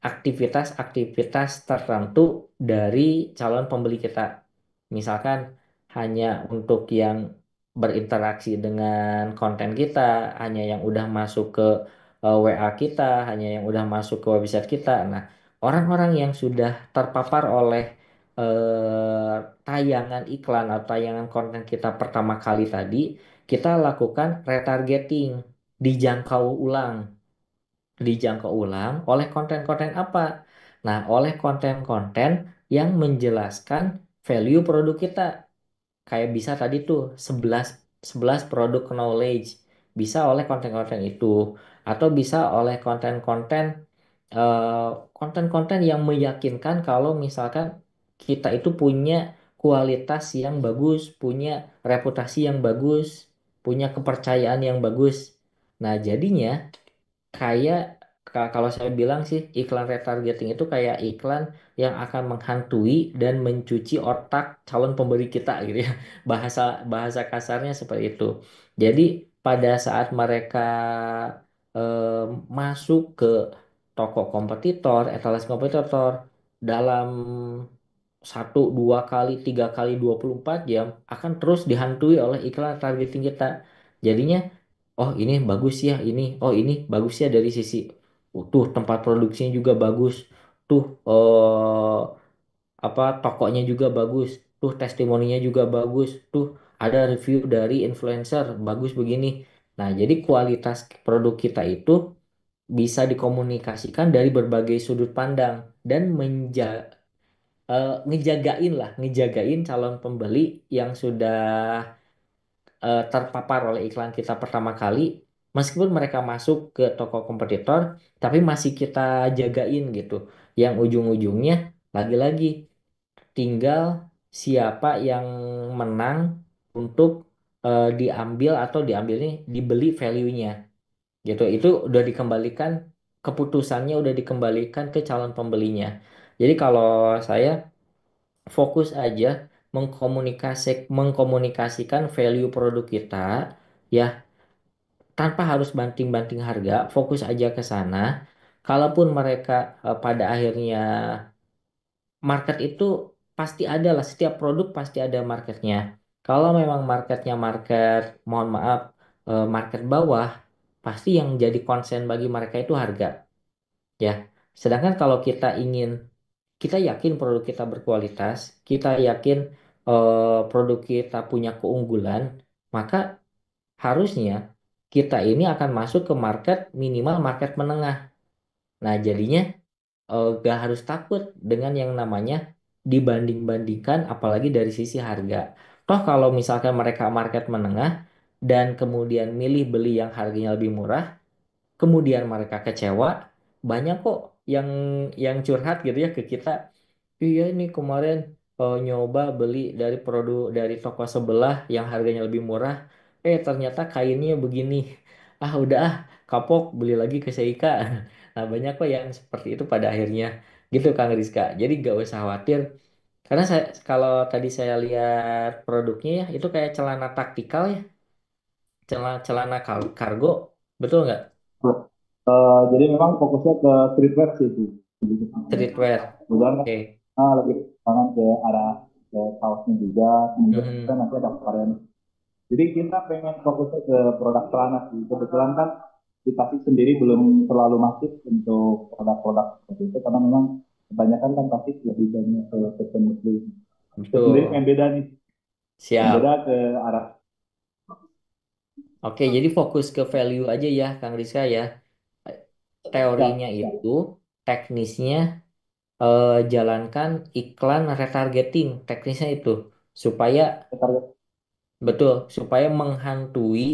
aktivitas-aktivitas tertentu dari calon pembeli kita. Misalkan hanya untuk yang berinteraksi dengan konten kita, hanya yang udah masuk ke WA kita, hanya yang udah masuk ke website kita. Nah, orang-orang yang sudah terpapar oleh eh, tayangan iklan atau tayangan konten kita pertama kali tadi, kita lakukan retargeting, dijangkau ulang. Dijangkau ulang oleh konten-konten apa? Nah, oleh konten-konten yang menjelaskan value produk kita. Kayak bisa tadi tuh 11 produk knowledge. Bisa oleh konten-konten itu. Atau bisa oleh eh, konten-konten yang meyakinkan kalau misalkan kita itu punya kualitas yang bagus, punya reputasi yang bagus, punya kepercayaan yang bagus. Nah, jadinya kayak kalau saya bilang sih iklan retargeting itu kayak iklan yang akan menghantui dan mencuci otak calon pembeli kita gitu ya. Bahasa bahasa kasarnya seperti itu. Jadi pada saat mereka eh, masuk ke toko kompetitor, etalase kompetitor dalam 1, 2 kali, 3 kali, 24 jam akan terus dihantui oleh iklan targeting kita. Jadinya, oh ini bagus ya ini, oh ini bagus ya dari sisi, tuh tempat produksinya juga bagus, tuh apa tokonya juga bagus, tuh testimoninya juga bagus, tuh ada review dari influencer bagus begini. Nah, jadi kualitas produk kita itu bisa dikomunikasikan dari berbagai sudut pandang dan ngejagain calon pembeli yang sudah terpapar oleh iklan kita pertama kali, meskipun mereka masuk ke toko kompetitor, tapi masih kita jagain gitu. Yang ujung-ujungnya lagi-lagi tinggal siapa yang menang untuk diambil atau diambil nih dibeli value-nya gitu. Itu udah dikembalikan, keputusannya udah dikembalikan ke calon pembelinya. Jadi kalau saya fokus aja mengkomunikasikan value produk kita ya, tanpa harus banting-banting harga, fokus aja ke sana. Kalaupun mereka pada akhirnya market itu pasti ada lah, setiap produk pasti ada marketnya. Kalau memang marketnya market, mohon maaf, market bawah, pasti yang jadi concern bagi mereka itu harga ya. Sedangkan kalau kita yakin produk kita berkualitas, kita yakin produk kita punya keunggulan, maka harusnya kita ini akan masuk ke market minimal market menengah. Nah, jadinya gak harus takut dengan yang namanya dibanding-bandingkan, apalagi dari sisi harga. Toh kalau misalkan mereka market menengah dan kemudian milih beli yang harganya lebih murah, kemudian mereka kecewa, banyak kok yang curhat gitu ya ke kita. Iya ini kemarin nyoba beli dari produk dari toko sebelah yang harganya lebih murah, ternyata kainnya begini. Ah udah ah, kapok beli lagi ke Seika. Nah banyak kok yang seperti itu pada akhirnya gitu Kang Rizka. Jadi gak usah khawatir. Karena kalau tadi saya lihat produknya ya itu kayak celana taktikal ya, celana kargo, betul nggak? Jadi memang fokusnya ke streetwear sih itu. Streetwear. Kemudian kan Oke. lebih tangan ke arah ke kaosnya juga. Kemudian kita Mhm. nanti ada varian. Jadi kita pengen fokusnya ke produk celana sih. Kebetulan kan di Tasik sendiri belum terlalu masif untuk produk-produk seperti itu karena memang kebanyakan kan Tasik lebih banyak ke fashion muslim. Kita sendiri pengen Betul. beda nih, pengen beda Siap. ke arah. Oke, jadi fokus ke value aja ya, Kang Rizka ya. Ya, Teorinya itu, teknisnya jalankan iklan retargeting, teknisnya itu supaya target. betul, supaya menghantui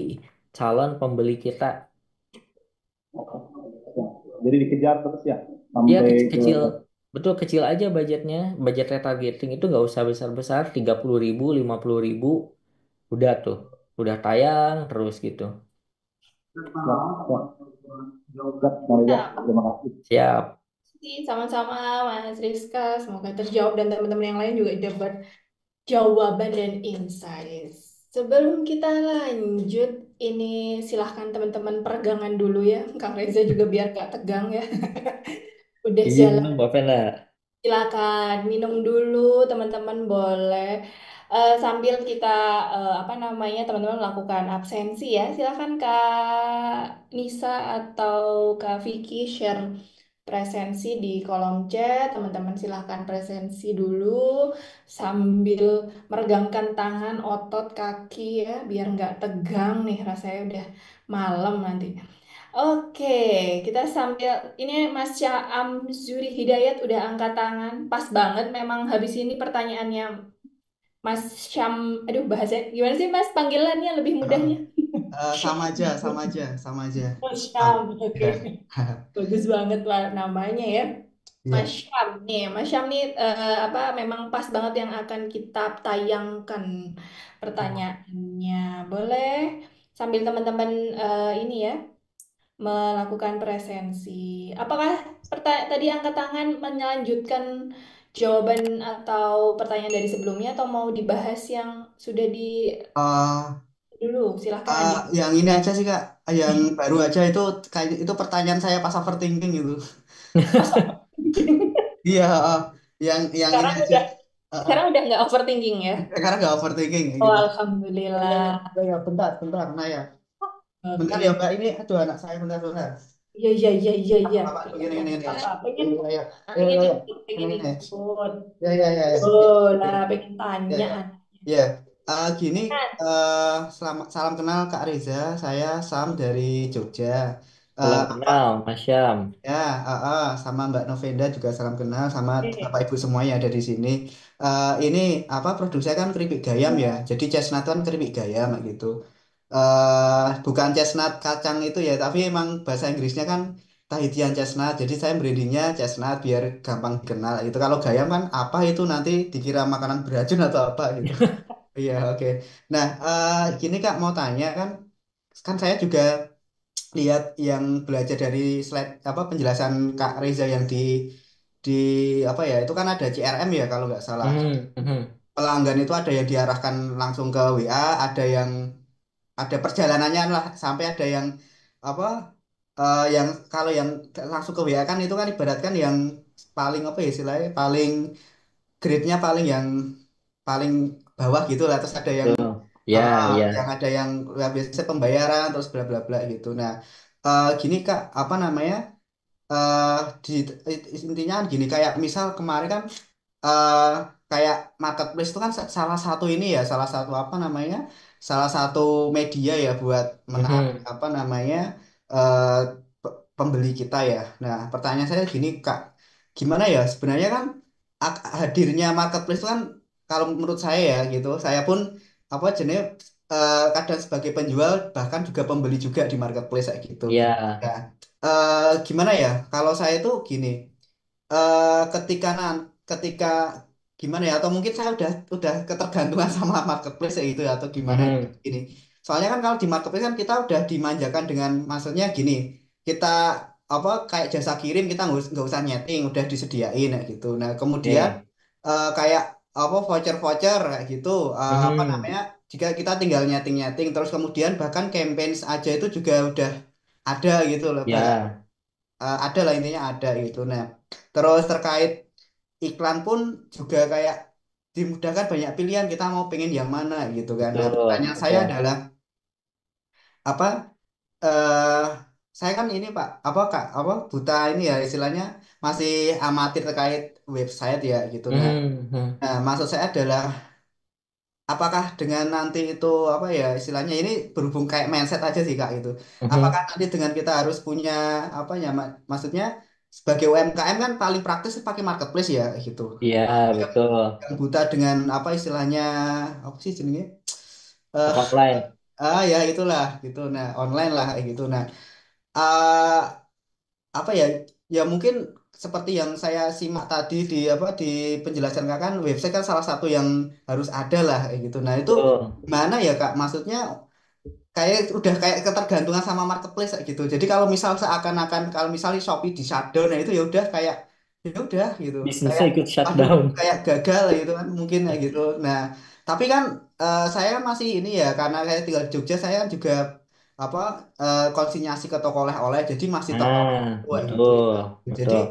calon pembeli kita. Ya. Jadi dikejar terus ya Ya sampai ke kecil, betul kecil aja budgetnya. Budget retargeting itu nggak usah besar-besar, 30.000, 50.000, udah tuh, udah tayang terus gitu. Maria. Nah, Terima kasih. Siap. sih sama-sama Mas Rizka, semoga terjawab dan teman-teman yang lain juga dapat jawaban dan insights. Sebelum kita lanjut, ini silahkan teman-teman peregangan dulu ya. Kang Reza juga biar gak tegang ya. Udah Izin jalan. dulu Mbak Vena. Silakan minum dulu, teman-teman boleh. Sambil kita apa namanya teman-teman melakukan absensi ya. Silakan Kak Nisa atau Kak Vicky share presensi di kolom chat. Teman-teman silahkan presensi dulu sambil meregangkan tangan, otot, kaki ya, biar nggak tegang nih. Rasanya udah malam nanti. Oke, kita sambil ini Mas Syam Zuri Hidayat udah angkat tangan. Pas banget memang habis ini pertanyaannya Mas Syam. Aduh, bahasa gimana sih Mas panggilannya lebih mudahnya? Sama aja, sama aja, sama aja. Mas Sam. Syam, oke. Ya. Bagus banget lah namanya ya. Mas Ya. Syam nih, Mas Syam nih apa memang pas banget yang akan kita tayangkan pertanyaannya. Boleh sambil teman-teman ini ya melakukan presensi. Apakah tadi angkat tangan melanjutkan jawaban atau pertanyaan dari sebelumnya atau mau dibahas yang sudah di Eh, dulu? Silahkan aja. yang ini aja sih Kak, yang baru aja itu kayak itu pertanyaan saya pas overthinking gitu. Iya, yang ini Sekarang aja. udah Eh, eh. sekarang udah nggak overthinking ya? Karena nggak overthinking kayak Oh, gitu. Ya, ya, alhamdulillah. ya, ya, bentar, bentar, nah ya. Bentar ya Oke. Mbak, ini aduh anak saya bentar, bentar. Iya, iya, iya, iya, iya. Bapak Gak begini, apa-apa. ini, ini. Pengen, Ya, ya, ya, pengen ya, ya. ikut, pengen Ini, ini. ikut. Ya, ya, ya, ya. Oh, lah, pengen Ya, tanya. ya. Ya, gini, selamat salam kenal Kak Reza, saya Sam dari Jogja. Salam Apa kenal, Mas Syam. ya, sama Mbak Novenda juga salam kenal, sama Oke. Bapak Ibu semuanya ada di sini. Ini apa produk saya kan keripik gayam ya, jadi chestnut kan keripik gayam kayak gitu. Bukan chestnut kacang itu ya, tapi emang bahasa Inggrisnya kan Tahitian chestnut, jadi saya brandingnya chestnut biar gampang dikenal gitu. Kalau gayam kan apa itu nanti dikira makanan beracun atau apa gitu. Iya, oke. Nah, gini Kak mau tanya kan, kan saya juga lihat yang belajar dari slide apa penjelasan Kak Reza yang di apa ya itu kan ada CRM ya kalau nggak salah. Mhm, mhm. Pelanggan itu ada yang diarahkan langsung ke WA, ada yang ada perjalanannya lah sampai ada yang apa yang kalau yang langsung ke WA kan itu kan ibaratkan yang paling apa ya istilahnya paling grade-nya paling yang paling bawah gitu lah terus ada yang Betul. Ya, yang ya. ada yang ya, biasanya pembayaran terus bla bla bla gitu. Nah, gini Kak, apa namanya? eh di intinya kan gini kayak misal kemarin kan eh kayak marketplace itu kan salah satu ini ya, salah satu apa namanya? Salah satu media ya buat menarik Mhm. apa namanya? eh pembeli kita ya. Nah, pertanyaan saya gini Kak, gimana ya sebenarnya kan hadirnya marketplace itu kan kalau menurut saya ya gitu, saya pun apa jenis kadang sebagai penjual bahkan juga pembeli juga di marketplace kayak gitu. Ya. Nah, gimana ya? Kalau saya itu gini, ketika ketika gimana ya? Atau mungkin saya udah ketergantungan sama marketplace kayak gitu ya, atau gimana ya? Mhm. Gini. Soalnya kan kalau di marketplace kan kita udah dimanjakan dengan maksudnya gini, kita apa kayak jasa kirim kita nggak usah nyeting, udah disediain kayak gitu. Nah kemudian Oke. kayak apa voucher-voucher kayak gitu, apa Mhm. namanya? Jika kita tinggal nyeting-nyeting, terus kemudian bahkan campaigns aja itu juga udah ada gitu loh, Ya. ada lah intinya ada gitu. Nah, terus terkait iklan pun juga kayak dimudahkan banyak pilihan kita mau pengen yang mana gitu kan. Nah, Betul, pertanyaan saya betul. adalah apa eh saya kan ini Pak, apa Kak, apa buta ini ya istilahnya masih amatir terkait website ya gitu. Nah, Mhm, mhm. maksud saya adalah apakah dengan nanti itu apa ya istilahnya ini berhubung kayak mindset aja sih Kak itu. Apakah Mhm. nanti dengan kita harus punya apa ya maksudnya sebagai UMKM kan paling praktis pakai marketplace ya gitu. Iya, Yang, betul. yang buta dengan apa istilahnya apa sih jenisnya? Eh Toko online. ya itulah gitu. Nah, online lah kayak gitu. Nah, eh apa ya ya mungkin seperti yang saya simak tadi di apa di penjelasan Kak kan website kan salah satu yang harus ada lah kayak gitu. Nah, itu Betul. gimana ya Kak? Maksudnya kayak udah kayak ketergantungan sama marketplace kayak gitu. Jadi kalau misal seakan-akan kalau misalnya Shopee di shutdown nah itu ya udah kayak ya udah gitu. Bisnisnya Kayak ikut aduh shutdown. kayak gagal gitu kan mungkin kayak gitu. Nah, tapi kan saya kan masih ini ya karena saya tinggal di Jogja saya kan juga apa konsinyasi ke toko oleh-oleh jadi masih tetap Nah, kayak gitu. betul, Jadi betul.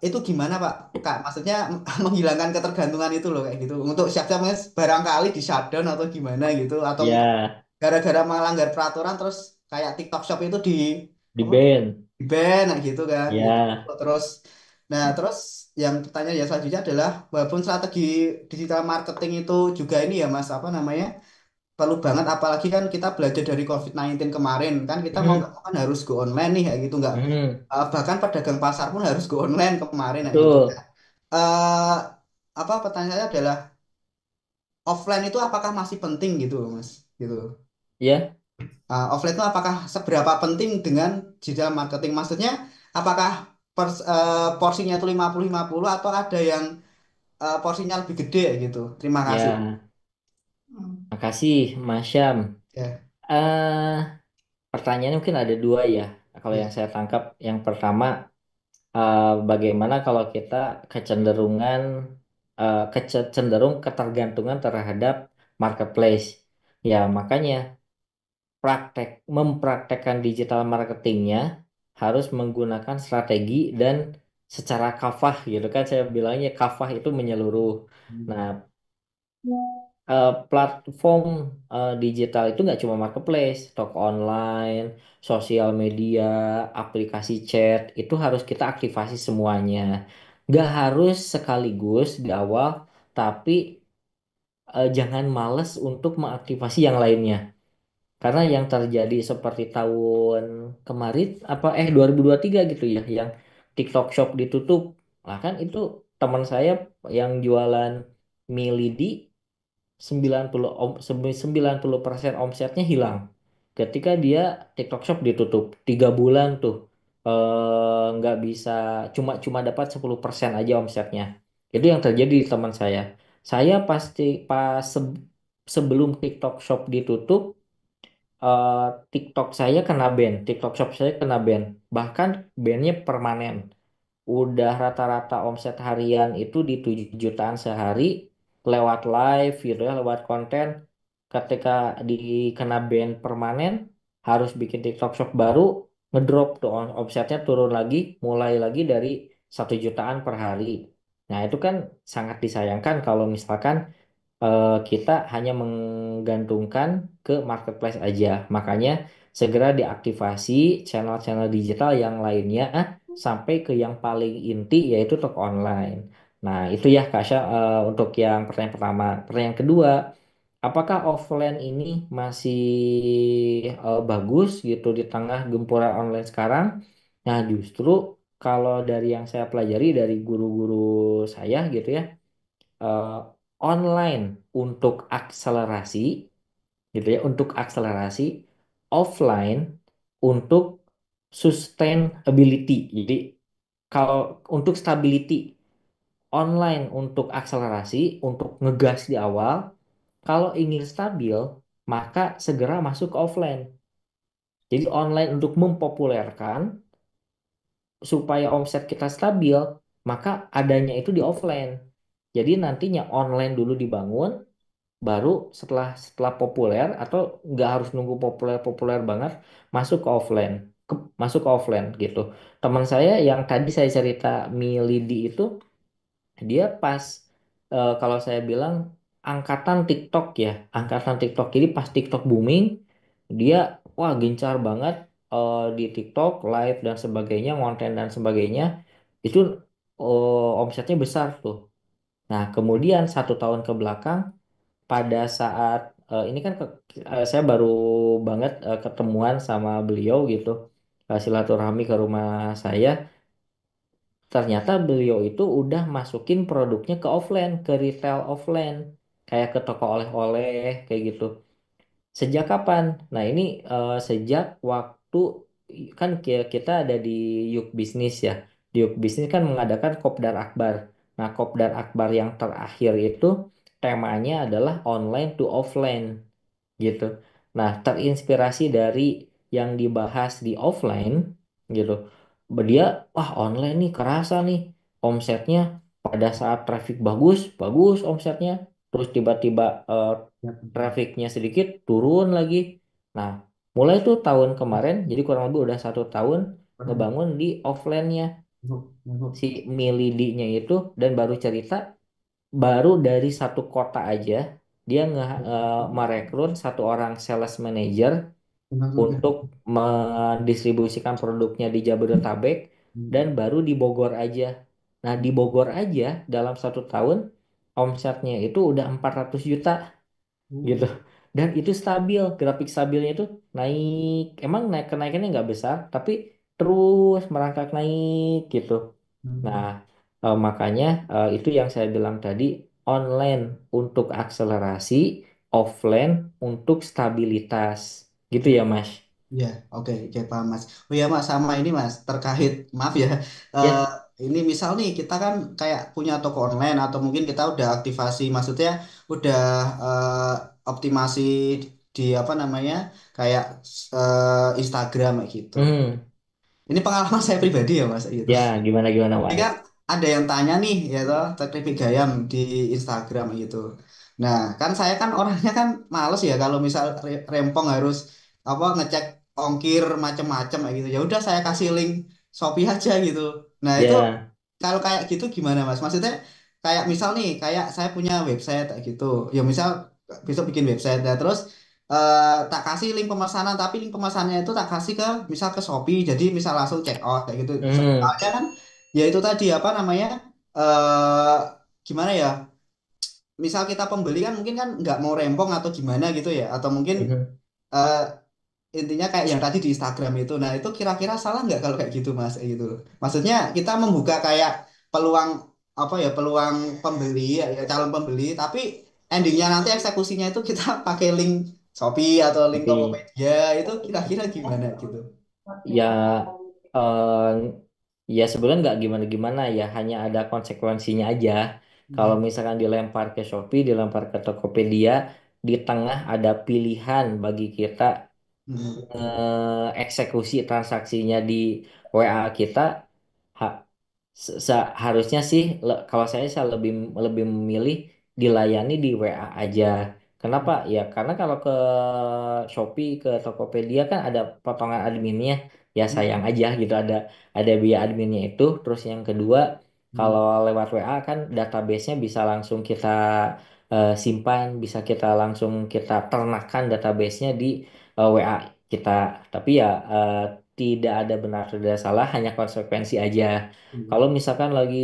itu gimana Pak? Kak, maksudnya menghilangkan ketergantungan itu loh kayak gitu. Untuk siap-siap Mas, barangkali di shutdown atau gimana gitu atau Ya, gara-gara melanggar peraturan terus kayak TikTok Shop itu di di apa ban. di band nah gitu kan gitu. Ya. Terus terus yang pertanyaan yang selanjutnya adalah walaupun strategi digital marketing itu juga ini ya Mas apa namanya perlu banget apalagi kan kita belajar dari COVID-19 kemarin kan kita mau nggak Hmm. mau kan harus go online nih kayak gitu nggak Hmm. bahkan pedagang pasar pun harus go online kemarin kayak gitu. Betul. eh Apa pertanyaan saya adalah offline itu apakah masih penting gitu loh Mas gitu. Ya. Offline itu apakah seberapa penting dengan digital marketing? Maksudnya apakah porsinya itu 50-50 atau ada yang porsinya lebih gede gitu? Terima kasih. Ya. Hmm. Makasih, Mas Syam. Ya, eh Pertanyaannya mungkin ada dua ya. Kalau ya. yang saya tangkap, yang pertama, bagaimana kalau kita kecenderungan, cenderung ketergantungan terhadap marketplace. Ya, makanya mempraktekkan digital marketingnya harus menggunakan strategi dan secara kafah gitu kan saya bilangnya kafah itu menyeluruh. Nah, platform digital itu nggak cuma marketplace, toko online, sosial media, aplikasi chat, itu harus kita aktifasi semuanya. Nggak harus sekaligus di awal, tapi jangan males untuk mengaktifasi yang lainnya. Karena yang terjadi seperti tahun kemarin, 2023 gitu ya, yang TikTok Shop ditutup. Nah kan itu teman saya yang jualan mie lidi 90% omsetnya hilang ketika dia TikTok Shop ditutup 3 bulan tuh nggak bisa cuma dapat 10% aja omsetnya itu yang terjadi di teman saya pasti pas sebelum TikTok Shop ditutup eh, TikTok saya kena ban TikTok Shop saya kena ban bahkan bannya permanen udah rata-rata omset harian itu di 7 jutaan sehari lewat live gitu ya, lewat konten. Ketika dikena ban permanen, harus bikin TikTok Shop baru, ngedrop tuh omsetnya turun lagi, mulai lagi dari 1 jutaan per hari. Nah, itu kan sangat disayangkan kalau misalkan kita hanya menggantungkan ke marketplace aja. Makanya segera diaktifasi channel-channel digital yang lainnya sampai ke yang paling inti yaitu toko online. Nah, itu ya Kak Syah, untuk yang pertanyaan pertama. Pertanyaan kedua, apakah offline ini masih bagus gitu di tengah gempuran online sekarang? Nah, justru kalau dari yang saya pelajari dari guru-guru saya gitu ya, eh, online untuk akselerasi gitu ya untuk akselerasi offline untuk sustainability jadi kalau untuk stability online untuk akselerasi untuk ngegas di awal kalau ingin stabil maka segera masuk ke offline jadi online untuk mempopulerkan supaya omset kita stabil maka adanya itu di offline jadi nantinya online dulu dibangun baru setelah setelah populer atau nggak harus nunggu populer banget masuk ke offline masuk ke offline gitu teman saya yang tadi saya cerita Milidi itu dia pas kalau saya bilang angkatan TikTok ya angkatan TikTok jadi pas TikTok booming dia wah gencar banget di TikTok live dan sebagainya konten dan sebagainya itu omsetnya besar tuh nah kemudian 1 tahun ke belakang pada saat ini kan saya baru banget ketemuan sama beliau gitu silaturahmi ke rumah saya ternyata beliau itu udah masukin produknya ke offline ke retail offline kayak ke toko oleh-oleh kayak gitu sejak kapan nah ini sejak waktu kan kita ada di Yuk Bisnis ya di Yuk Bisnis kan mengadakan Kopdar Akbar nah Kopdar Akbar yang terakhir itu temanya adalah online to offline gitu. Nah, terinspirasi dari yang dibahas di offline gitu. Dia, wah online nih kerasa nih omsetnya pada saat traffic bagus, bagus omsetnya. Terus tiba-tiba trafficnya sedikit turun lagi. Nah, mulai tuh tahun kemarin, jadi kurang lebih udah 1 tahun ngebangun di offline-nya si Milidinya itu dan baru cerita baru dari satu kota aja dia merekrut 1 orang sales manager benar juga. untuk mendistribusikan produknya di Jabodetabek dan Hmm. baru di Bogor aja. Nah, di Bogor aja dalam 1 tahun omsetnya itu udah 400 juta gitu. Hmm. Dan itu stabil, grafik stabilnya itu naik. Emang kenaikannya nggak besar, tapi terus merangkak naik gitu. Nah, Hmm. makanya itu yang saya bilang tadi, online untuk akselerasi, offline untuk stabilitas. Gitu ya, Mas. Ya, oke, oke, paham Mas. Oh ya Mas, sama ini Mas, terkait, maaf ya, eh, Ya. ini misal nih kita kan kayak punya toko online atau mungkin kita udah aktivasi, maksudnya udah optimasi di apa namanya, kayak Instagram kayak gitu. Hmm. Ini pengalaman saya pribadi ya Mas, gitu. Ya, gimana gimana, Jadi Mas? kan ada yang tanya nih, ya toh, teknik gayam di Instagram gitu. Nah, kan saya kan orangnya kan males ya kalau misal rempong harus apa ngecek ongkir macem-macem kayak gitu. Ya udah saya kasih link Shopee aja gitu. Nah, itu Ya. kalau kayak gitu gimana Mas? Maksudnya kayak misal nih, kayak saya punya website kayak gitu. Ya misal besok bikin website, nah terus tak kasih link pemesanan, tapi link pemesanannya itu tak kasih ke misal ke Shopee. Jadi misal langsung check out kayak gitu. Hmm. Soalnya kan ya itu tadi apa namanya eh gimana ya? Misal kita pembeli kan mungkin kan nggak mau rempong atau gimana gitu ya, atau mungkin Mhm. eh, intinya kayak yang tadi di Instagram itu. Nah, itu kira-kira salah nggak kalau kayak gitu, Mas? Kayak gitu. Maksudnya kita membuka kayak peluang apa ya, peluang pembeli ya, ya, calon pembeli, tapi endingnya nanti eksekusinya itu kita pakai link Shopee atau link Tapi Tokopedia itu kira-kira gimana gitu. ya, eh, ya sebenarnya nggak gimana-gimana ya, hanya ada konsekuensinya aja. Kalau Hmm. misalkan dilempar ke Shopee, dilempar ke Tokopedia, di tengah ada pilihan bagi kita Hmm. eksekusi transaksinya di WA kita, ha- harusnya sih kalau saya lebih lebih memilih dilayani di WA aja. Kenapa? Ya karena kalau ke Shopee, ke Tokopedia kan ada potongan adminnya. Ya sayang Hmm. aja gitu, ada biaya adminnya itu. Terus yang kedua, Hmm. kalau lewat WA kan database-nya bisa langsung kita simpan, bisa kita langsung kita ternakkan database-nya di WA kita. Tapi ya tidak ada benar tidak salah, hanya konsekuensi aja. Hmm. Kalau misalkan lagi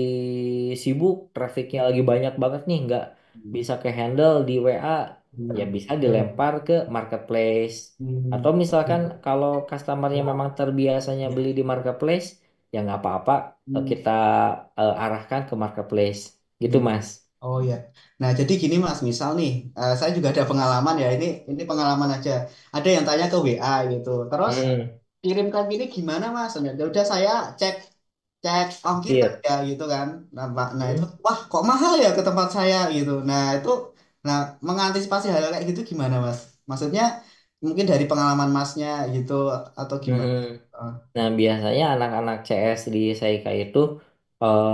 sibuk, trafiknya lagi banyak banget nih, nggak Hmm. bisa ke handle di WA, ya Hmm. bisa dilempar ke marketplace. Hmm. Atau misalkan kalau customernya memang terbiasanya beli di marketplace, ya nggak apa-apa, Hmm. kita arahkan ke marketplace. Gitu, Hmm. Mas. Oh ya. Nah, jadi gini Mas, misal nih, saya juga ada pengalaman ya. Ini pengalaman aja. Ada yang tanya ke WA gitu. Terus Hmm, kirimkan gini gimana Mas? Nah, ya udah saya cek cek ongkir kan iya. ya gitu kan. Nah, nah itu Hmm. wah kok mahal ya ke tempat saya gitu. Nah mengantisipasi hal kayak gitu gimana Mas? Maksudnya mungkin dari pengalaman Masnya gitu atau gimana? Hmm. Eh, Nah, biasanya anak-anak CS di Seika itu eh,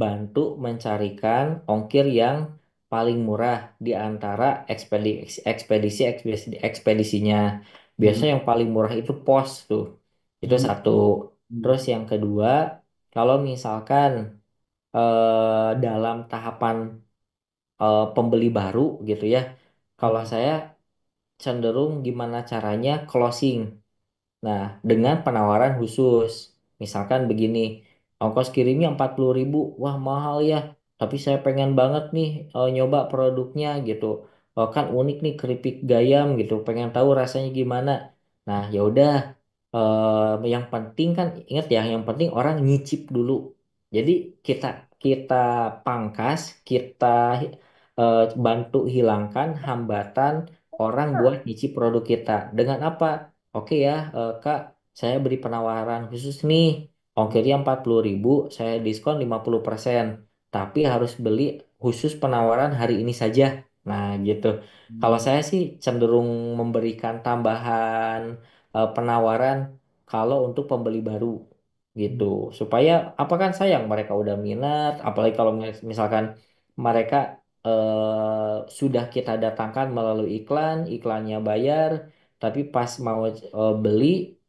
bantu mencarikan ongkir yang paling murah di antara ekspedisinya. Biasanya hmm, yang paling murah itu pos tuh. Itu hmm, satu. hmm, Terus yang kedua, kalau misalkan dalam tahapan pembeli baru gitu ya, kalau hmm, saya cenderung gimana caranya closing. Nah, dengan penawaran khusus, misalkan begini, ongkos kirimnya 40.000, wah mahal ya, tapi saya pengen banget nih nyoba produknya gitu. Kan unik nih keripik gayam gitu, pengen tahu rasanya gimana. Nah, ya udah, yang penting kan ingat ya, yang penting orang nyicip dulu. Jadi kita kita pangkas, kita bantu hilangkan hambatan orang buat nyicip produk kita. Dengan apa? Oke ya, Kak, saya beri penawaran khusus nih. Ongkirnya 40.000, saya diskon 50%. Tapi harus beli khusus penawaran hari ini saja. Nah, gitu. Kalau hmm, saya sih cenderung memberikan tambahan penawaran kalau untuk pembeli baru gitu. hmm, Supaya apa kan sayang mereka udah minat, apalagi kalau misalkan mereka sudah kita datangkan melalui iklan, iklannya bayar, tapi pas mau beli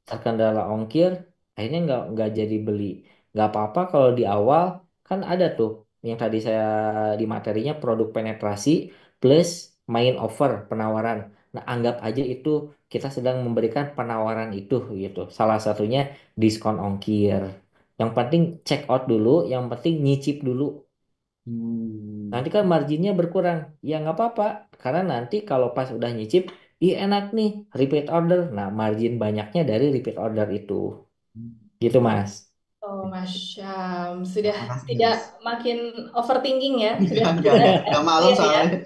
terkendala ongkir, akhirnya nggak jadi beli. Nggak apa-apa kalau di awal kan ada tuh yang tadi saya di materinya produk penetrasi plus main offer penawaran. Nah, anggap aja itu kita sedang memberikan penawaran itu gitu. Salah satunya diskon ongkir. Yang penting check out dulu, yang penting nyicip dulu. Hmm. Nanti kan marginnya berkurang. Ya nggak apa-apa. Karena nanti kalau pas udah nyicip, ih enak nih, repeat order. Nah, margin banyaknya dari repeat order itu. Gitu, Mas. Oh, Mas Syam, sudah Makasih tidak Mas. makin overthinking ya, sudah Enggak. sudah Udah malam clear ya. soalnya.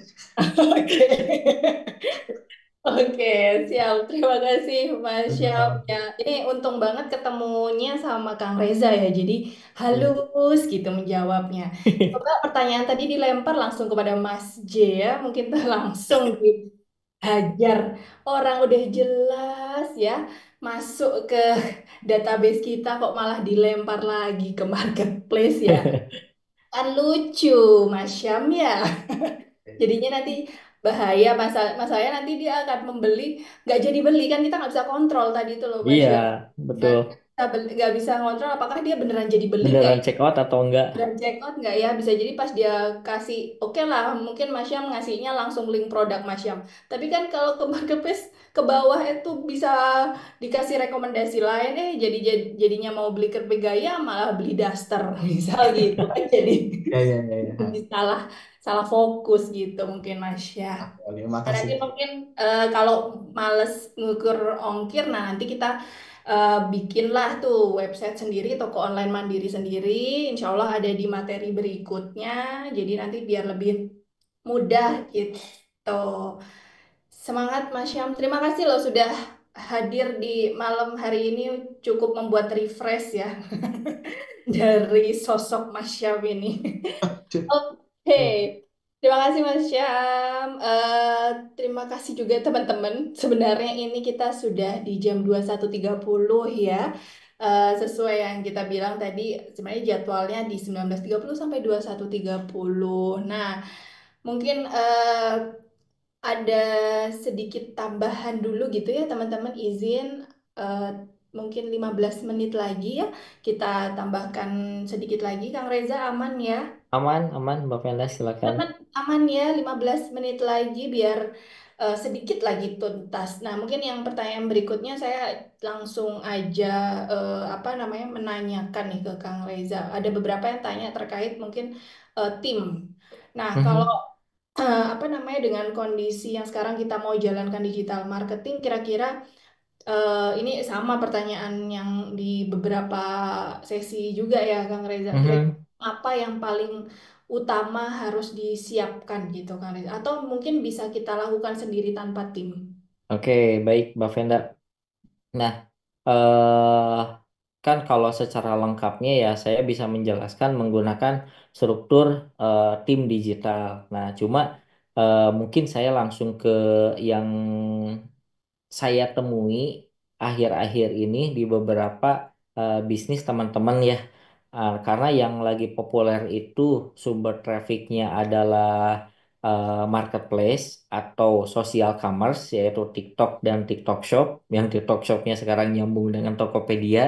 Oke. Oke, siap. Terima kasih, Mas Syam. Ya, ini untung banget ketemunya sama Kang Reza ya. Jadi Iya. halus gitu menjawabnya. Coba pertanyaan tadi dilempar langsung kepada Mas J ya. Mungkin langsung dihajar. Orang udah jelas ya masuk ke database kita kok malah dilempar lagi ke marketplace ya. Kan lucu, Mas Syam ya. Jadinya nanti bahaya masalahnya nanti dia akan membeli nggak jadi beli kan kita nggak bisa kontrol tadi itu loh Mas Iya, ya betul. nggak bisa kontrol apakah dia beneran jadi beli nggak Beneran ya check out atau enggak? dan check out nggak ya bisa jadi pas dia kasih oke lah mungkin Mas Syam ngasihnya langsung link produk Mas Syam tapi kan kalau ke marketplace ke bawah itu bisa dikasih rekomendasi lain jadinya mau beli kerpe gaya malah beli daster misal gitu kan jadi Ya, ya, ya, jadi ya. salah salah fokus gitu mungkin Mas ya. Oke, Nah, makasih. nanti mungkin kalau males ngukur ongkir, nah nanti kita bikinlah tuh website sendiri, toko online mandiri sendiri. Insya Allah ada di materi berikutnya. Jadi nanti biar lebih mudah gitu. Semangat Mas Syam. Terima kasih loh sudah hadir di malam hari ini cukup membuat refresh ya dari sosok Mas Syam ini. Oke, terima kasih Mas Syam. Terima kasih juga teman-teman. Sebenarnya ini kita sudah di jam 21.30 ya. Sesuai yang kita bilang tadi, sebenarnya jadwalnya di 19.30 sampai 21.30. Nah, mungkin ada sedikit tambahan dulu gitu ya teman-teman izin eh, mungkin 15 menit lagi ya. Kita tambahkan sedikit lagi. Kang Reza aman ya? Aman, aman, Mbak Venda, silakan. Teman aman ya 15 menit lagi biar sedikit lagi tuntas. Nah, mungkin yang pertanyaan berikutnya saya langsung aja apa namanya menanyakan nih ke Kang Reza. Ada beberapa yang tanya terkait mungkin tim. Nah, kalau Mhm. apa namanya dengan kondisi yang sekarang kita mau jalankan digital marketing kira-kira ini sama pertanyaan yang di beberapa sesi juga ya, Kang Reza. Kira-kira Mhm. apa yang paling utama harus disiapkan gitu, Kang Reza? Atau mungkin bisa kita lakukan sendiri tanpa tim? Oke, baik, Mbak Venda. Nah, eh kan kalau secara lengkapnya ya saya bisa menjelaskan menggunakan struktur tim digital. Nah, cuma mungkin saya langsung ke yang saya temui akhir-akhir ini di beberapa bisnis teman-teman ya. Karena yang lagi populer itu sumber trafficnya adalah marketplace atau social commerce yaitu TikTok dan TikTok Shop. Yang TikTok Shopnya sekarang nyambung dengan Tokopedia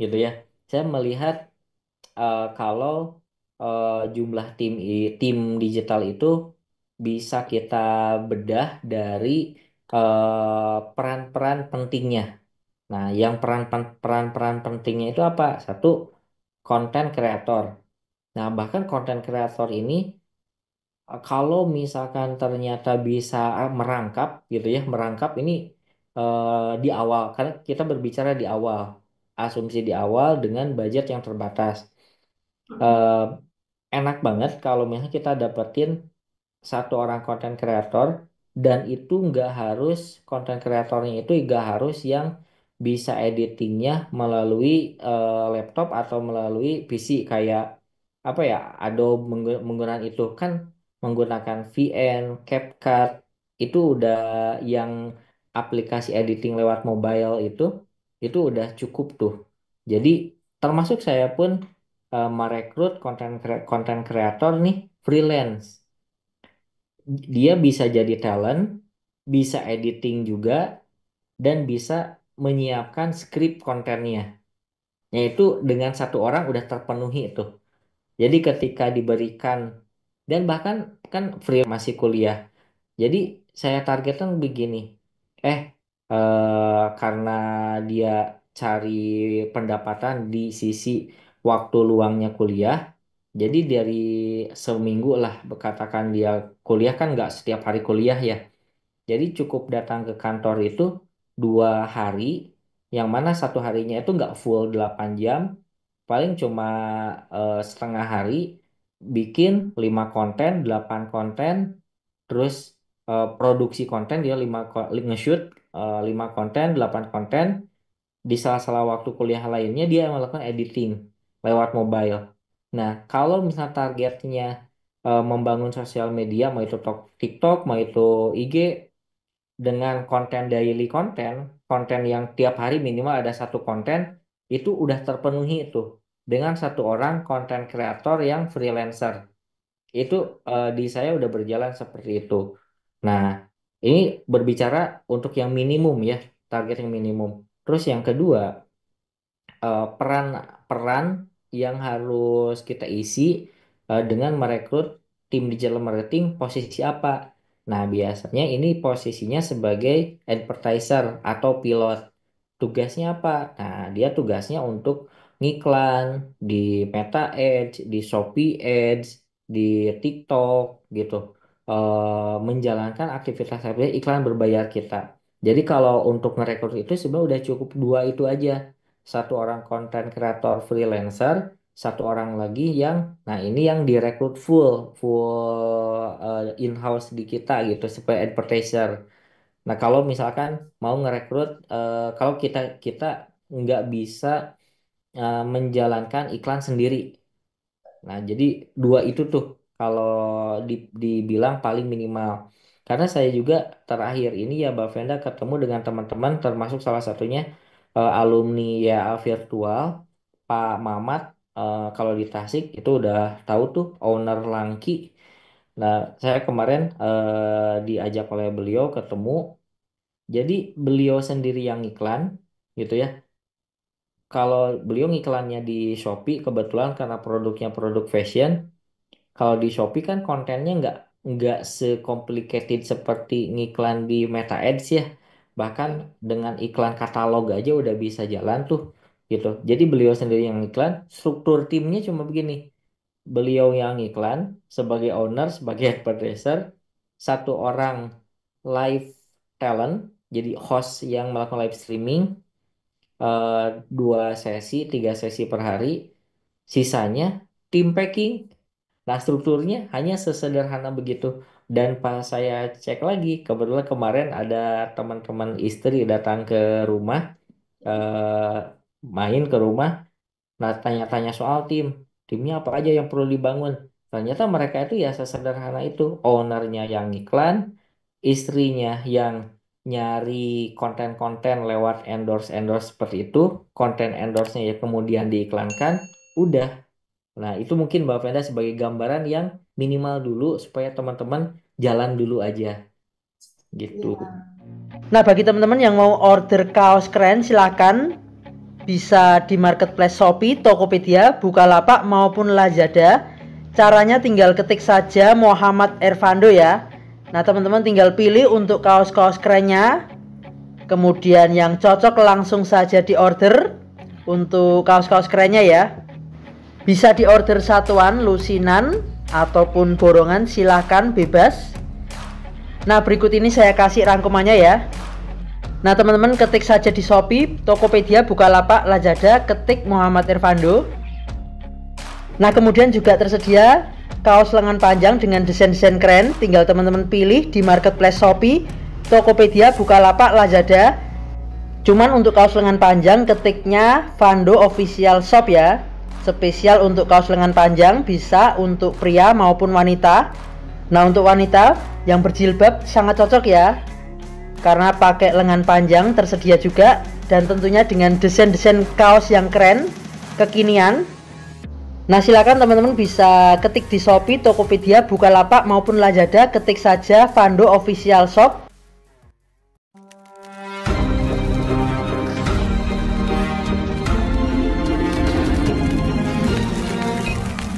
gitu ya. Saya melihat kalau jumlah tim digital itu bisa kita bedah dari peran-peran pentingnya. Nah, yang peran-peran pentingnya itu apa? Satu, konten kreator. Nah, bahkan konten kreator ini kalau misalkan ternyata bisa merangkap gitu ya, merangkap ini di awal karena kita berbicara di awal, asumsi di awal dengan budget yang terbatas. Eh, Enak banget kalau misalnya kita dapetin satu orang konten kreator dan itu nggak harus konten kreatornya itu nggak harus yang bisa editingnya melalui laptop atau melalui PC kayak apa ya Adobe menggunakan itu kan menggunakan VN, CapCut itu udah yang aplikasi editing lewat mobile itu udah cukup tuh. Jadi termasuk saya pun merekrut konten kreator nih freelance. Dia bisa jadi talent, bisa editing juga, dan bisa menyiapkan skrip kontennya. Yaitu dengan satu orang udah terpenuhi itu. Jadi ketika diberikan, dan bahkan kan free masih kuliah. Jadi saya targetkan begini. Karena dia cari pendapatan di sisi waktu luangnya kuliah, jadi dari seminggu lah, katakan dia kuliah kan nggak setiap hari kuliah ya. Jadi cukup datang ke kantor itu 2 hari, yang mana satu harinya itu nggak full 8 jam, paling cuma setengah hari, bikin 5 konten, 8 konten, terus produksi konten dia nge-shoot 5 konten, 8 konten, di salah-salah waktu kuliah lainnya dia melakukan editing lewat mobile. Nah, kalau misalnya targetnya membangun sosial media, mau itu TikTok, mau itu IG, dengan konten daily konten, konten yang tiap hari minimal ada satu konten, itu udah terpenuhi itu dengan satu orang konten kreator yang freelancer. Itu di saya udah berjalan seperti itu. Nah, ini berbicara untuk yang minimum ya, target yang minimum. Terus yang kedua, peran-peran yang harus kita isi dengan merekrut tim digital marketing posisi apa? Nah, biasanya ini posisinya sebagai advertiser atau pilot. Tugasnya apa? Nah, dia tugasnya untuk ngiklan di Meta Ads, di Shopee Ads, di TikTok gitu. Menjalankan aktivitas-aktivitas iklan berbayar kita. Jadi kalau untuk ngerekrut itu sebenarnya udah cukup 2 itu aja. Satu orang konten kreator freelancer, satu orang lagi yang, nah ini yang direkrut full full in-house di kita gitu sebagai advertiser. Nah kalau misalkan mau ngerekrut, kalau kita kita nggak bisa menjalankan iklan sendiri. Nah, jadi 2 itu tuh kalau dibilang paling minimal. Karena saya juga terakhir ini ya Mbak Venda ketemu dengan teman-teman, termasuk salah satunya alumni ya virtual, Pak Mamat, kalau di Tasik itu udah tahu tuh owner Langki. Nah, saya kemarin diajak oleh beliau ketemu. Jadi beliau sendiri yang iklan gitu ya. Kalau beliau ngiklannya di Shopee kebetulan karena produknya produk fashion. Kalau di Shopee kan kontennya nggak secomplicated seperti ngiklan di Meta Ads ya. Bahkan dengan iklan katalog aja udah bisa jalan tuh gitu. Jadi beliau sendiri yang iklan, struktur timnya cuma begini. Beliau yang iklan sebagai owner, sebagai advertiser, satu orang live talent, jadi host yang melakukan live streaming, 2 sesi, 3 sesi per hari, sisanya tim packing. Nah, strukturnya hanya sesederhana begitu. Dan pas saya cek lagi, kebetulan kemarin ada teman-teman istri datang ke rumah, eh, main ke rumah, nah tanya-tanya soal timnya apa aja yang perlu dibangun. Ternyata mereka itu ya sesederhana itu, ownernya yang iklan, istrinya yang nyari konten-konten lewat endorse-endorse seperti itu, konten endorse-nya ya kemudian diiklankan, udah. Nah, itu mungkin Mbak Venda sebagai gambaran yang minimal dulu supaya teman-teman jalan dulu aja gitu. Nah, bagi teman-teman yang mau order kaos keren silakan bisa di marketplace Shopee, Tokopedia, Bukalapak maupun Lazada. Caranya tinggal ketik saja Muhammad Ervando ya. Nah, teman-teman tinggal pilih untuk kaos-kaos kerennya. Kemudian yang cocok langsung saja diorder untuk kaos-kaos kerennya ya. Bisa diorder satuan, lusinan, ataupun borongan, silahkan bebas. Nah, berikut ini saya kasih rangkumannya ya. Nah, teman-teman ketik saja di Shopee, Tokopedia, Bukalapak, Lazada, ketik Muhammad Ervando. Nah, kemudian juga tersedia kaos lengan panjang dengan desain-desain keren. Tinggal teman-teman pilih di marketplace Shopee, Tokopedia, Bukalapak, Lazada. Cuman untuk kaos lengan panjang ketiknya Vando Official Shop ya. Spesial untuk kaos lengan panjang, bisa untuk pria maupun wanita. Nah, untuk wanita yang berjilbab sangat cocok ya, karena pakai lengan panjang tersedia juga, dan tentunya dengan desain-desain kaos yang keren, kekinian. Nah, silakan teman-teman bisa ketik di Shopee, Tokopedia, Bukalapak maupun Lazada, ketik saja Vando Official Shop.